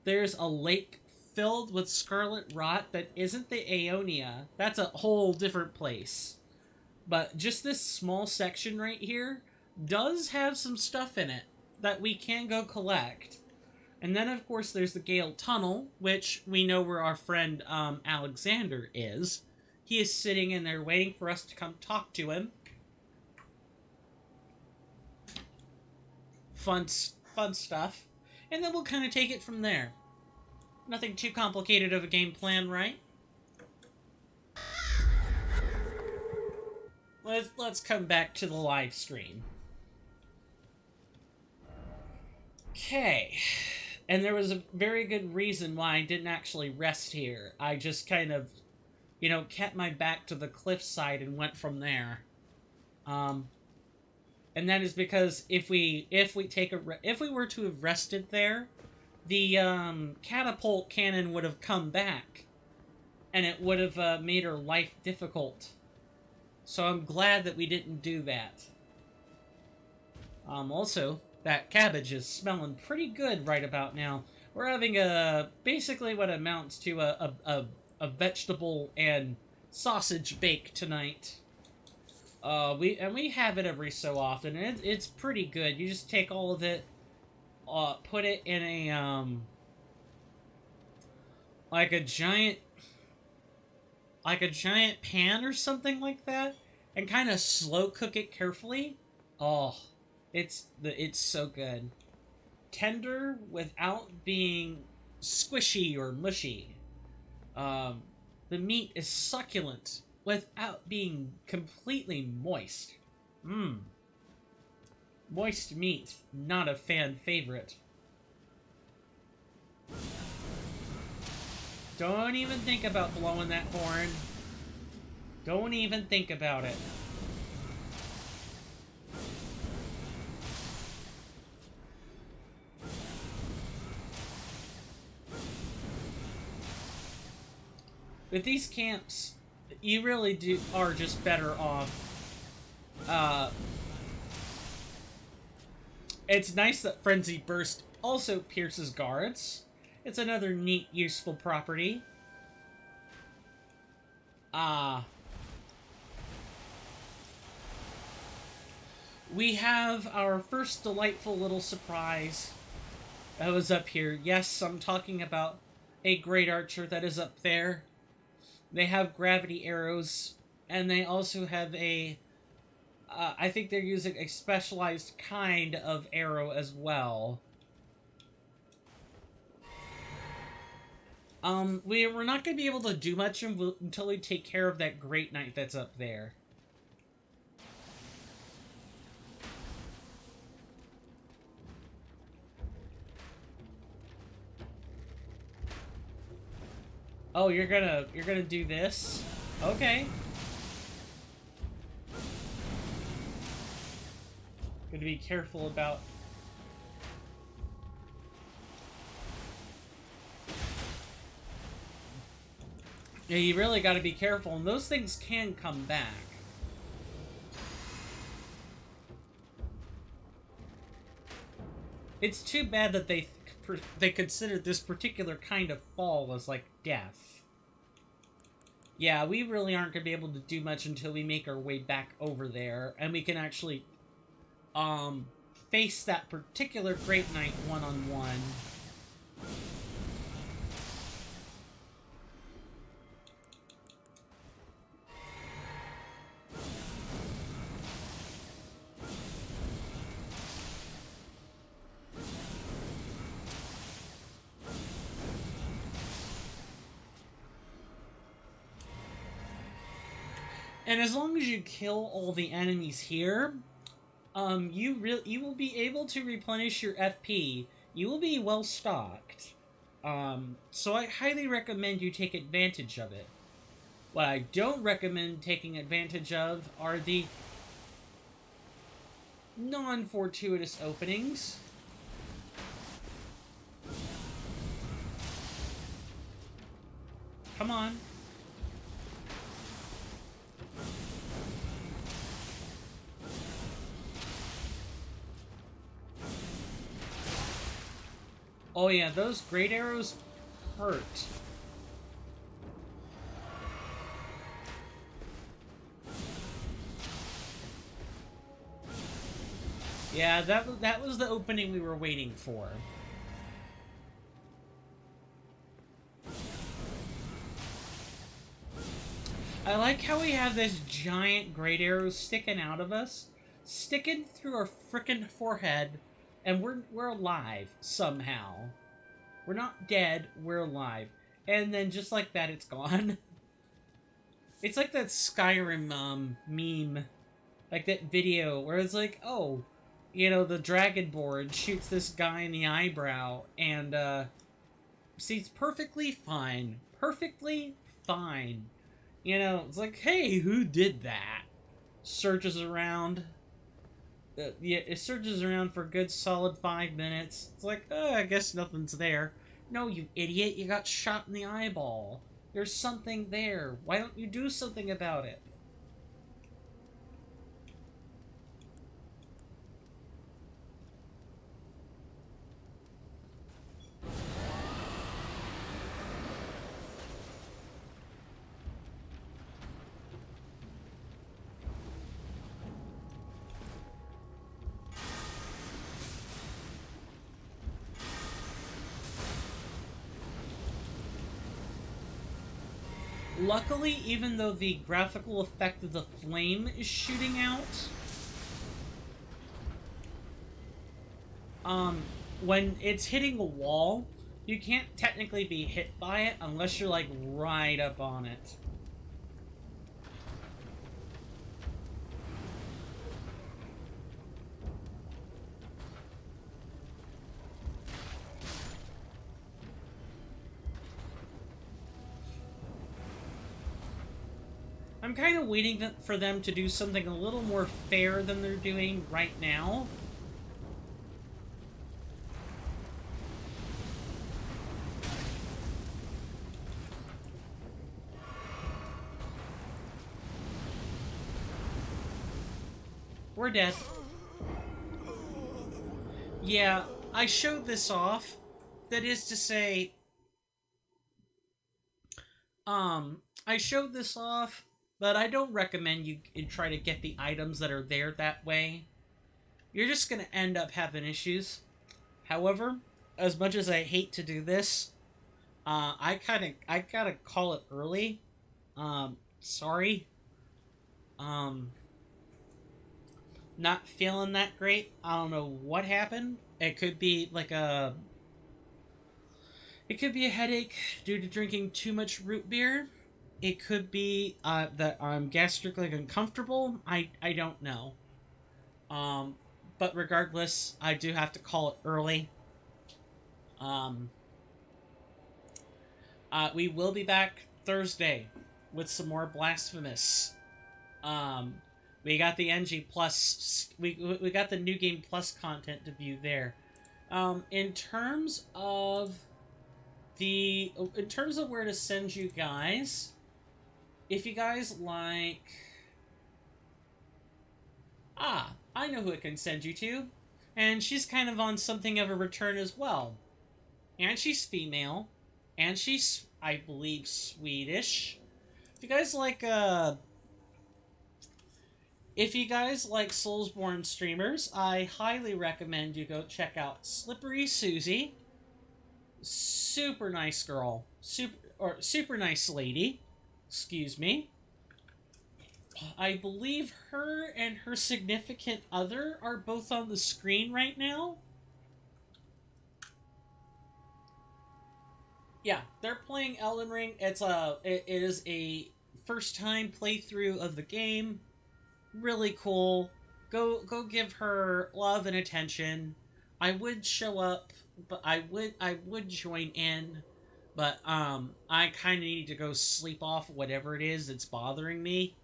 There's a lake filled with scarlet rot that isn't the Aeonia. That's a whole different place. But just this small section right here does have some stuff in it that we can go collect. And then, of course, there's the Gale Tunnel, which we know where our friend Alexander is. He is sitting in there waiting for us to come talk to him. Fun stuff. And then we'll kind of take it from there. Nothing too complicated of a game plan, right? Let's come back to the live stream. Okay. And there was a very good reason why I didn't actually rest here. I just kind of, kept my back to the cliffside and went from there. And that is because if we were to have rested there, the catapult cannon would have come back, and it would have made our life difficult. So I'm glad that we didn't do that. Also, that cabbage is smelling pretty good right about now. We're having basically what amounts to a vegetable and sausage bake tonight. We have it every so often, and it's pretty good. You just take all of it, put it in a like a giant pan or something like that, and kind of slow cook it carefully. Oh, it's so good. Tender without being squishy or mushy. The meat is succulent without being completely moist. Mmm. Moist meat, not a fan favorite. Don't even think about blowing that horn. Don't even think about it. With these camps, you really are just better off. It's nice that Frenzy Burst also pierces guards. It's another neat, useful property. We have our first delightful little surprise that was up here. Yes, I'm talking about a great archer that is up there. They have gravity arrows, and they also have a... I think they're using a specialized kind of arrow as well. We're not going to be able to do much until we take care of that Great Knight that's up there. Oh, you're gonna do this? Okay. Gotta be careful about... Yeah, you really gotta be careful, and those things can come back. It's too bad that they considered this particular kind of fall as, like, death. Yeah, we really aren't going to be able to do much until we make our way back over there, and we can actually, face that particular Great Knight one-on-one. And as long as you kill all the enemies here, you will be able to replenish your FP. You will be well stocked. So I highly recommend you take advantage of it. What I don't recommend taking advantage of are the non-fortuitous openings. Come on. Oh yeah, those great arrows hurt. Yeah, that was the opening we were waiting for. I like how we have this giant great arrow sticking out of us, sticking through our frickin' forehead, and we're alive somehow. We're not dead, we're alive. And then just like that, it's gone. It's like that Skyrim meme, like that video where it's like, oh, you know, the Dragonborn shoots this guy in the eyebrow, and seems perfectly fine. Perfectly fine. You know, it's like, hey, who did that? Searches around. Yeah, it searches around for a good solid 5 minutes. It's like, oh, I guess nothing's there. No, you idiot, you got shot in the eyeball. There's something there. Why don't you do something about it? Luckily, even though the graphical effect of the flame is shooting out, when it's hitting a wall, you can't technically be hit by it unless you're, like, right up on it. I'm kind of waiting for them to do something a little more fair than they're doing right now. We're dead. Yeah, I showed this off. That is to say, I showed this off, but I don't recommend you try to get the items that are there that way. You're just gonna end up having issues. However, as much as I hate to do this, I gotta call it early. Sorry. Um, Not feeling that great. I don't know what happened. It could be like a... It could be a headache due to drinking too much root beer. It could be that I'm gastrically uncomfortable. I don't know. But regardless, I do have to call it early. We will be back Thursday with some more Blasphemous. We got the NG Plus. We got the New Game Plus content to view there. In terms of where to send you guys, if you guys like... I know who it can send you to. And she's kind of on something of a return as well. And she's female. And she's, I believe, Swedish. If you guys like, Soulsborne streamers, I highly recommend you go check out Slippery Susie. Super nice girl. Super nice lady. Excuse me. I believe her and her significant other are both on the screen right now. Yeah, they're playing Elden Ring. It is a first time playthrough of the game. Really cool. Go give her love and attention. I would show up, but I would join in, but I kind of need to go sleep off whatever it is that's bothering me.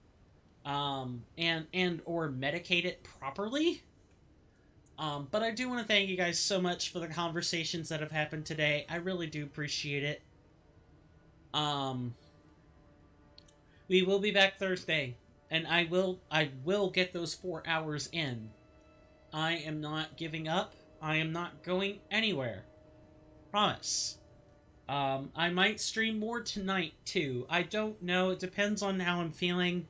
And or medicate it properly. But I do want to thank you guys so much for the conversations that have happened today. I really do appreciate it. We will be back Thursday, and I will get those 4 hours in. I am not giving up. I am not going anywhere. Promise. I might stream more tonight too. I don't know. It depends on how I'm feeling.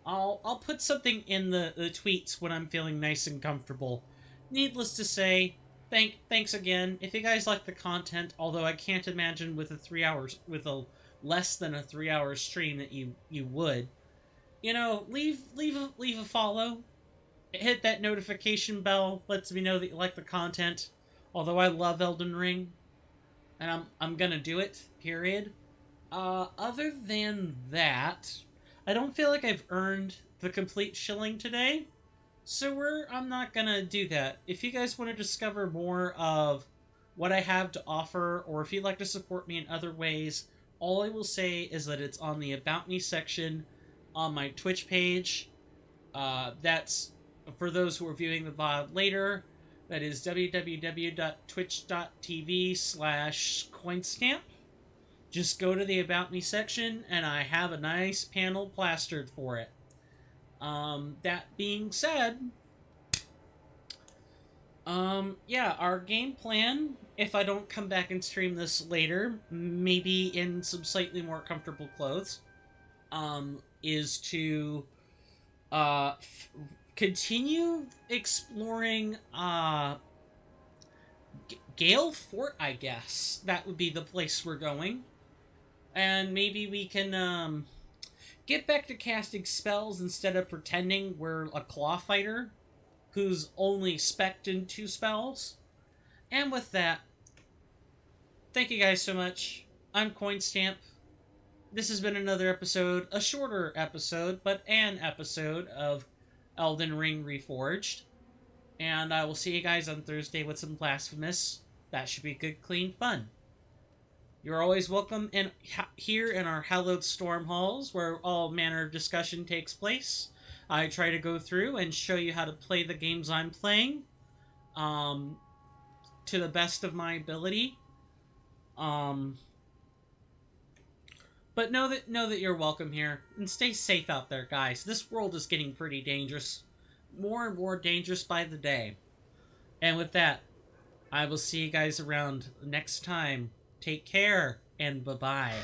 I'll put something in the tweets when I'm feeling nice and comfortable. Needless to say, thanks again. If you guys like the content, although I can't imagine with a less than a 3-hour stream that you would, leave a follow, hit that notification bell, lets me know that you like the content. Although I love Elden Ring, and I'm gonna do it. Period. Other than that, I don't feel like I've earned the complete shilling today, so I'm not gonna do that. If you guys want to discover more of what I have to offer, or if you'd like to support me in other ways, all I will say is that it's on the About Me section on my Twitch page. That's for those who are viewing the VOD later. That is www.twitch.tv/coinstamp. Just go to the About Me section, and I have a nice panel plastered for it. That being said, yeah, our game plan, if I don't come back and stream this later, maybe in some slightly more comfortable clothes, is to, continue exploring, Gale Fort, I guess. That would be the place we're going. And maybe we can get back to casting spells instead of pretending we're a claw fighter who's only spec'd into spells. And with that, thank you guys so much. I'm Coinstamp. This has been another episode, a shorter episode, but an episode of Elden Ring Reforged. And I will see you guys on Thursday with some Blasphemous. That should be good, clean fun. You're always welcome here in our hallowed storm halls, where all manner of discussion takes place. I try to go through and show you how to play the games I'm playing, to the best of my ability. But know that you're welcome here, and stay safe out there, guys. This world is getting pretty dangerous, more and more dangerous by the day. And with that, I will see you guys around next time. Take care, and bye-bye.